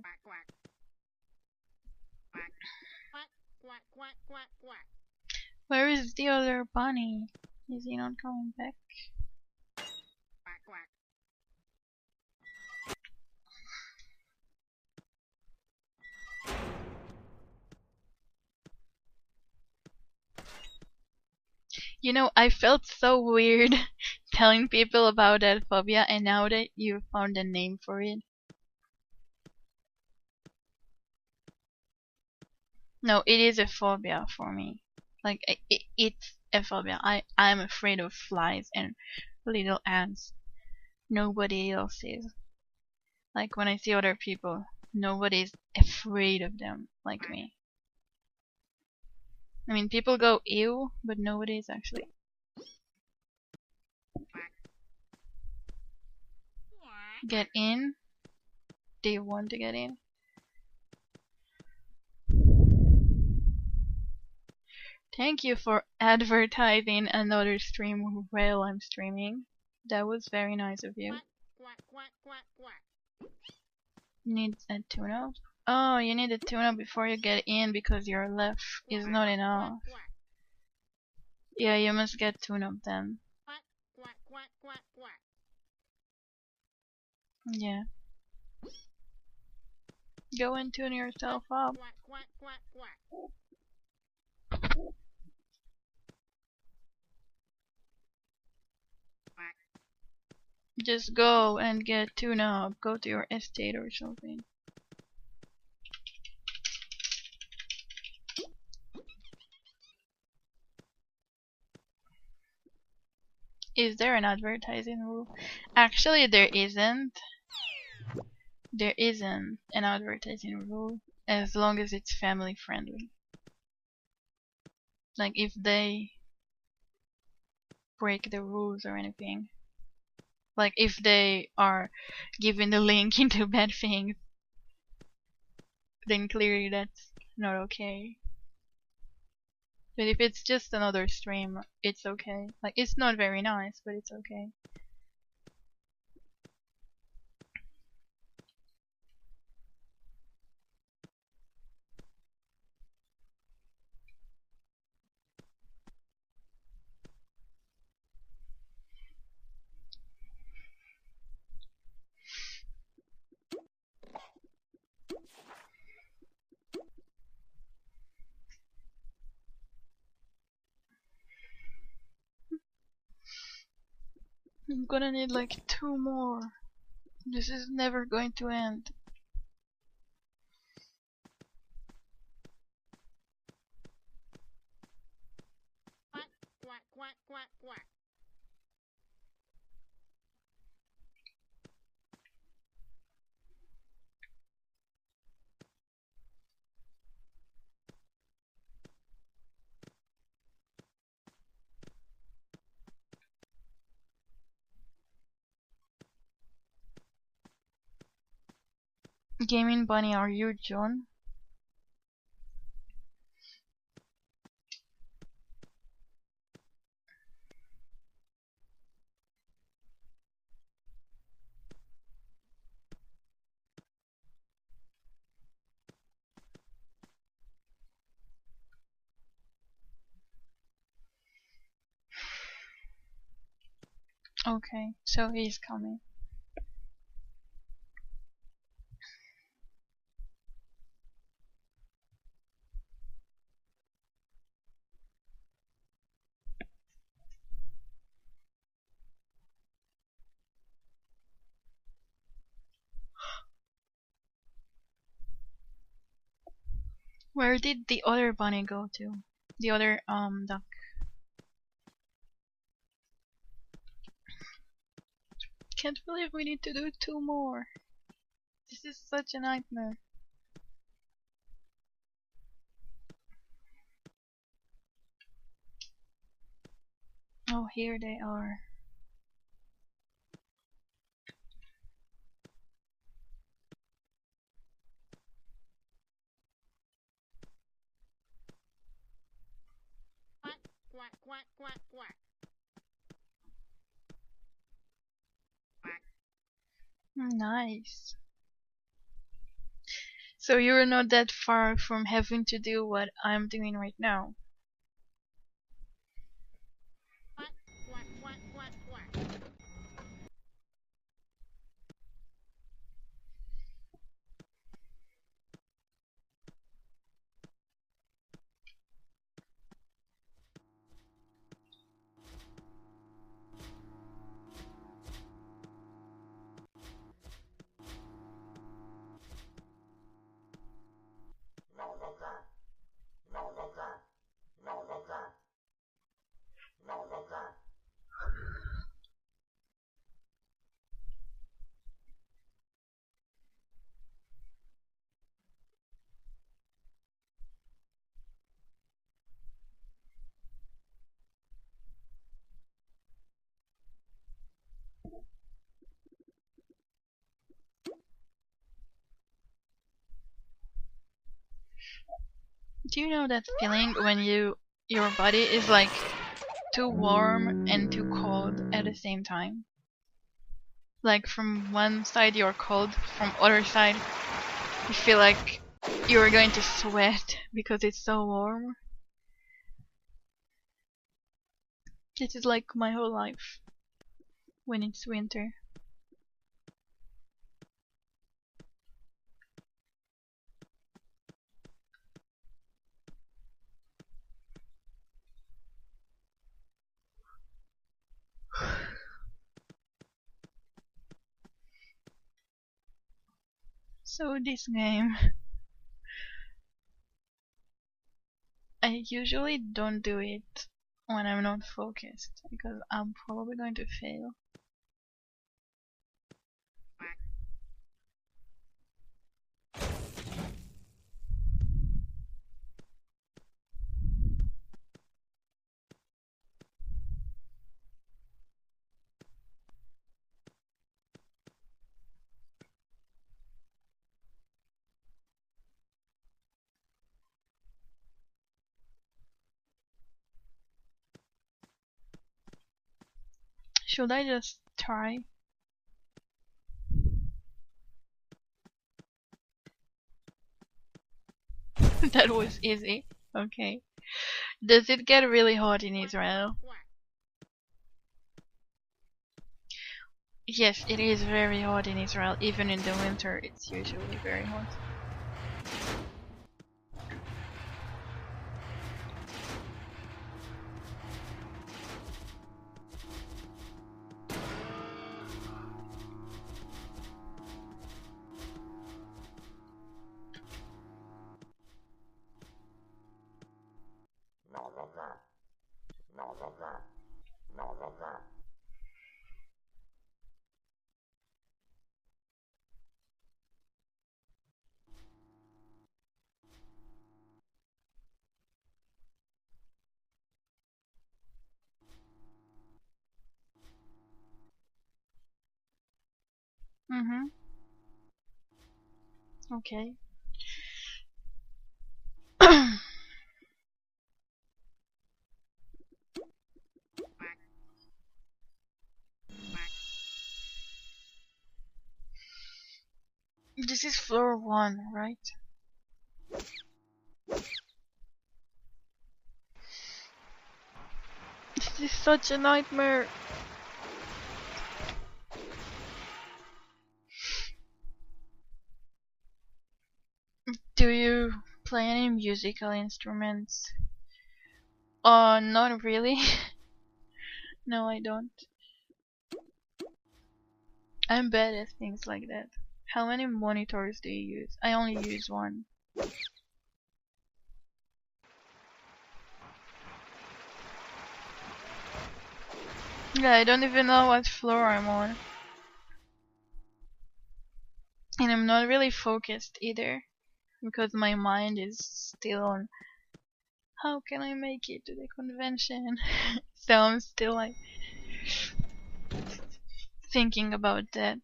Speaker 1: Where is the other bunny? Is he not coming back? You know, I felt so weird telling people about that phobia, and now that you found a name for it. No, it is a phobia for me. Like, it's a phobia. I'm afraid of flies and little ants. Nobody else is. Like, when I see other people, nobody's afraid of them like me. I mean, people go ew, but nobody's actually. Get in? They want to get in? Thank you for advertising another stream while I'm streaming. That was very nice of you. Need a tune-up? Oh, you need a tune-up before you get in because your left is not enough. Yeah, you must get tune-up then. Yeah. Go and tune yourself up. Just go and get tune-up. Go to your estate or something. Is there an advertising rule? Actually, there isn't. There isn't an advertising rule as long as it's family friendly. Like if they break the rules or anything. Like if they are giving the link into bad things, then clearly that's not okay. But if it's just another stream, it's okay. Like it's not very nice, but it's okay. I'm gonna need like 2 more. This is never going to end. Gaming Bunny, are you John? Okay, so he's coming. Where did the other bunny go to? The other duck. Can't believe we need to do 2 more. This is such a nightmare. Oh, here they are.
Speaker 2: Quack, quack, quack, quack, quack.
Speaker 1: Nice. So you're not that far from having to do what I'm doing right now.
Speaker 2: Quack, quack, quack, quack, quack.
Speaker 1: Do you know that feeling when your body is like too warm and too cold at the same time? Like from one side you're cold, from other side you feel like you're going to sweat because it's so warm. This is like my whole life when it's winter. So this game, I usually don't do it when I'm not focused because I'm probably going to fail. Should I just try? That was easy. Okay. Does it get really hot in Israel? Yes, it is very hot in Israel. Even in the winter, it's usually very hot. Mm-hmm. Okay. This is floor 1, right? This is such a nightmare. Do you play any musical instruments? Not really. No, I don't. I'm bad at things like that. How many monitors do you use? I only use one. Yeah, I don't even know what floor I'm on. And I'm not really focused either. Because my mind is still on how can I make it to the convention? So I'm still like thinking about that.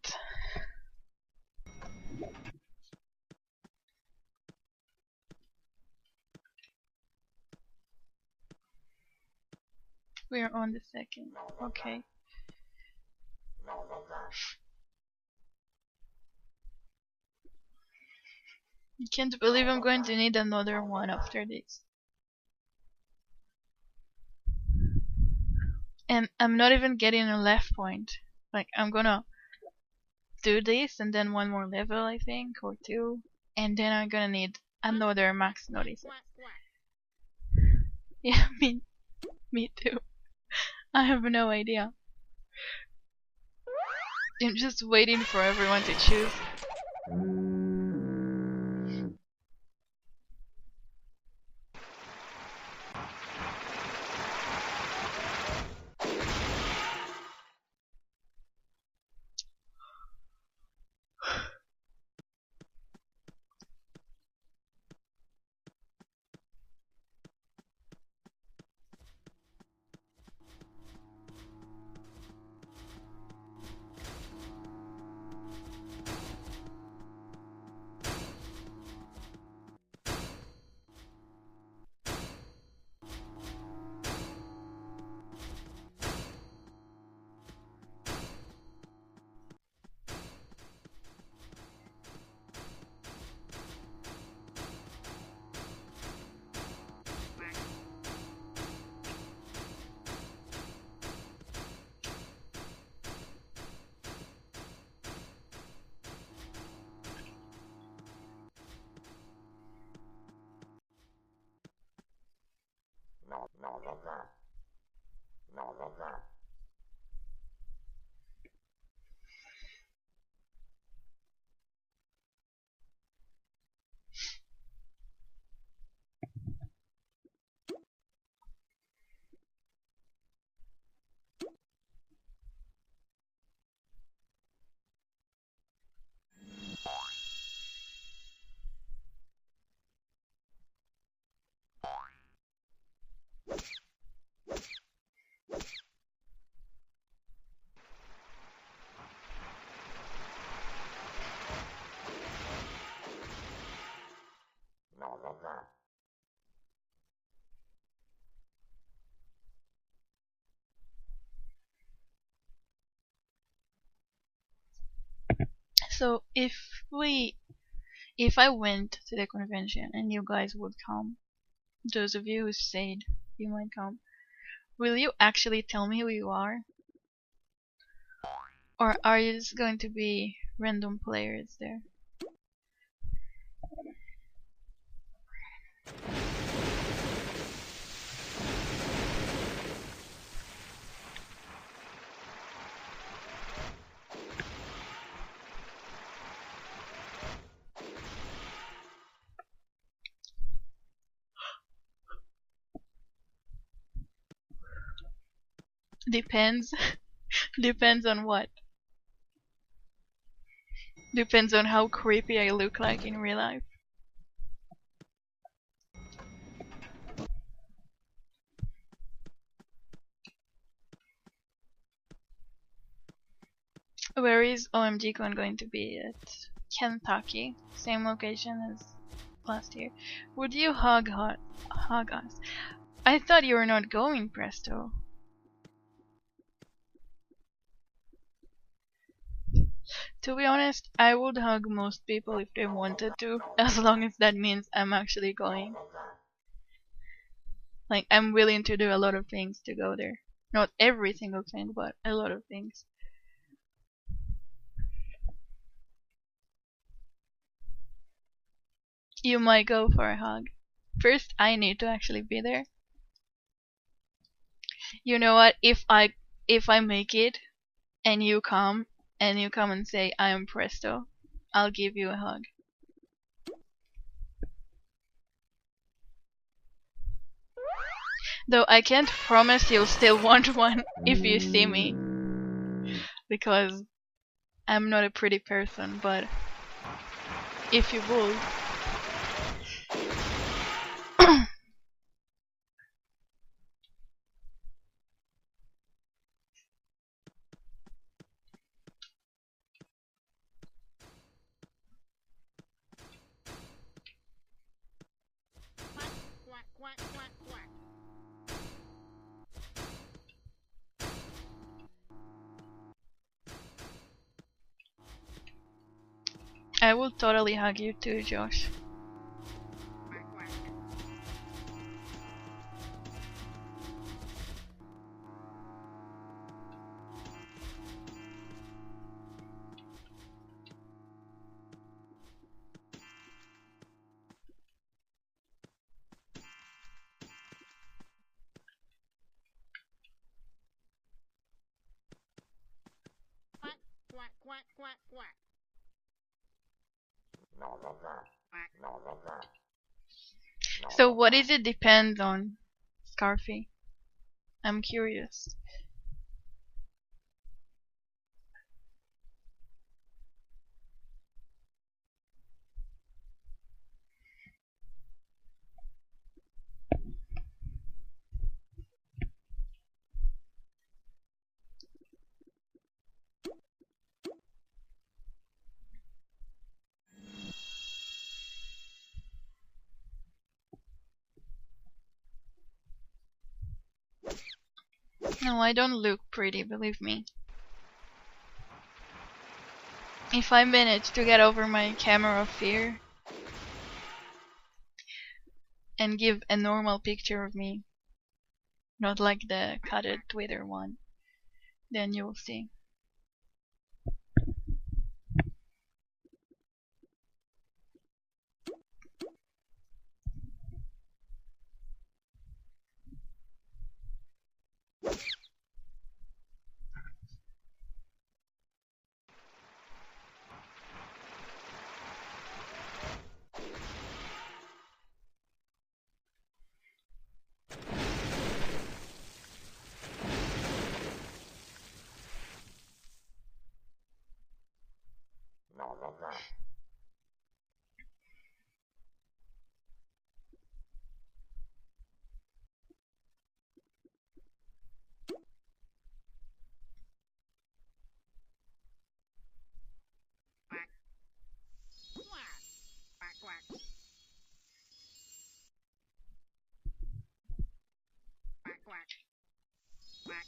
Speaker 1: We're on the second. Okay. I can't believe I'm going to need another one after this. And I'm not even getting a left point. Like, I'm gonna do this and then one more level, I think, or two. And then I'm gonna need another max notice. Yeah, me too. I have no idea. I'm just waiting for everyone to choose. So if I went to the convention and you guys would come, those of you who said you might come, will you actually tell me who you are? Or are you just going to be random players there? Depends. Depends on what? Depends on how creepy I look like in real life. Where is OMG Con going to be at? Kentucky, same location as last year. Would you hug us? I thought you were not going, Presto. To be honest, I would hug most people if they wanted to, as long as that means I'm actually going. Like, I'm willing to do a lot of things to go there. Not every single thing, but a lot of things. You might go for a hug. First, I need to actually be there. You know what? If I make it, and you come and say I am Presto, I'll give you a hug. Though I can't promise you'll still want one if you see me, because I'm not a pretty person, but if you would.
Speaker 2: Quack, quack, quack, quack.
Speaker 1: I will totally hug you too, Josh.
Speaker 2: Quack, quack. Quack, quack, quack, quack, quack. Quack.
Speaker 1: So what does it depend on, Scarfy? I'm curious. No, I don't look pretty, believe me. If I manage to get over my camera fear and give a normal picture of me, not like the cutted Twitter one, then you'll see.
Speaker 2: Quack, quack. Quack, quack. Quack.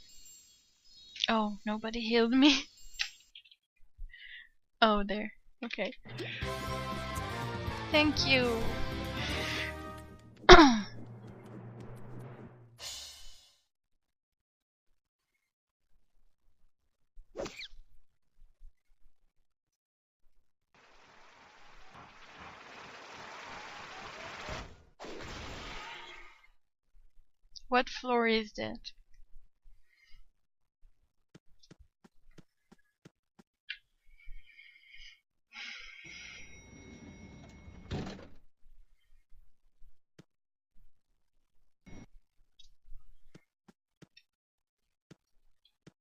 Speaker 1: Oh, nobody healed me. Oh, there. Okay. Thank you. What floor is that?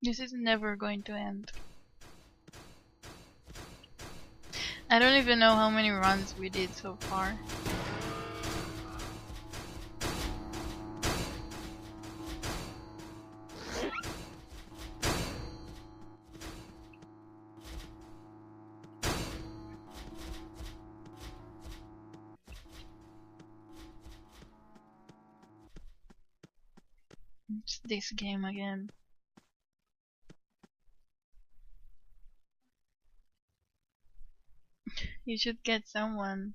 Speaker 1: This is never going to end. I don't even know how many runs we did so far. hate this game again. You should get someone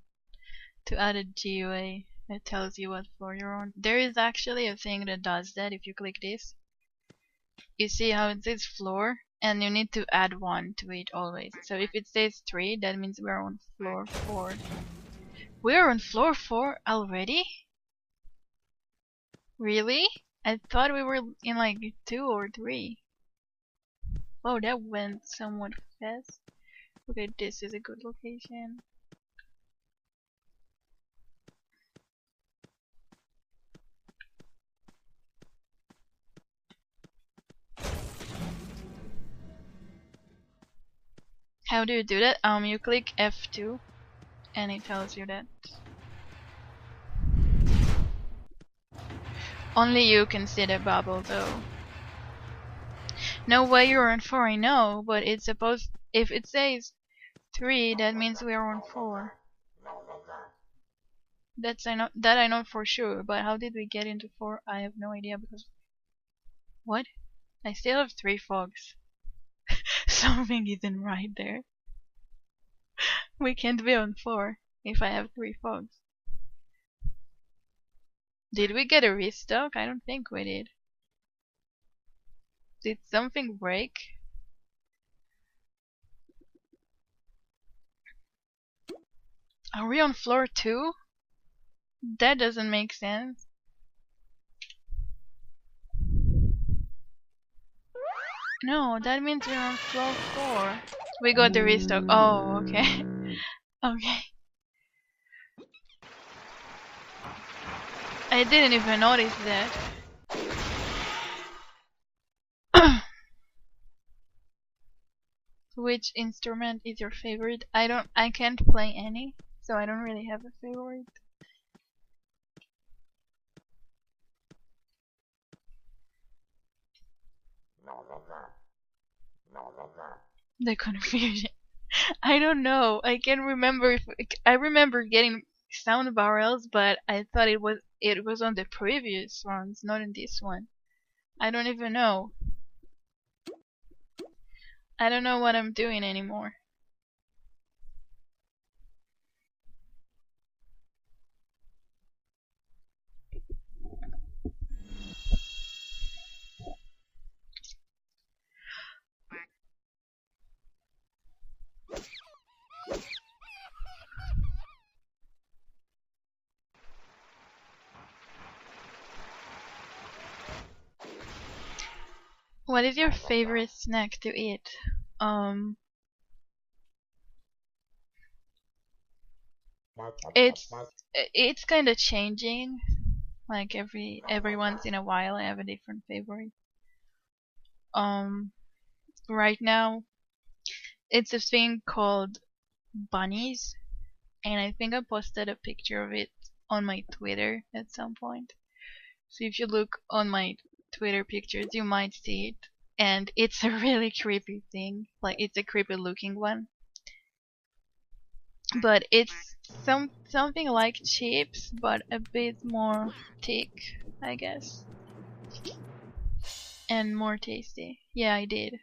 Speaker 1: to add a GUI that tells you what floor you're on. There is actually a thing that does that. If you click this, you see how it says floor, and you need to add 1 to it always. So if it says 3, that means we're on floor 4. We're on floor 4 already? Really? I thought we were in like 2 or 3. Oh, that went somewhat fast. Okay, this is a good location. How do you do that? You click F2 and it tells you that. Only you can see the bubble though. No way you're on 4, I know, but it's supposed, if it says 3, that means we are on 4. That I know for sure, but how did we get into 4? I have no idea because what? I still have 3 fogs. Something isn't right there. We can't be on 4 if I have 3 fogs. Did we get a restock? I don't think we did. Did something break? Are we on floor 2? That doesn't make sense. No, that means we're on floor 4. We got the restock. Oh, okay. Okay. I didn't even notice that. Which instrument is your favorite? I can't play any, so I don't really have a favorite. The confusion. I don't know. I can't remember if I remember getting sound barrels, but I thought it was on the previous ones, not in this one. I don't even know. I don't know what I'm doing anymore. What is your favorite snack to eat? It's kind of changing. Like every once in a while, I have a different favorite. Right now, it's a thing called bunnies, and I think I posted a picture of it on my Twitter at some point. So if you look on my Twitter pictures, you might see it. And it's a really creepy thing. Like, it's a creepy looking one. But it's something like chips, but a bit more thick, I guess. And more tasty. Yeah, I did.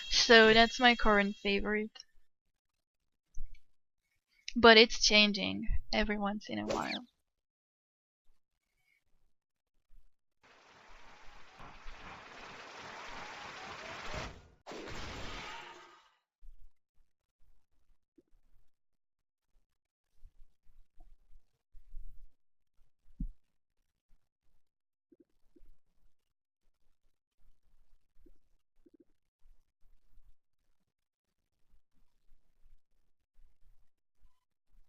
Speaker 1: So that's my current favorite. But it's changing every once in a while.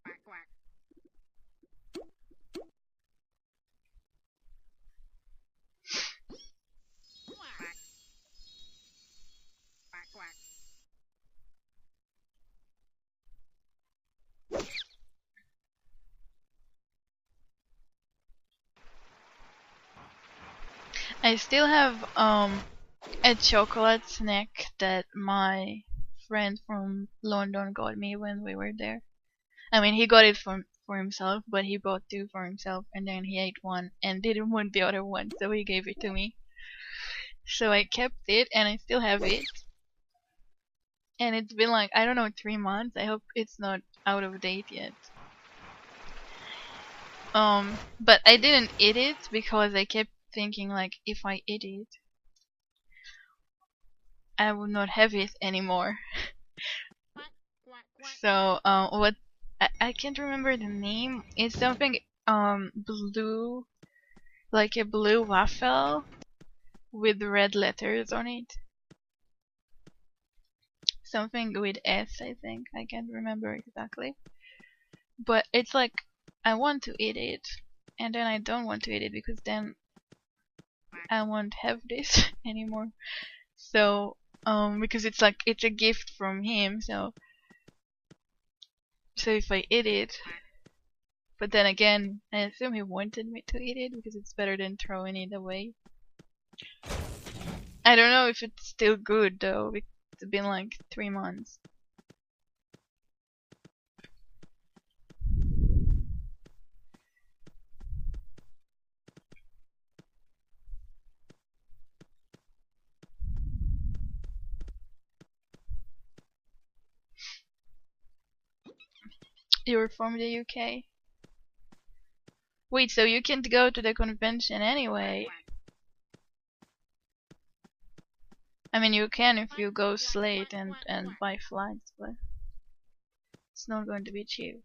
Speaker 2: Quack, quack. Quack. Quack, quack.
Speaker 1: I still have a chocolate snack that my friend from London got me when we were there. I mean, he got it for himself, but he bought 2 for himself, and then he ate one and didn't want the other one, so he gave it to me. So I kept it and I still have it. And it's been like, I don't know, 3 months. I hope it's not out of date yet. But I didn't eat it because I kept thinking like, if I eat it, I would not have it anymore. So, what, I can't remember the name. It's something, blue, like a blue waffle with red letters on it. Something with S, I think. I can't remember exactly. But it's like, I want to eat it, and then I don't want to eat it because then I won't have this anymore. So, because it's like, it's a gift from him, so if I eat it, but then again, I assume he wanted me to eat it because it's better than throwing it away. I don't know if it's still good though, because it's been like 3 months. You're from the UK? Wait, so you can't go to the convention anyway? I mean, you can if you go Slate and buy flights, but it's not going to be cheap.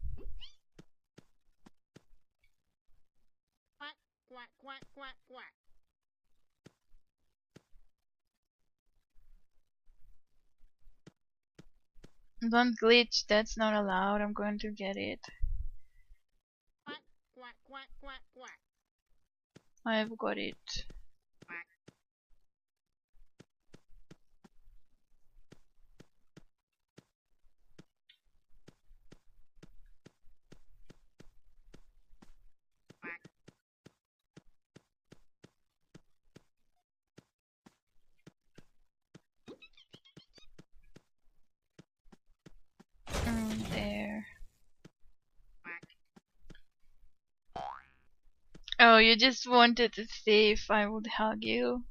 Speaker 1: Don't glitch, that's not allowed. I'm going to get it. I've got it. There. Oh, you just wanted to see if I would hug you?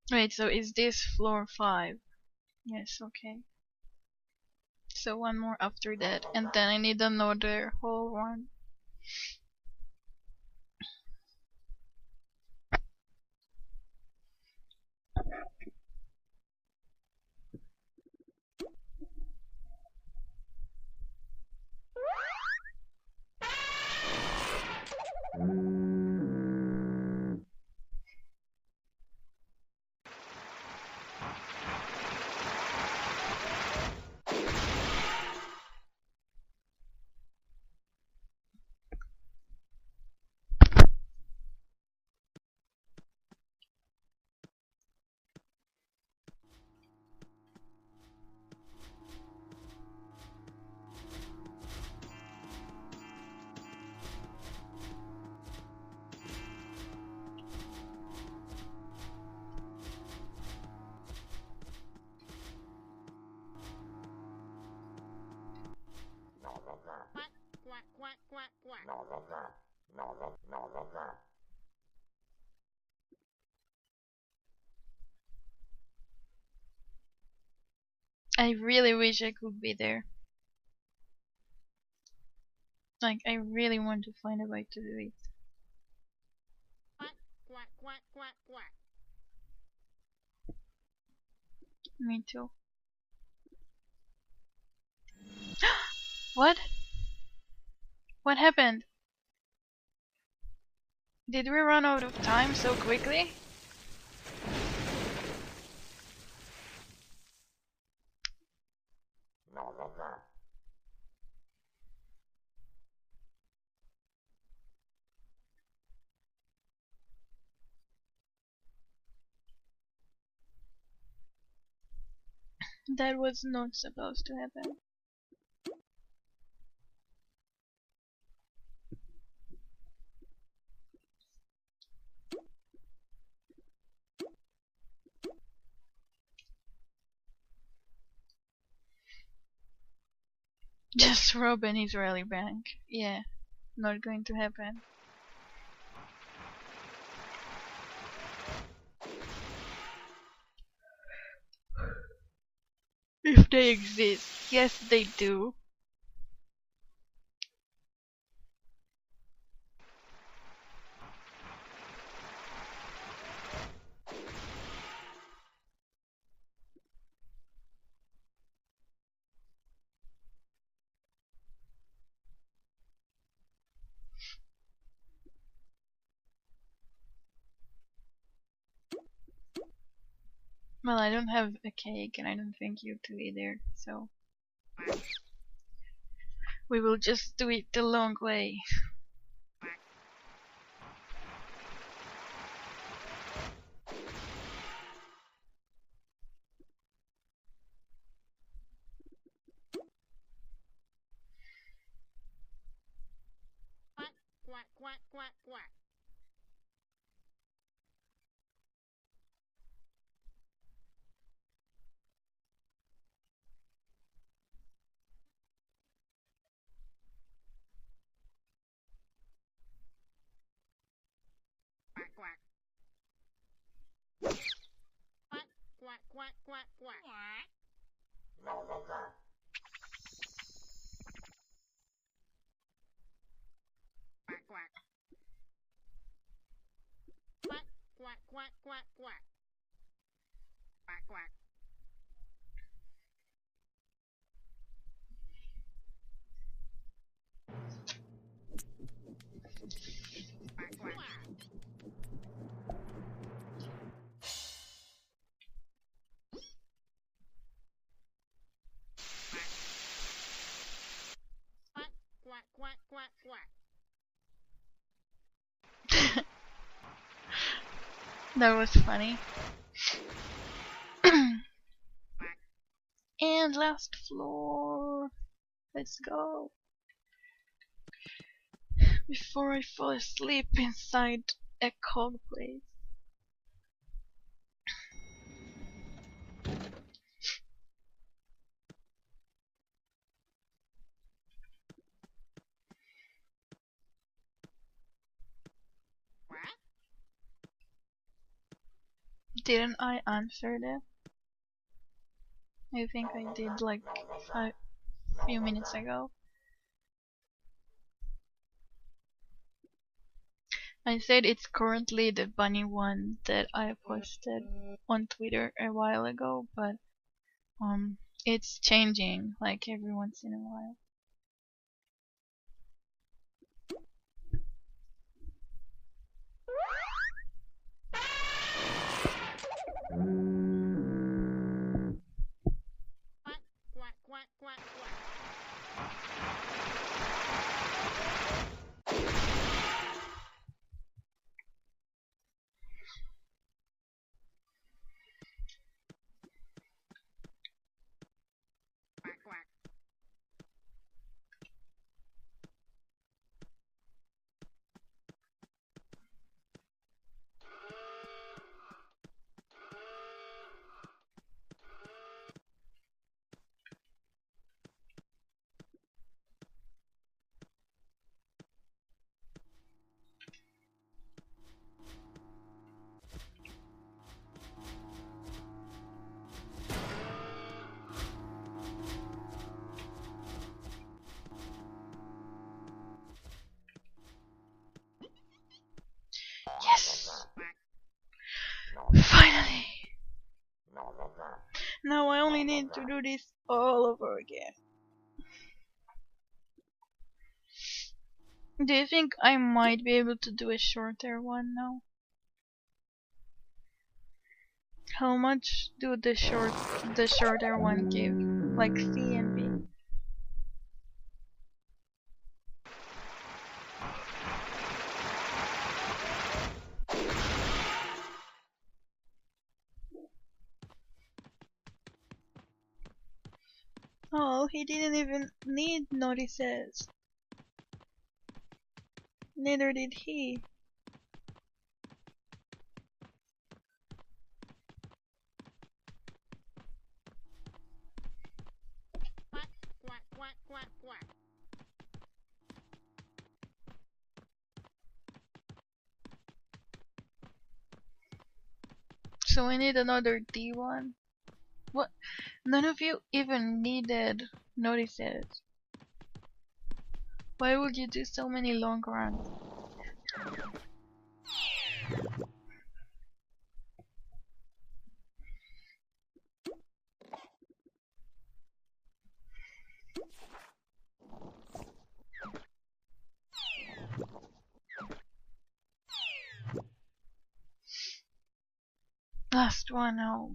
Speaker 1: Wait, so is this floor 5? Yes, okay. So one more after that, and then I need another whole one. I really wish I could be there. Like, I really want to find a way to do it. Me too. What? What happened? Did we run out of time so quickly? That was not supposed to happen. Just rob an Israeli bank. Yeah, not going to happen. If they exist. Yes, they do. Well, I don't have a cake, and I don't think you do either, so we will just do it the long way.
Speaker 2: Quack, quack, quack, quack, quack. Quack, quack. Quack, quack, quack, quack, quack. Quack, quack. Quack, quack, quack, quack, quack. Quack, quack. Quack, quack. Quack, quack, quack, quack, quack.
Speaker 1: That was funny. And last floor. Let's go. Before I fall asleep inside a cold place.
Speaker 2: What?
Speaker 1: Didn't I answer that? I think I did like a few minutes ago. I said it's currently the bunny one that I posted on Twitter a while ago, but it's changing like every once in a while.
Speaker 2: Quack, quack, quack, quack, quack. Quack, quack.
Speaker 1: Yes! Finally! Now I only need to do this all over again. Do you think I might be able to do a shorter one now? How much do the shorter one give? Like C and B? Oh, he didn't even need notices. Neither did he.
Speaker 2: Quack, quack, quack, quack, quack.
Speaker 1: So we need another D1. What? None of you even needed notices. Why would you do so many long runs? Last one, oh.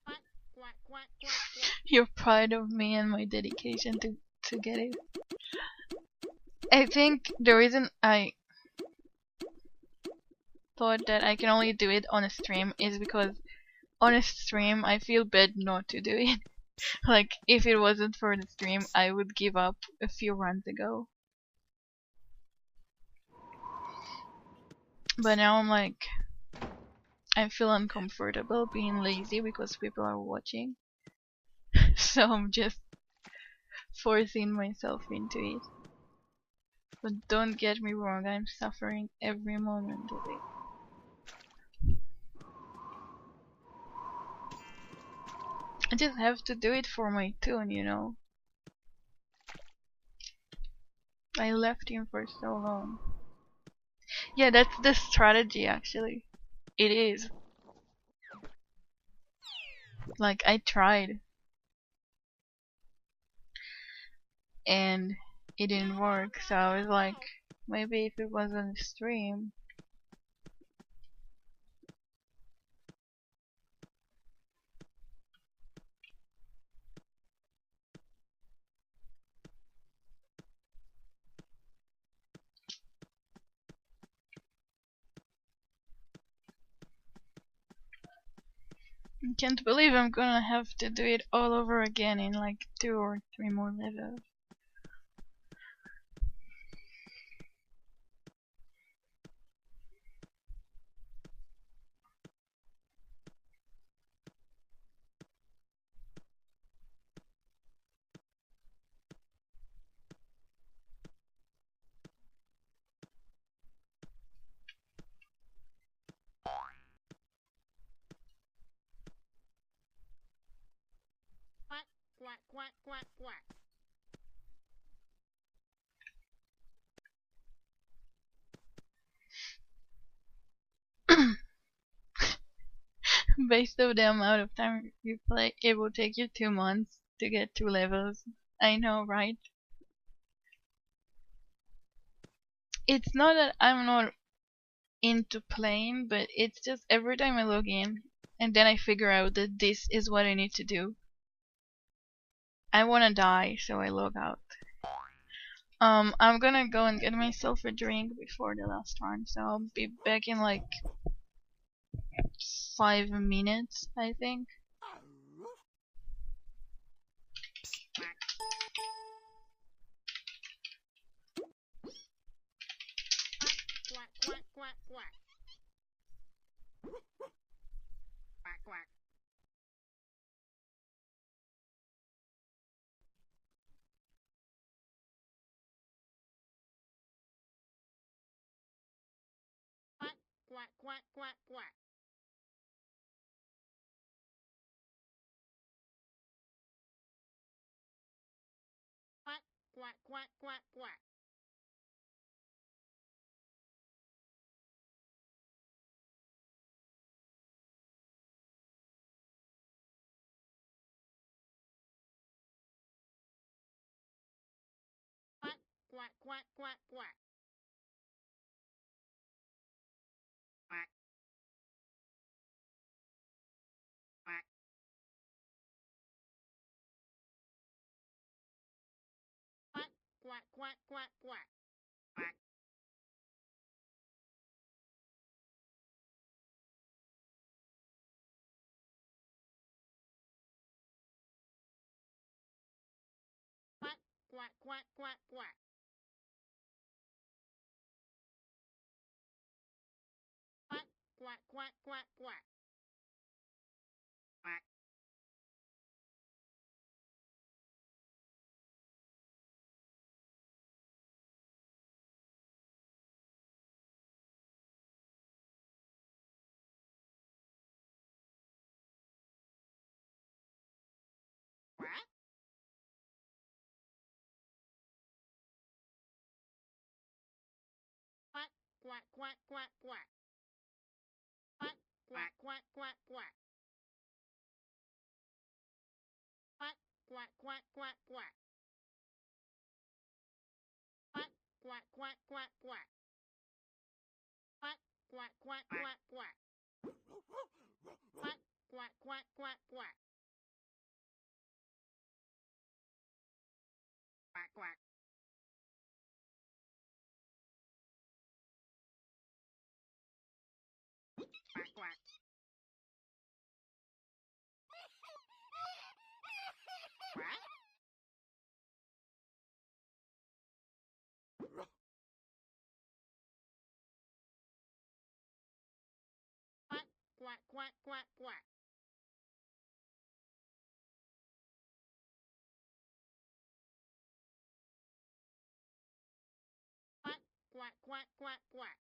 Speaker 2: Quack, quack, quack, quack, quack.
Speaker 1: You're proud of me and my dedication to get it. I think the reason I thought that I can only do it on a stream is because on a stream I feel bad not to do it. Like, if it wasn't for the stream, I would give up a few runs ago. But now I'm like, I feel uncomfortable being lazy because people are watching. So I'm just forcing myself into it. But don't get me wrong, I'm suffering every moment of it. I just have to do it for my toon, you know. I left him for so long. Yeah, that's the strategy actually. It is. Like, I tried and it didn't work, so I was like, maybe if it was on the stream. I can't believe I'm gonna have to do it all over again in like 2 or 3 more levels.
Speaker 2: Quack, quack, quack, quack, quack.
Speaker 1: Based on the amount of time you play, it will take you 2 months to get 2 levels. I know, right? It's not that I'm not into playing, but it's just every time I log in and then I figure out that this is what I need to do, I wanna die, so I log out. I'm gonna go and get myself a drink before the last one, so I'll be back in like 5 minutes, I think.
Speaker 2: Quack, quack, quack, quack. Quack, quack. Quack, quack, quack, quack, quack. Quack, quack, quack, quack, quack. Quack, quack, quack, quack, quack. Quack. quack, quack, quack. Quack. Quack, quack, quack, quack, quack. Quack, quack, quack, quack, quack. Quack. Quack. Quack, quack, quack, quack, quack. Quack, quack, quack, quack, quack. Quack, quack, quack, quack, quack. Quack, quack, quack, quack, quack. Quack, quack, quack, quack, quack. Quack, quack, quack, quack, quack. Quack, quack. Quack, quack. Quack. Quack, quack, quack, quack, quack. Quack, quack, quack, quack, quack.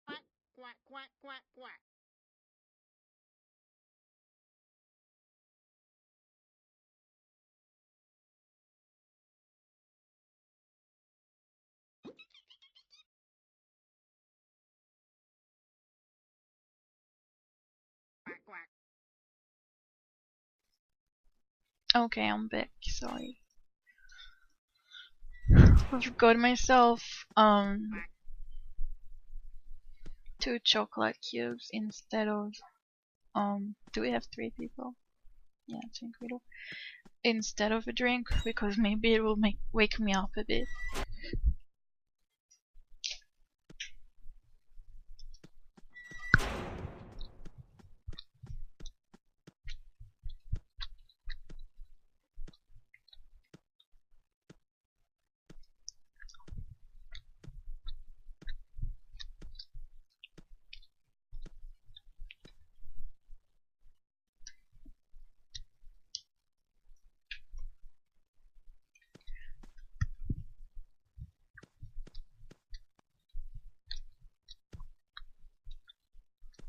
Speaker 2: Quack, quack, quack, quack, quack. Quack, quack.
Speaker 1: Okay, I'm back. Sorry. I've got myself 2 chocolate cubes instead of do we have 3 people? Yeah, I think we do. Instead of a drink, because maybe it will wake me up a bit.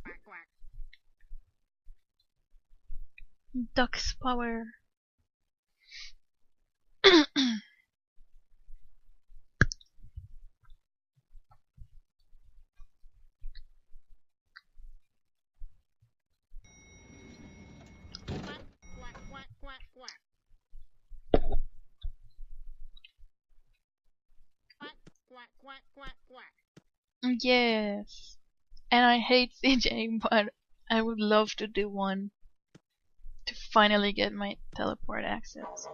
Speaker 2: Quack, quack.
Speaker 1: Duck's power.
Speaker 2: Quack, quack, quack, quack, quack. Quack, quack, quack, quack, quack.
Speaker 1: Yes. And I hate CJ, but I would love to do one to finally get my teleport access.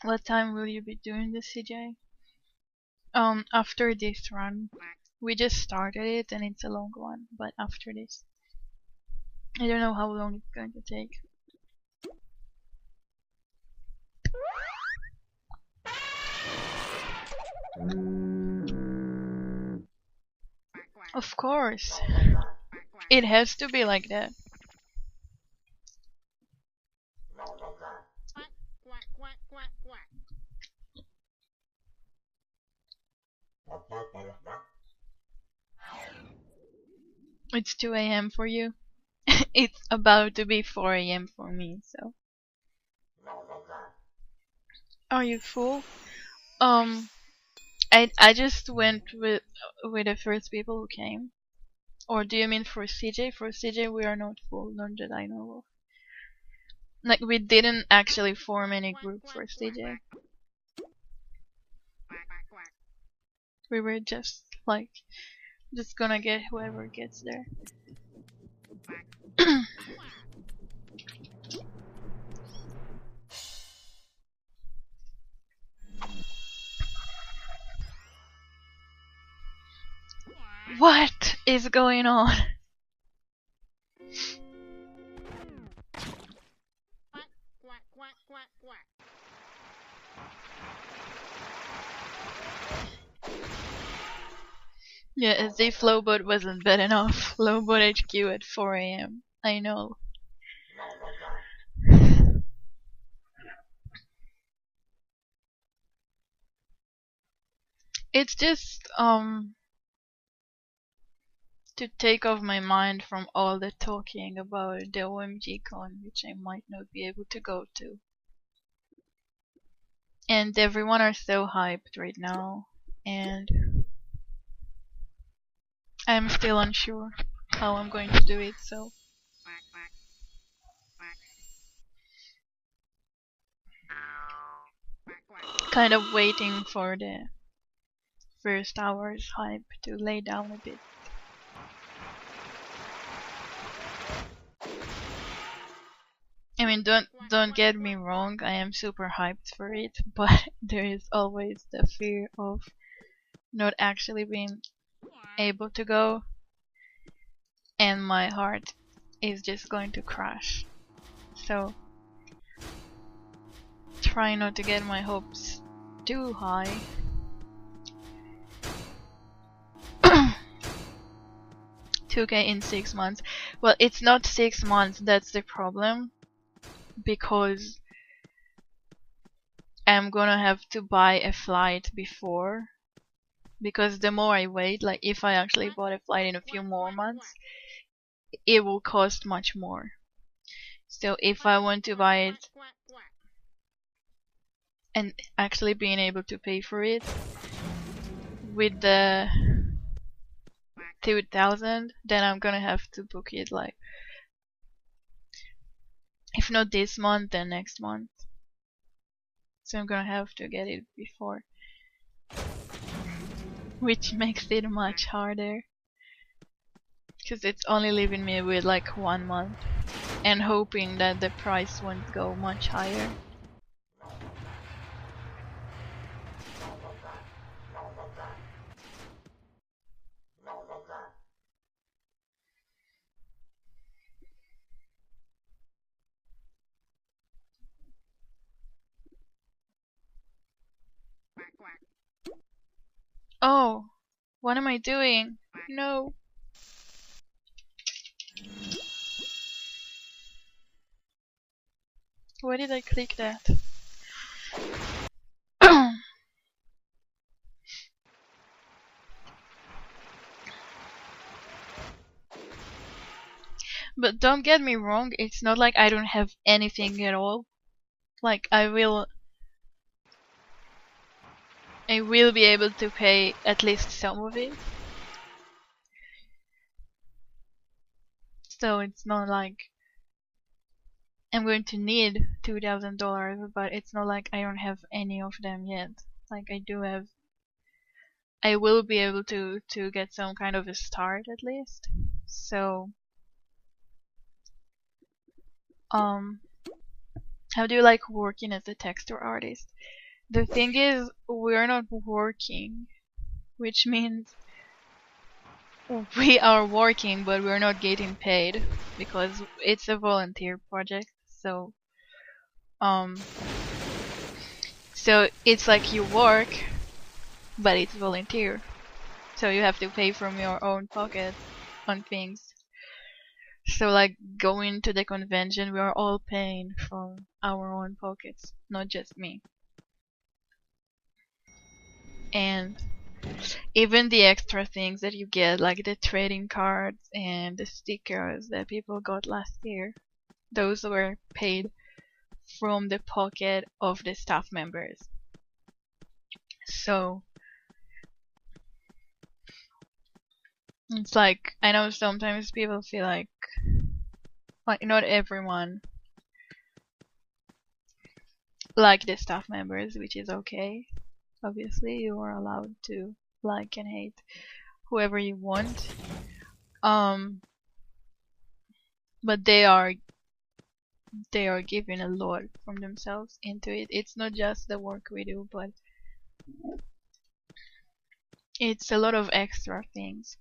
Speaker 1: What time will you be doing this, CJ? After this run. We just started it and it's a long one, but after this. I don't know how long it's going to take. Of course. It has to be like that.
Speaker 2: Quack, quack, quack, quack, quack.
Speaker 1: It's 2 a.m. for you. It's about to be 4 a.m. for me, so. Are you full? I just went with the first people who came. Or do you mean for CJ? For CJ we are not full, not that I know of. Like we didn't actually form any group for CJ. We were just like just gonna get whoever gets there. What is going on? Yeah, as if Lawbot wasn't bad enough. Lawbot HQ at 4 AM. I know. It's just to take off my mind from all the talking about the OMG con, which I might not be able to go to. And everyone are so hyped right now, and I'm still unsure how I'm going to do it, so kind of waiting for the first hour's hype to lay down a bit. I mean, don't get me wrong, I am super hyped for it, but there is always the fear of not actually being able to go, and my heart is just going to crash. So try not to get my hopes too high. 2K in 6 months. Well, it's not 6 months, that's the problem. Because I'm gonna have to buy a flight before. Because the more I wait, like if I actually bought a flight in a few more months, it will cost much more. So if I want to buy it and actually being able to pay for it with the 2000, then I'm gonna have to book it like if not this month, then next month. So I'm gonna have to get it before, which makes it much harder because it's only leaving me with like 1 month and hoping that the price won't go much higher. Oh, what am I doing? No. Why did I click that? But don't get me wrong, it's not like I don't have anything at all. Like I will be able to pay at least some of it. So it's not like I'm going to need $2,000, but it's not like I don't have any of them yet. Like I do have, I will be able to get some kind of a start at least. So, how do you like working as a texture artist? The thing is, we're not working, which means we are working, but we're not getting paid because it's a volunteer project. So, so it's like you work, but it's volunteer. So you have to pay from your own pocket on things. So like going to the convention, we are all paying from our own pockets, not just me. And even the extra things that you get, like the trading cards and the stickers that people got last year, those were paid from the pocket of the staff members. So it's like, I know sometimes people feel like not everyone like the staff members, which is okay. Obviously, you are allowed to like and hate whoever you want. But they are giving a lot from themselves into it. It's not just the work we do, but it's a lot of extra things.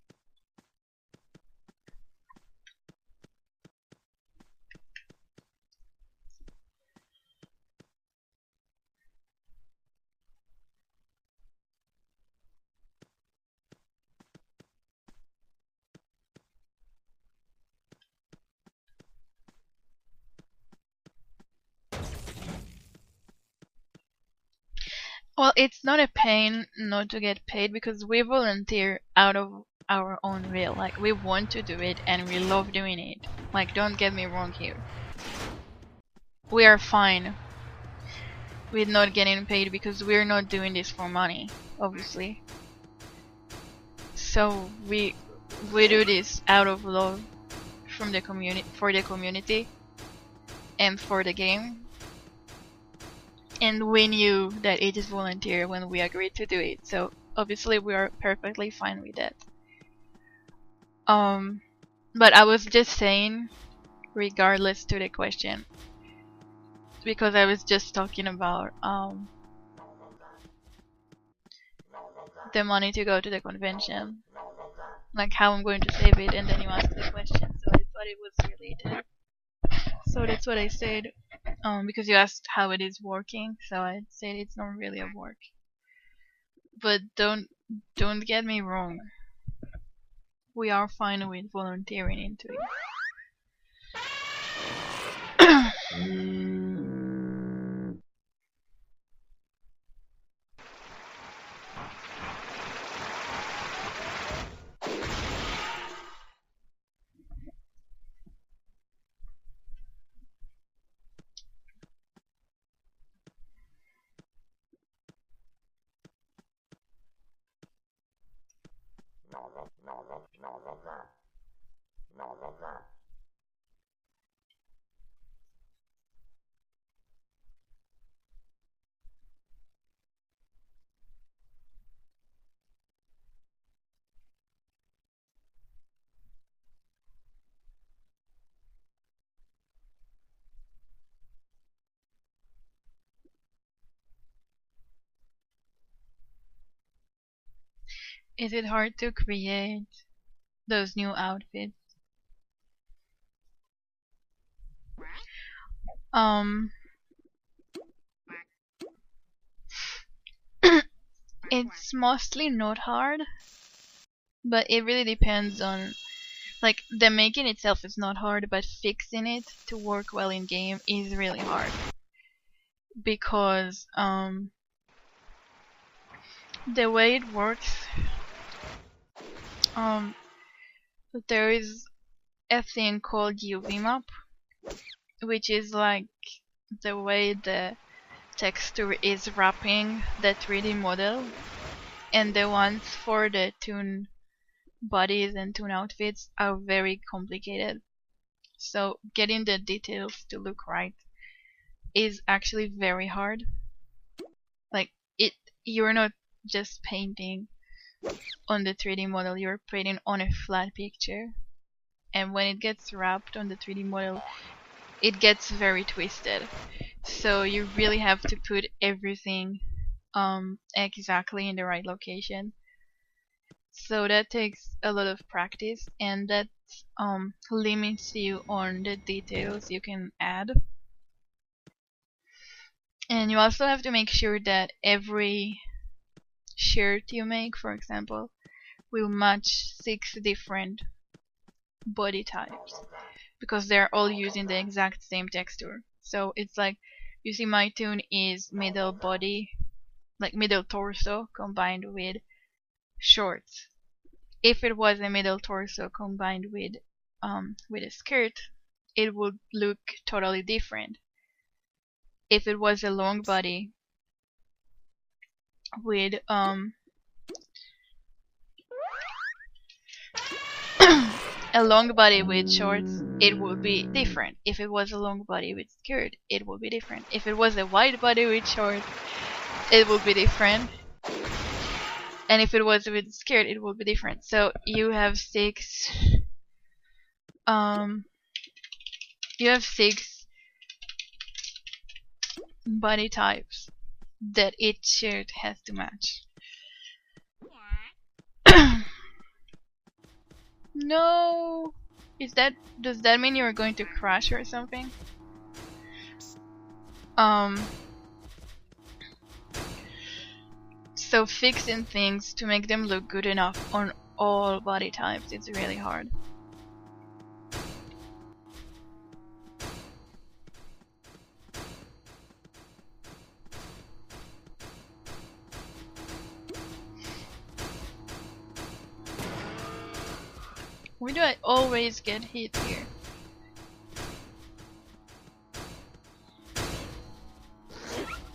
Speaker 1: Well, it's not a pain not to get paid because we volunteer out of our own will. Like, we want to do it and we love doing it. Like, don't get me wrong here. We are fine with not getting paid because we're not doing this for money, obviously. So we do this out of love from the community, for the community and for the game. And we knew that it is volunteer when we agreed to do it, so obviously we are perfectly fine with that. But I was just saying, regardless to the question, because I was just talking about the money to go to the convention, like how I'm going to save it, and then you asked the question, so I thought it was related. So that's what I said. Because you asked how it is working, so I said it's not really a work. But don't get me wrong. We are fine with volunteering into it. Is it hard to create those new outfits? It's mostly not hard, but it really depends on, like, the making itself is not hard, but fixing it to work well in game is really hard. Because the way it works, there is a thing called UV map, which is like the way the texture is wrapping the 3D model, and the ones for the toon bodies and toon outfits are very complicated. So getting the details to look right is actually very hard. Like, you're not just painting on the 3D model, you're painting on a flat picture. And when it gets wrapped on the 3D model, it gets very twisted. So you really have to put everything exactly in the right location. So that takes a lot of practice, and that limits you on the details you can add. And you also have to make sure that every shirt you make, for example, will match 6 different body types, because they're all using the exact same texture. So it's like, you see, my toon is middle body, like middle torso combined with shorts. If it was a middle torso combined with a skirt, it would look totally different. If it was a long body with a long body with shorts, it would be different. If it was a long body with skirt, it would be different. If it was a wide body with shorts, it would be different. And if it was with skirt, it would be different. So you have six body types that each shirt has to match. No! Does that mean you're going to crash or something? So fixing things to make them look good enough on all body types, it's really hard. Why do I always get hit here?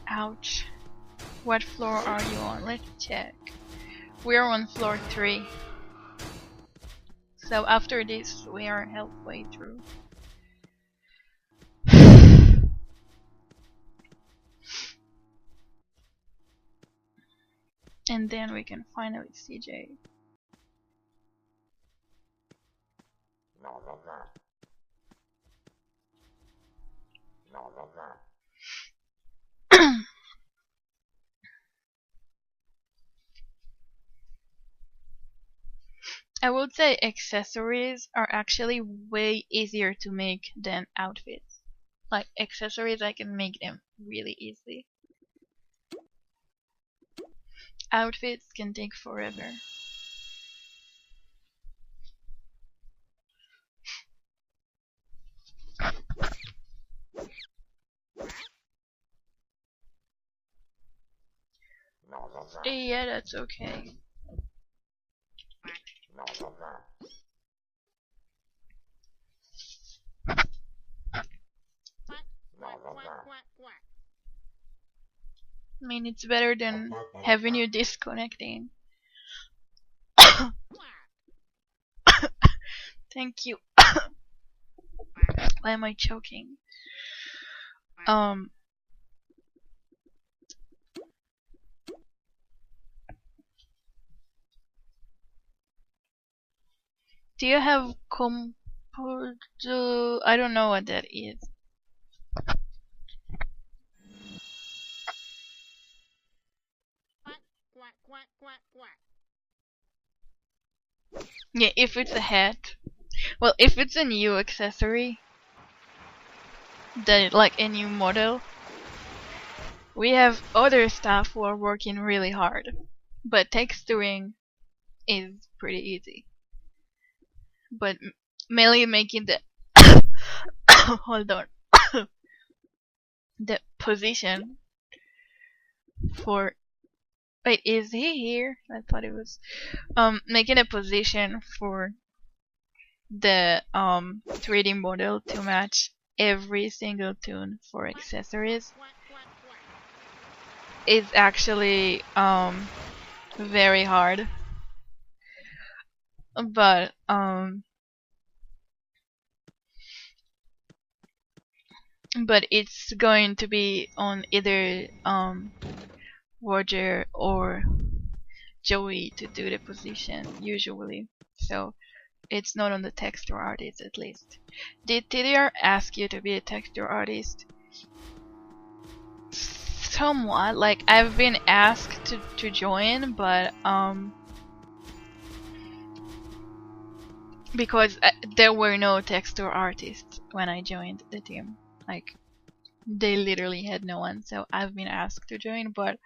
Speaker 1: Ouch. What floor are you on? Let's check. We're on floor 3. So after this, we are halfway through. And then we can finally see Jay. I would say accessories are actually way easier to make than outfits. Like accessories, I can make them really easily. Outfits can take forever. Yeah, that's okay. I mean, it's better than having you disconnecting. Thank you. Why am I choking? Do you have I don't know what that is. Yeah, if it's a hat. Well, if it's a new accessory, like a new model, we have other staff who are working really hard. But texturing is pretty easy. But mainly making the hold on the position for wait, is he here? I thought it was making a position for the 3D model to match every single toon for accessories is actually very hard. But it's going to be on either Roger or Joey to do the position usually. So it's not on the texture artist at least. Did TDR ask you to be a texture artist? Somewhat. Like I've been asked to join, but because there were no texture artists when I joined the team. Like they literally had no one, so I've been asked to join, but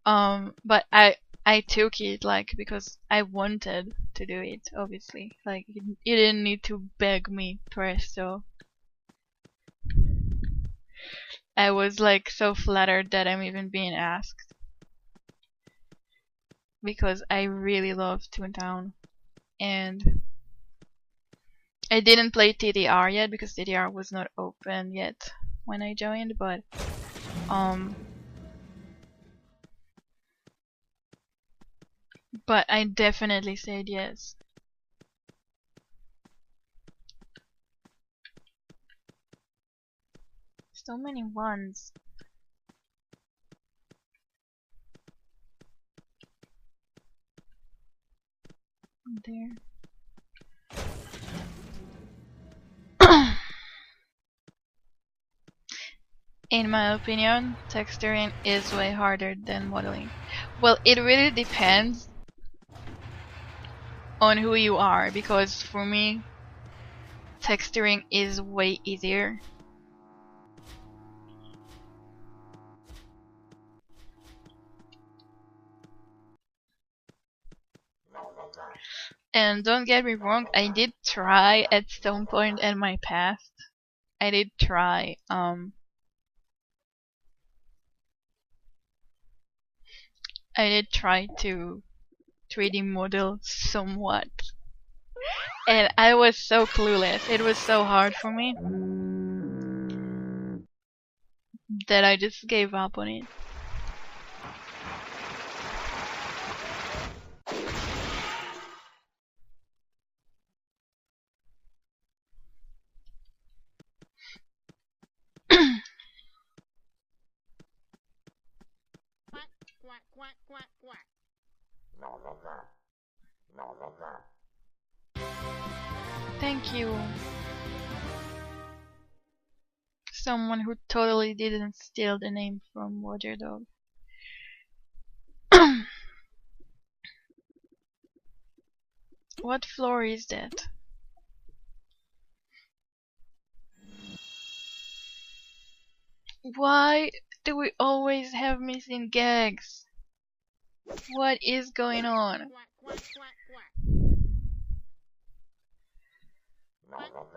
Speaker 1: I took it like because I wanted to do it, obviously. Like you didn't need to beg me first, so I was like so flattered that I'm even being asked. Because I really love Toontown, and I didn't play TDR yet because TDR was not open yet when I joined, but But I definitely said yes. So many ones. There. In my opinion, texturing is way harder than modeling. Well, it really depends on who you are, because for me, texturing is way easier. And don't get me wrong, I did try at some point in my past. I did try to 3D model somewhat. And I was so clueless. It was so hard for me that I just gave up on it.
Speaker 2: Quack, quack, quack, quack.
Speaker 1: Thank you. Someone who totally didn't steal the name from Water Dog. What floor is that? Why do we always have missing gags? What is going on?
Speaker 2: Quack, quack, quack, quack. Quack, quack,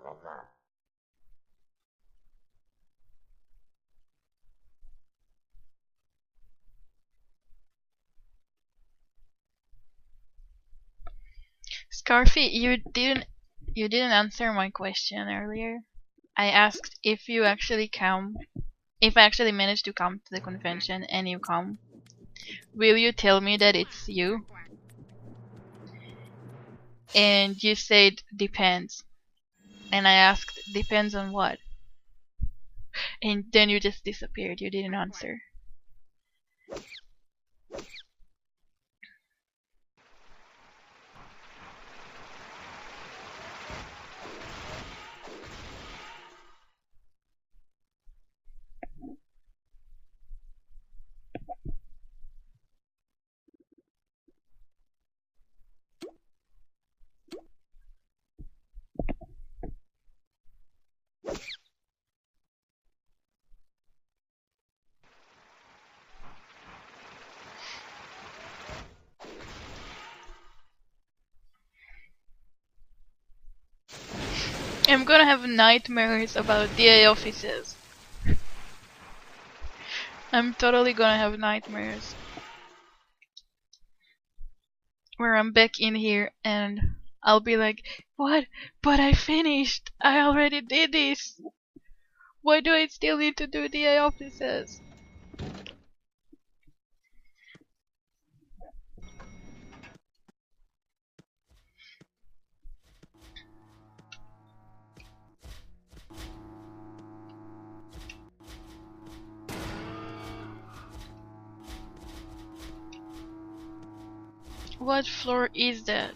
Speaker 2: quack, quack.
Speaker 1: Scarfy, you didn't answer my question earlier. I asked if you actually come, if I actually managed to come to the convention and you come, will you tell me that it's you? And you said depends. And I asked depends on what? And then you just disappeared. You didn't answer. I'm gonna have nightmares about DA offices. I'm totally gonna have nightmares. Where I'm back in here and I'll be like, what? But I finished! I already did this! Why do I still need to do DA offices? What floor is that?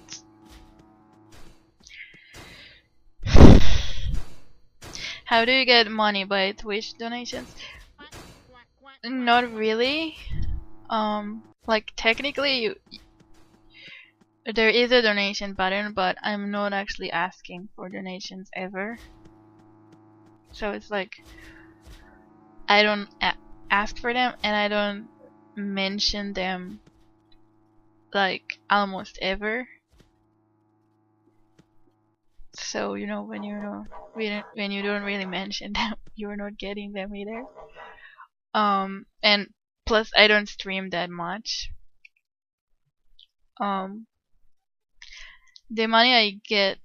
Speaker 1: How do you get money by Twitch donations?
Speaker 2: Quack, quack, quack.
Speaker 1: Not really. Like technically there is a donation button, but I'm not actually asking for donations ever. So it's like I don't ask for them and I don't mention them like almost ever. So you know when you don't really mention them, you're not getting them either. And plus I don't stream that much. The money I get,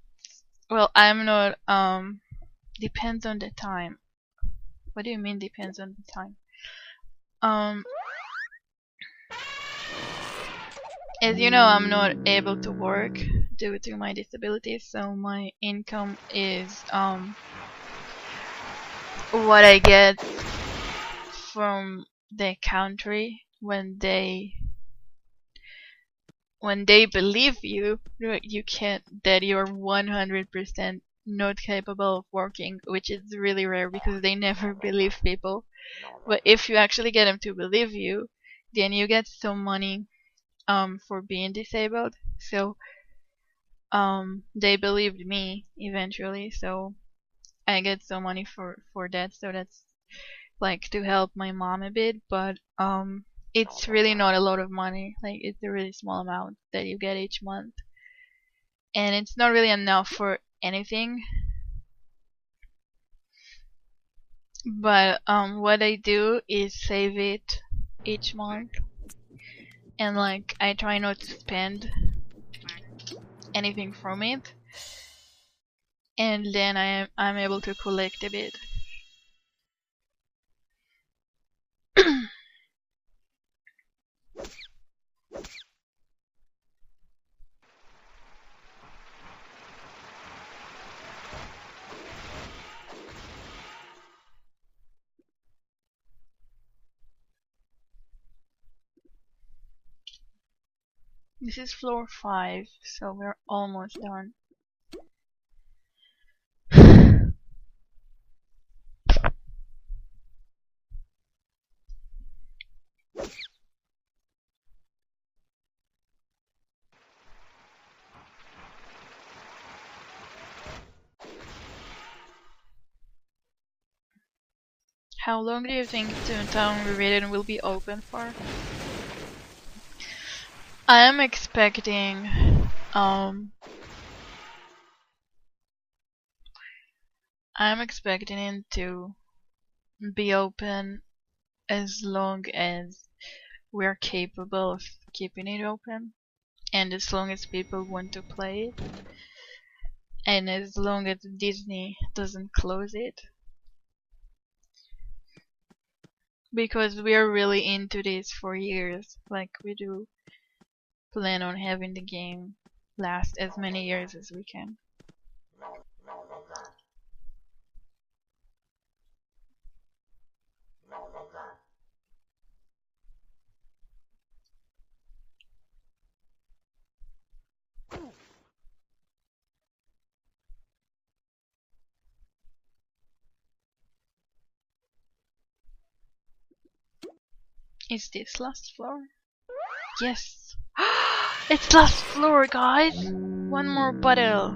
Speaker 1: well, I'm not, depends on the time. What do you mean depends on the time? As you know, I'm not able to work due to my disability, so my income is what I get from the country when they believe you can't, that you're 100% not capable of working, which is really rare because they never believe people. But if you actually get them to believe you, then you get some money for being disabled. So they believed me eventually, so I get some money for that. So that's like to help my mom a bit, but it's really not a lot of money. Like, it's a really small amount that you get each month, and it's not really enough for anything. But what I do is save it each month, and like I try not to spend anything from it, and then I'm able to collect a bit. This is floor 5, so we're almost done. How long do you think Toontown Rewritten will be open for? I am expecting it to be open as long as we're capable of keeping it open, and as long as people want to play it, and as long as Disney doesn't close it. Because we are really into this for years. Like, we do plan on having the game last as many years as we can. Is this last floor? Yes! It's last floor, guys! One more bottle!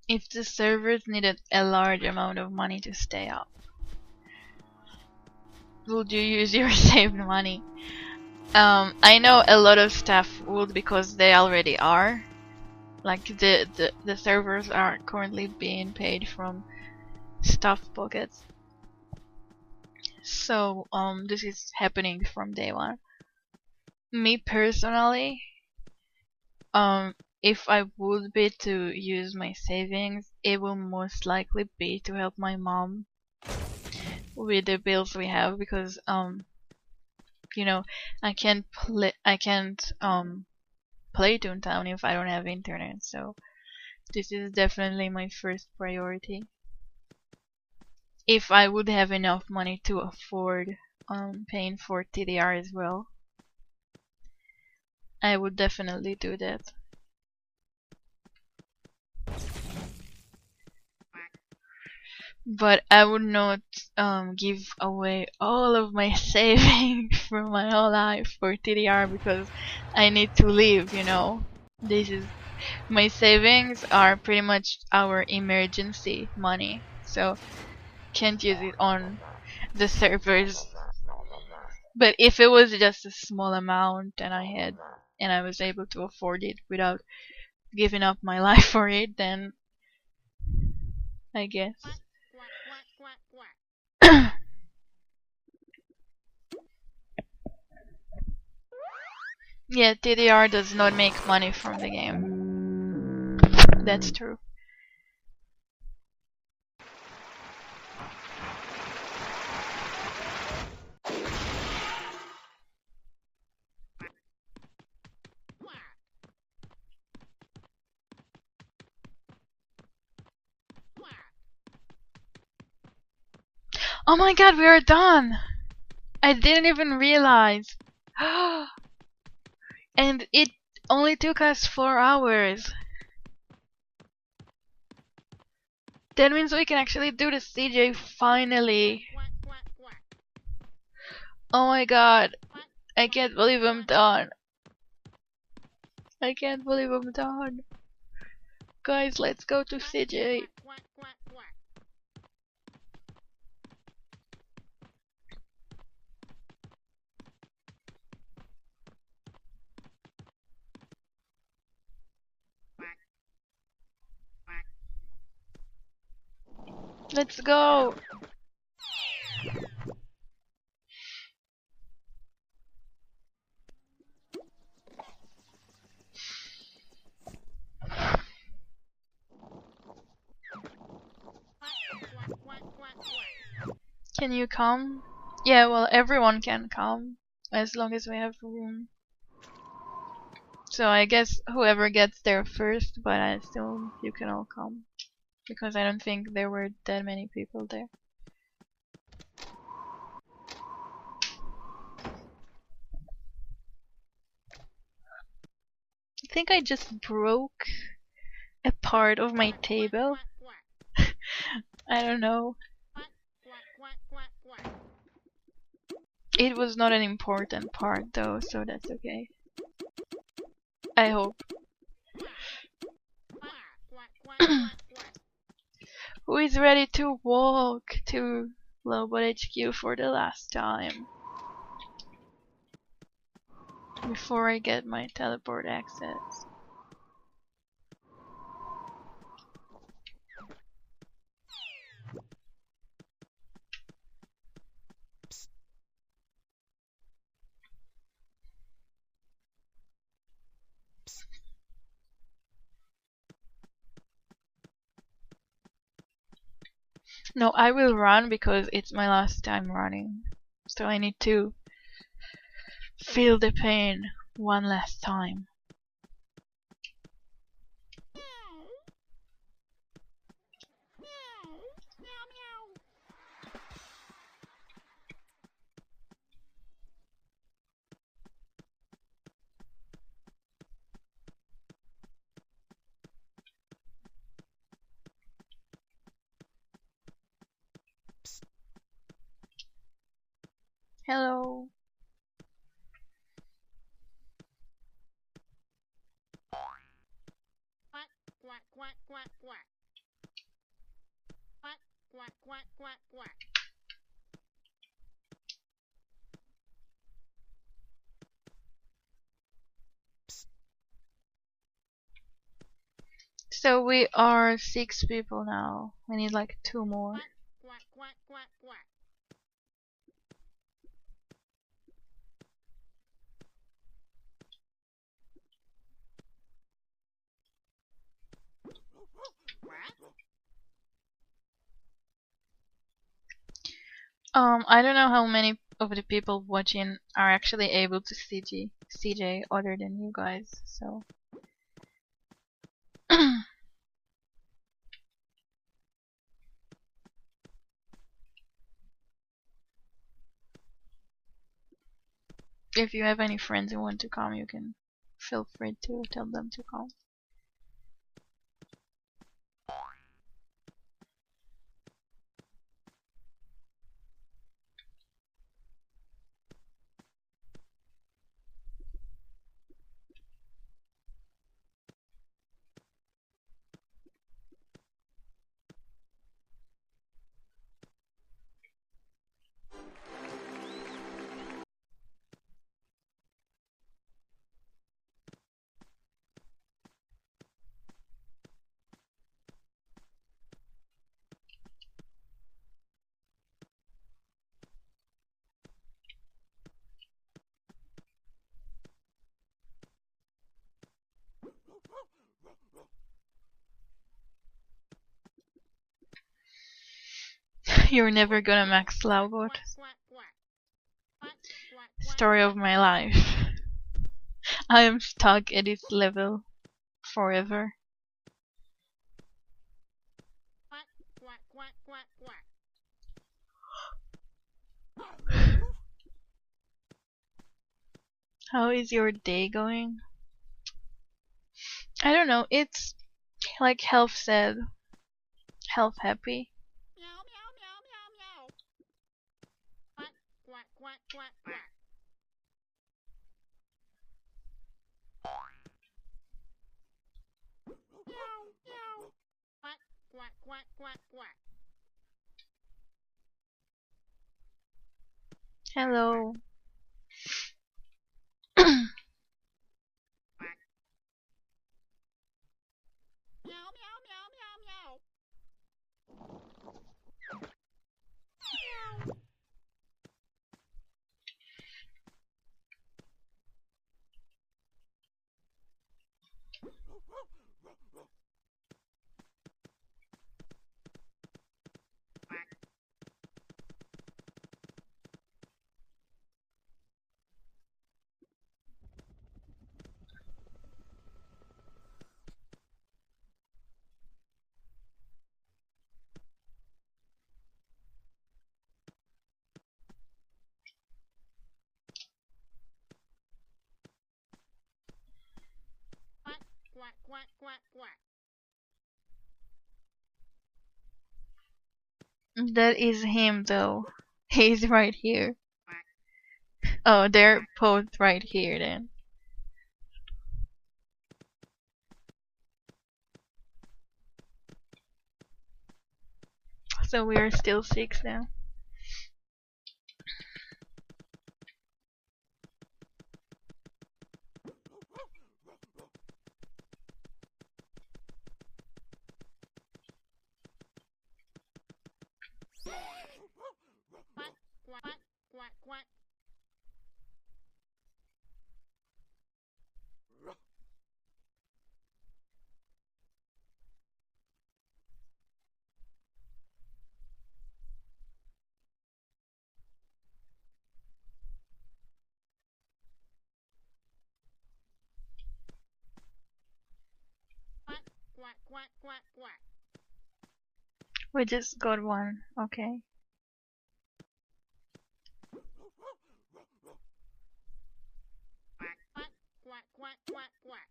Speaker 1: If the servers needed a large amount of money to stay up, would you use your saved money? I know a lot of staff would, because they already are. Like, the servers are currently being paid from staff pockets. So this is happening from day one. Me personally, if I would be to use my savings, it will most likely be to help my mom with the bills we have, because you know, I can't play Toontown if I don't have internet, so this is definitely my first priority. If I would have enough money to afford paying for TDR as well, I would definitely do that. But I would not give away all of my savings from my whole life for TDR, because I need to live, you know. This is, my savings are pretty much our emergency money, so can't use it on. the servers. But if it was just a small amount and I was able to afford it without giving up my life for it, then I guess. Yeah, TDR does not make money from the game. That's true. Oh my god, we are done! I didn't even realize. And it only took us 4 hours. That means we can actually do the CJ finally. Oh my god. I can't believe I'm done. I can't believe I'm done. Guys, let's go to CJ. Let's go. Can you come? Yeah, well, everyone can come as long as we have room. So I guess whoever gets there first, but I assume you can all come. Because I don't think there were that many people there. I think I just broke a part of my table. I don't know. It was not an important part though, so that's okay. I hope. Who is ready to walk to Lawbot HQ for the last time? Before I get my teleport access. No, I will run because it's my last time running. So I need to feel the pain one last time. Hello. So we are 6 people now. We need like 2 more. I don't know how many of the people watching are actually able to CJ other than you guys, so. If you have any friends who want to come, you can feel free to tell them to come. You're never gonna max Lawbot. Story of my life. I am stuck at this level forever. How is your day going? I don't know, it's like Health said. Health happy.
Speaker 2: Meow, meow, meow, meow, meow. Quack, quack, quack, quack, quack. Meow, meow. Quack, quack, quack, quack, quack.
Speaker 1: Hello.
Speaker 2: Meow, meow, meow, meow, meow. Meow. Quack, quack, quack, quack, quack.
Speaker 1: That is him though. He's right here. Oh, they're both right here then. So we are still 6 now.
Speaker 2: Quack, quack, quack, quack. Quack, quack, quack, quack, quack.
Speaker 1: We just got one. Okay.
Speaker 2: Quack, quack, quack, quack, quack, quack.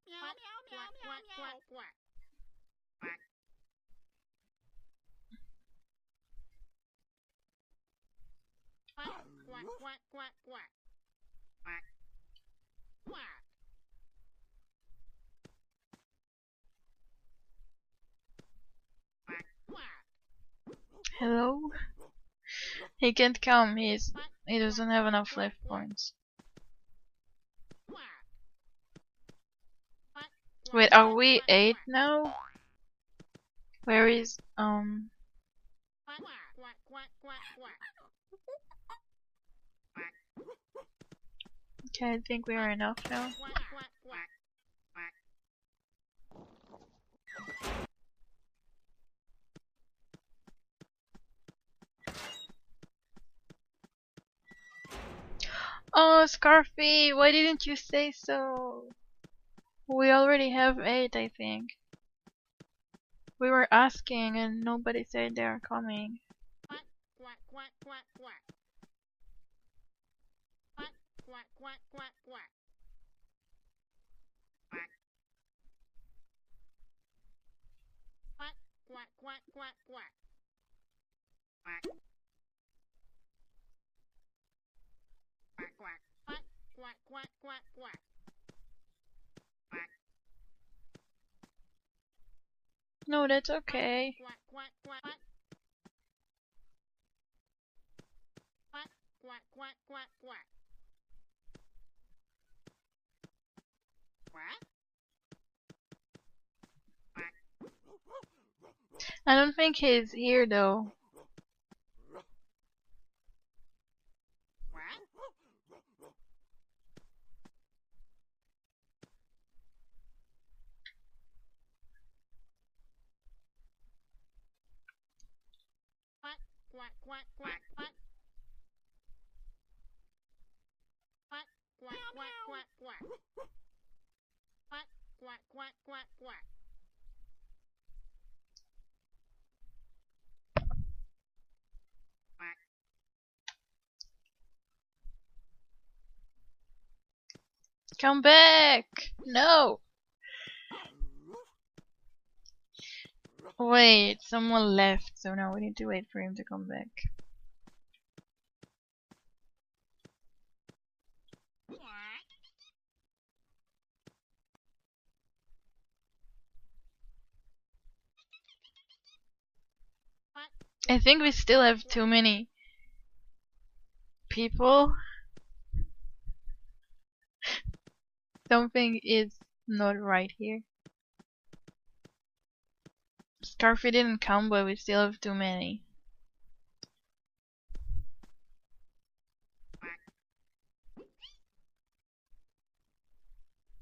Speaker 2: Meow, meow, meow, meow, meow. Quack. Quack. Quack, quack, quack, quack, quack. Quack. Quack. Quack, quack.
Speaker 1: Hello? He can't come. He doesn't have enough life points.
Speaker 2: Quack. Quack,
Speaker 1: Wait,
Speaker 2: quack,
Speaker 1: are we
Speaker 2: quack,
Speaker 1: 8
Speaker 2: quack.
Speaker 1: now? Where is
Speaker 2: Quack, quack, quack, quack, quack.
Speaker 1: Okay, I think we are enough now.
Speaker 2: Quack, quack, quack. Quack.
Speaker 1: Oh, Scarfy, why didn't you say so? We already have 8, I think. We were asking and nobody said they are coming.
Speaker 2: Quack, quack, quack, quack, quack. Quack, quack, quack, quack, quack. Quack. Quack, quack, quack, quack, quack. Quack. Quack, quack. Quack, quack, quack, quack, quack. Quack.
Speaker 1: No, that's okay.
Speaker 2: Quack, quack, quack, quack. Quack, quack, quack, quack, quack. Quack. Quack.
Speaker 1: I don't think he's here though.
Speaker 2: Quack. quack quack quack quack. Quack quack quack quack quack. Quack quack quack quack quack.
Speaker 1: Come back! No! Wait, someone left, so now we need to wait for him to come back. I think we still have too many people. Something is not right here. Scarfy didn't come, but we still have too many.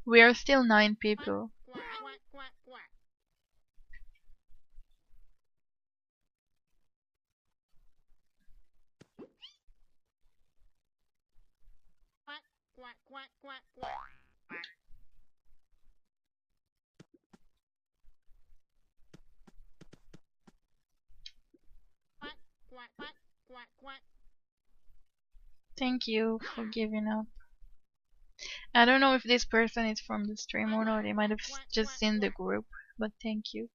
Speaker 1: We are still 9 people.
Speaker 2: Quack quack quack quack. Quack quack quack quack quack. Quack quack quack quack quack.
Speaker 1: Thank you for giving up. I don't know if this person is from the stream or not. They might have just seen the group, but thank you.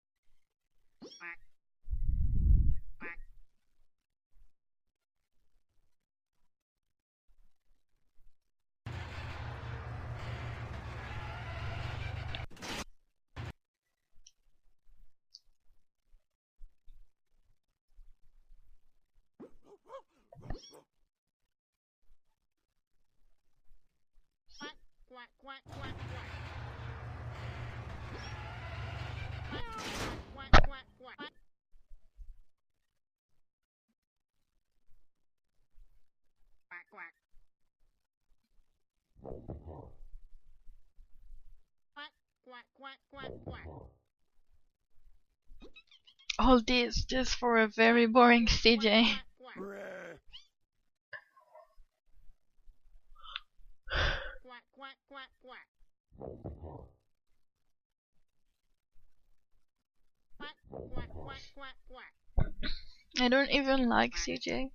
Speaker 2: Quack quack quack quack. Quack quack quack quack. Quack quack. Quack quack quack quack quack.
Speaker 1: All this just for a very boring CJ.
Speaker 2: Quack quack quack quack. Quack quack quack quack quack.
Speaker 1: I don't even like CJ.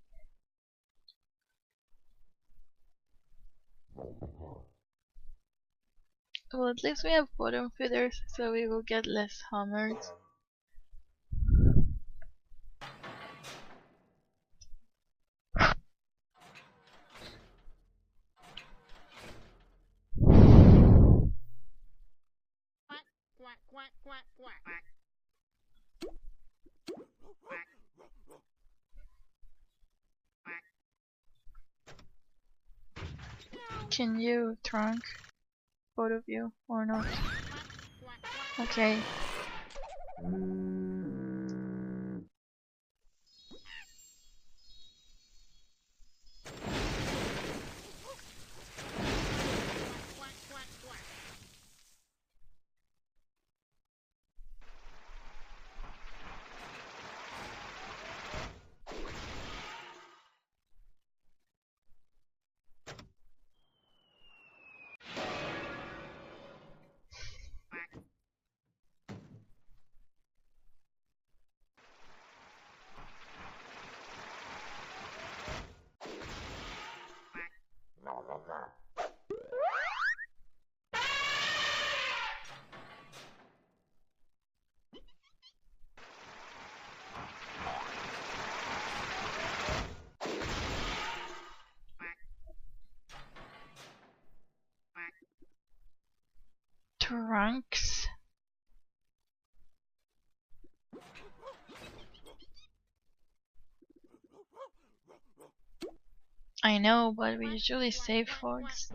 Speaker 1: Well, at least we have bottom feeders, so we will get less hammers.
Speaker 2: Quack quack quack quack quack.
Speaker 1: Can you trunk? Both of you, or not? Okay. Trunks? I know, but we usually save fogs.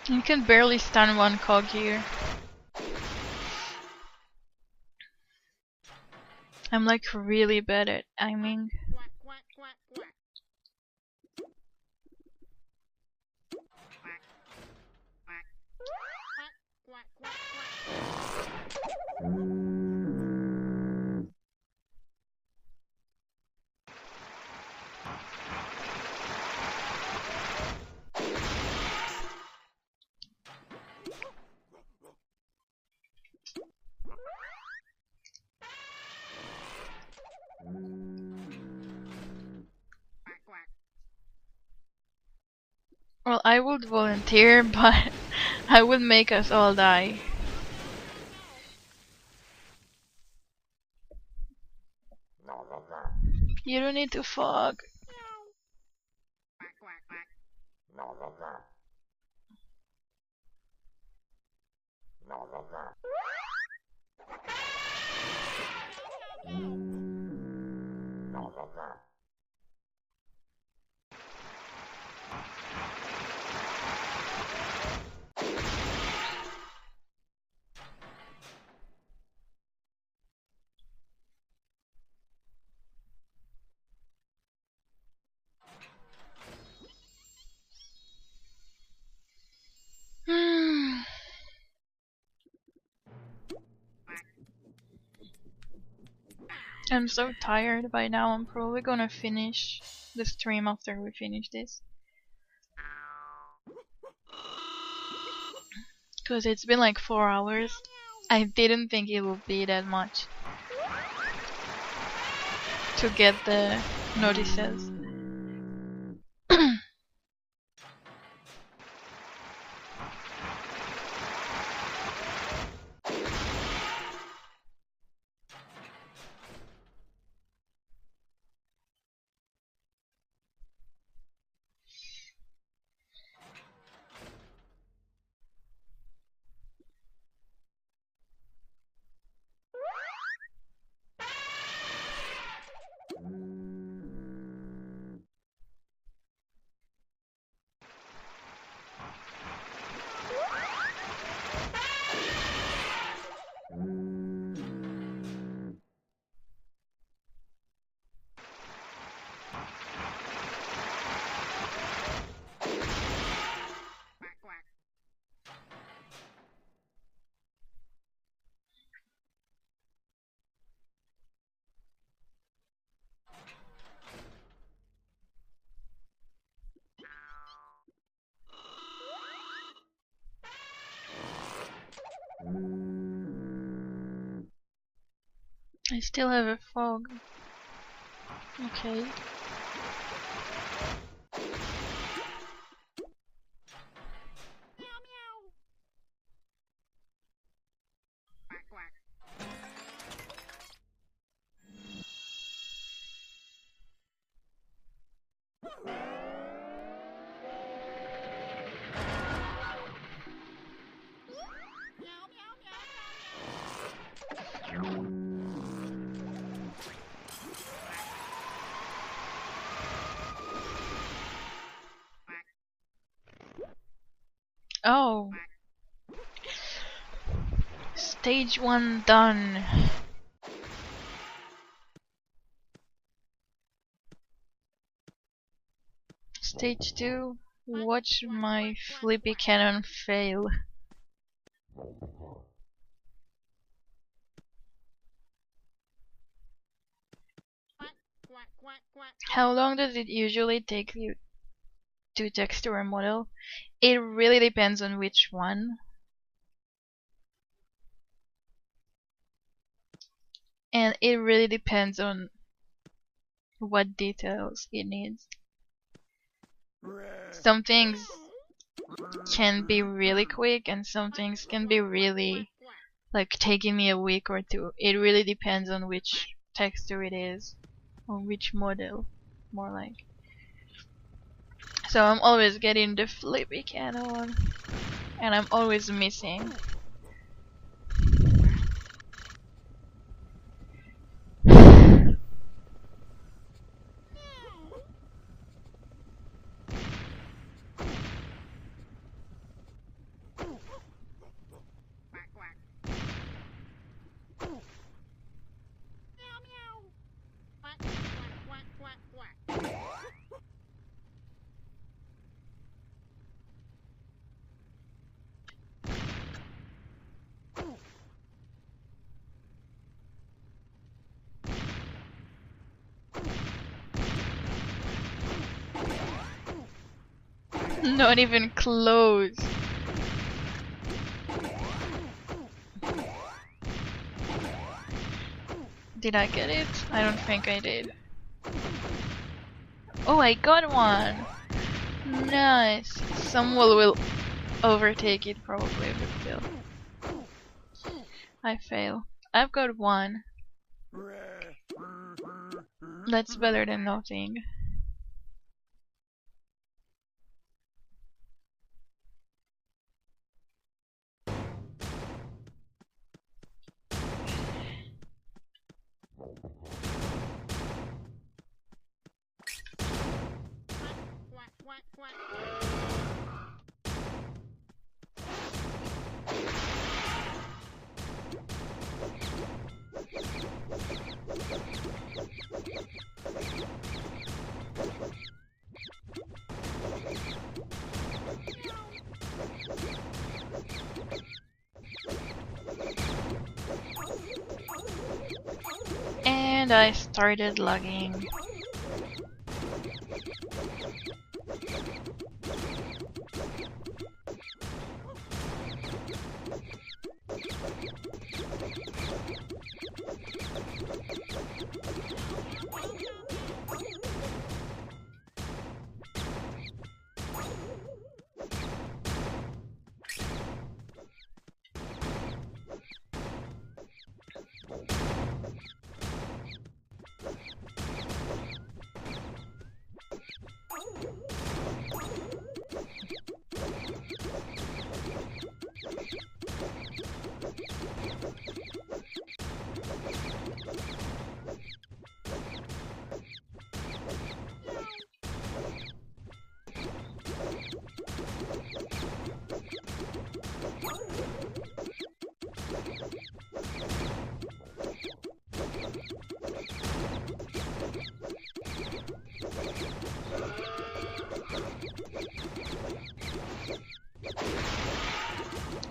Speaker 1: You can barely stand one cog here. I'm like really bad at aiming.
Speaker 2: Quack, quack, quack, quack. Quack, quack, quack, quack, quack, quack. Quack, quack.
Speaker 1: Well, I would volunteer, but I would make us all die. You don't need to fog.
Speaker 2: Quack, quack, quack.
Speaker 1: I'm so tired by now. I'm probably gonna finish the stream after we finish this. Because it's been like 4 hours. I didn't think it would be that much to get the notices.
Speaker 2: Quack, quack.
Speaker 1: I still have a fog. Okay.
Speaker 2: Meow, meow. Quack, quack. Meow, meow, meow, meow, meow.
Speaker 1: Oh. Stage 1 done. Stage 2. Watch my flippy cannon fail.
Speaker 2: Quack, quack, quack, quack.
Speaker 1: How long does it usually take you to texture a model? It really depends on which one. And it really depends on what details it needs. Some things can be really quick and some things can be really like taking me a week or two. It really depends on which texture it is, or which model, more like. So I'm always getting the flippy cannon, and I'm always missing. Not even close. Did I get it? I don't think I did. Oh, I got one! Nice! Someone will overtake it probably, but still. I fail. I've got one. That's better than nothing.
Speaker 2: Quack, quack, quack.
Speaker 1: And I started lagging.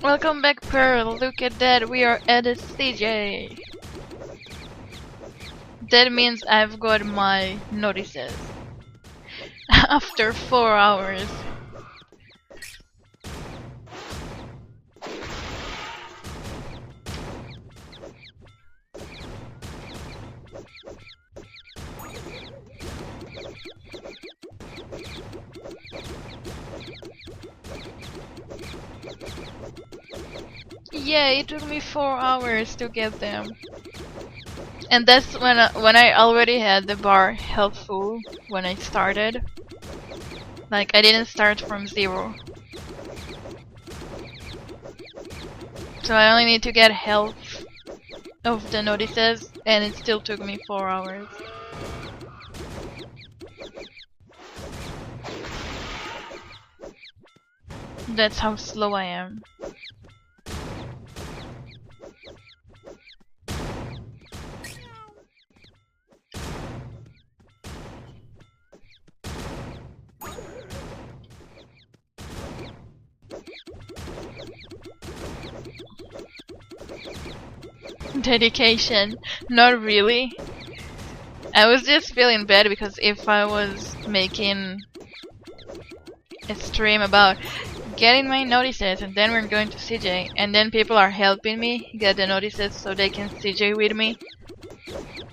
Speaker 1: Welcome back, Pearl. Look at that, we are at a CJ. That means I've got my notices. After 4 hours. Yeah, it took me 4 hours to get them. And that's when I already had the bar health full when I started. Like, I didn't start from 0. So I only need to get health of the notices, and it still took me 4 hours. That's how slow I am. Dedication. Not really. I was just feeling bad because if I was making a stream about getting my notices and then we're going to CJ and then people are helping me get the notices so they can CJ with me,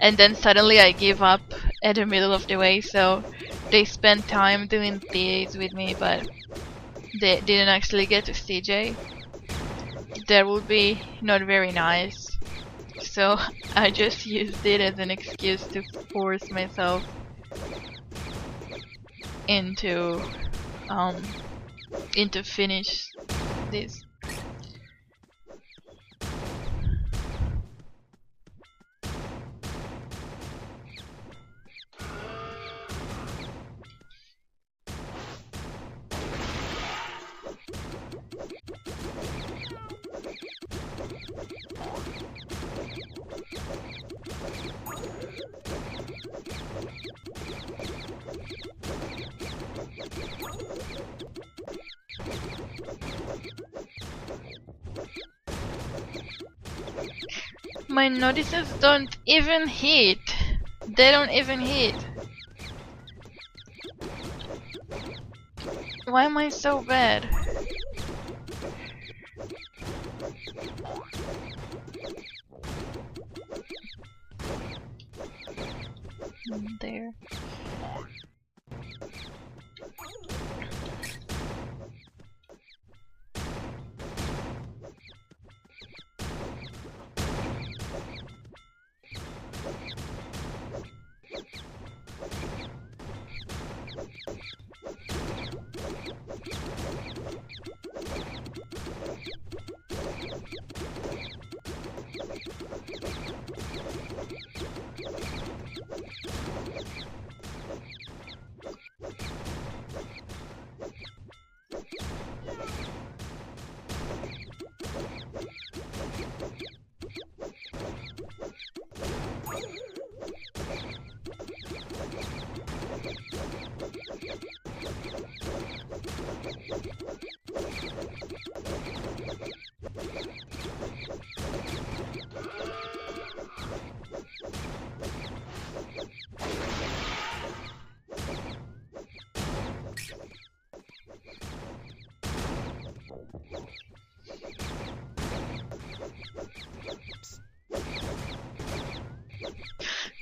Speaker 1: and then suddenly I give up at the middle of the way, so they spend time doing PAs with me but they didn't actually get to CJ. That would be not very nice. So I just used it as an excuse to force myself into finish this. My notices don't even hit. They don't even hit. Why am I so bad? There.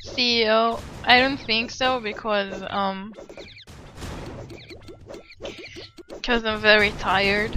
Speaker 1: CEO, I don't think so because I'm very tired.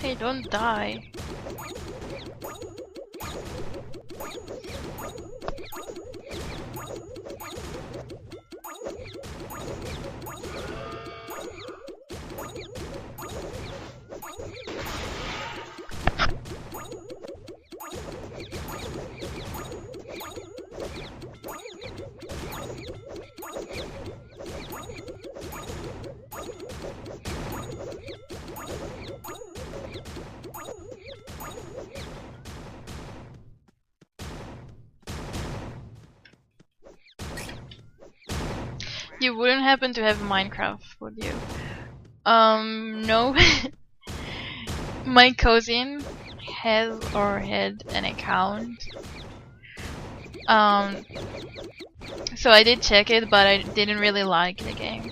Speaker 1: Hey, don't die. You wouldn't happen to have Minecraft, would you? No. My cousin has or had an account. So I did check it, but I didn't really like the game.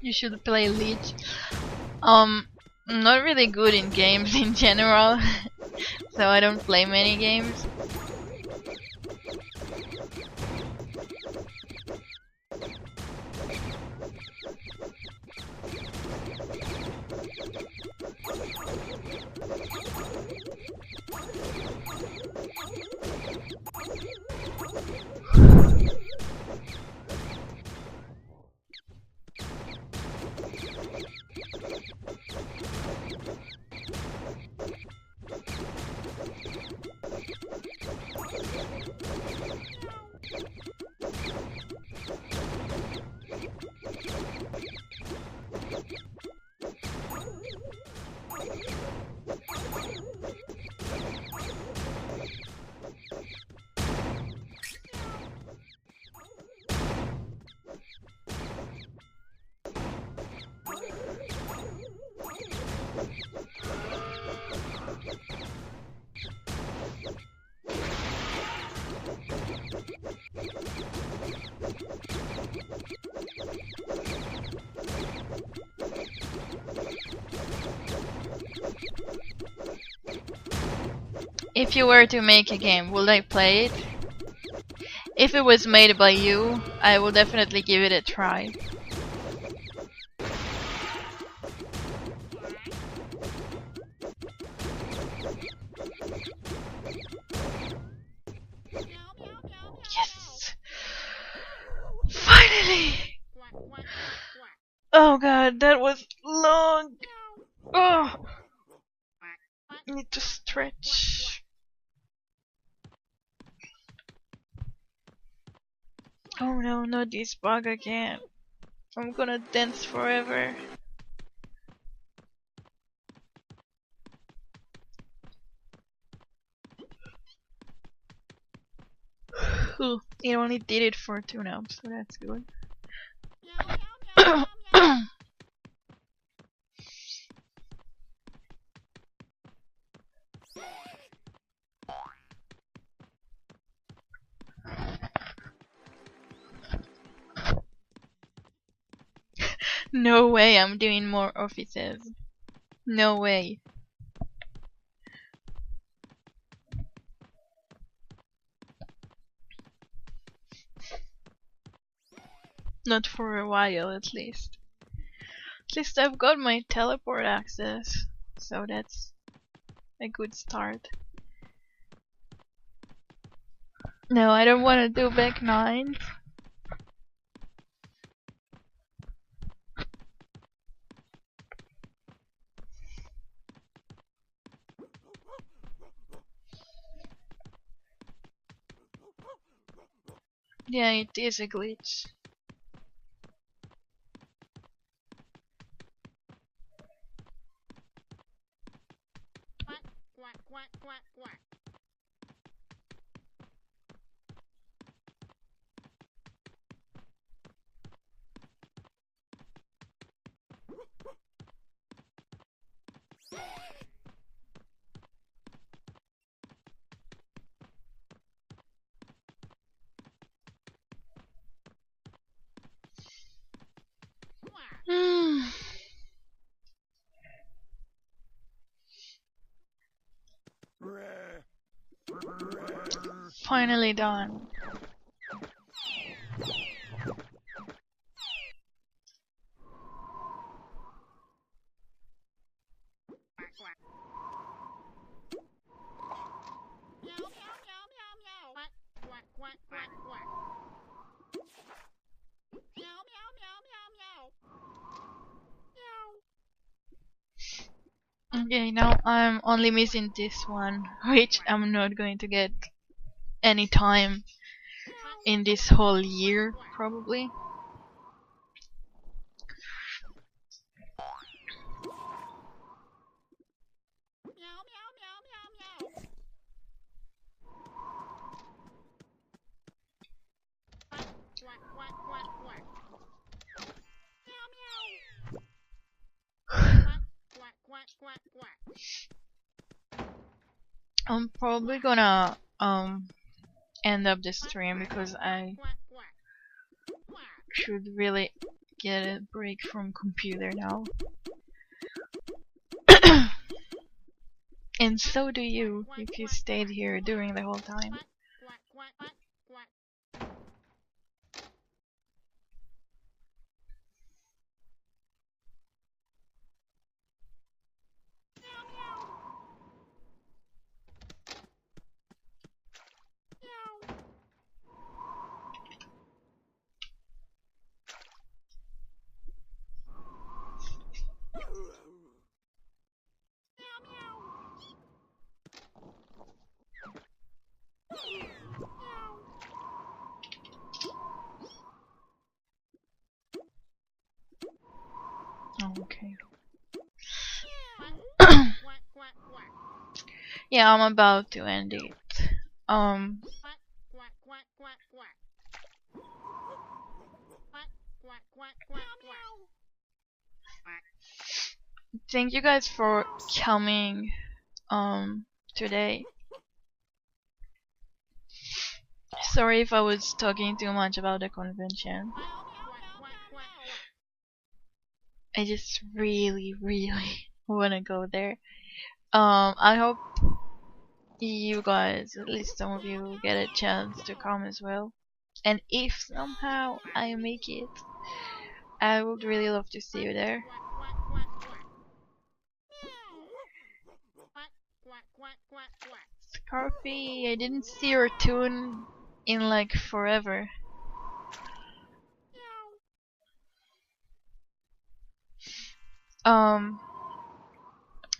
Speaker 1: You should play Leech. I'm not really good in games in general, so I don't play many games. If you were to make a game, would I play it? If it was made by you, I will definitely give it a try. Yes! Finally! Oh god, that was long! Oh! I need to stretch. Oh no, not this bug again. I'm gonna dance forever. It only did it for 2 now, so that's good. No way I'm doing more offices. No way. Not for a while, at least. At least I've got my teleport access, so that's a good start. No, I don't want to do back 9. Yeah, it is a glitch. Finally done. Okay, now I'm only missing this one, which I'm not going to get any time in this whole year, probably. I'm probably gonna end up the stream because I should really get a break from computer now. And so do you, if you stayed here during the whole time. Okay. Yeah, I'm about to end it. Thank you guys for coming today. Sorry if I was talking too much about the convention. I just really wanna go there. I hope you guys, at least some of you, get a chance to come as well. And if somehow I make it, I would really love to see you there. Scarfy, I didn't see your toon in like forever.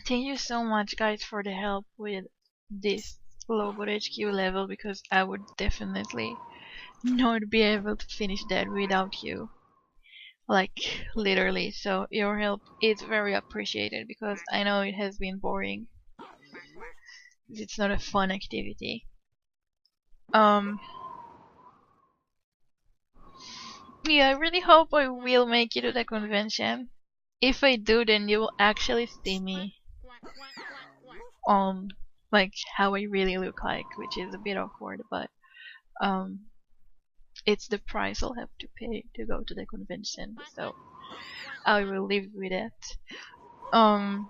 Speaker 1: Thank you so much guys for the help with this Lawbot HQ level, because I would definitely not be able to finish that without you. Like, literally. So your help is very appreciated, because I know it has been boring. It's not a fun activity. Yeah, I really hope I will make it to the convention. If I do, then you will actually see me like how I really look like, which is a bit awkward, but it's the price I'll have to pay to go to the convention, so I will live with it. I'm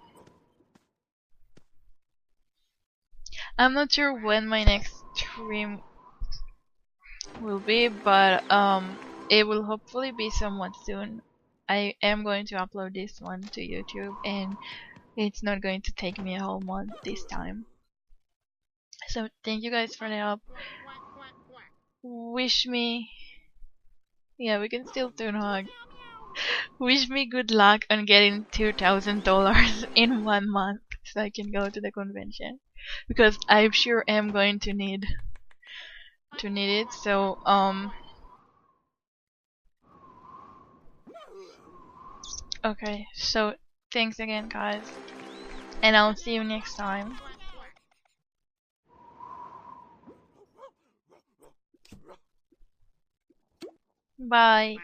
Speaker 1: not sure when my next stream will be, but it will hopefully be somewhat soon. I am going to upload this one to YouTube, and it's not going to take me a whole month this time. So thank you guys for the help. Wish me... Yeah, we can still toon hug. Wish me good luck on getting $2,000 in 1 month so I can go to the convention. Because I sure am going to need it, so okay, so thanks again guys, and I'll see you next time. Bye.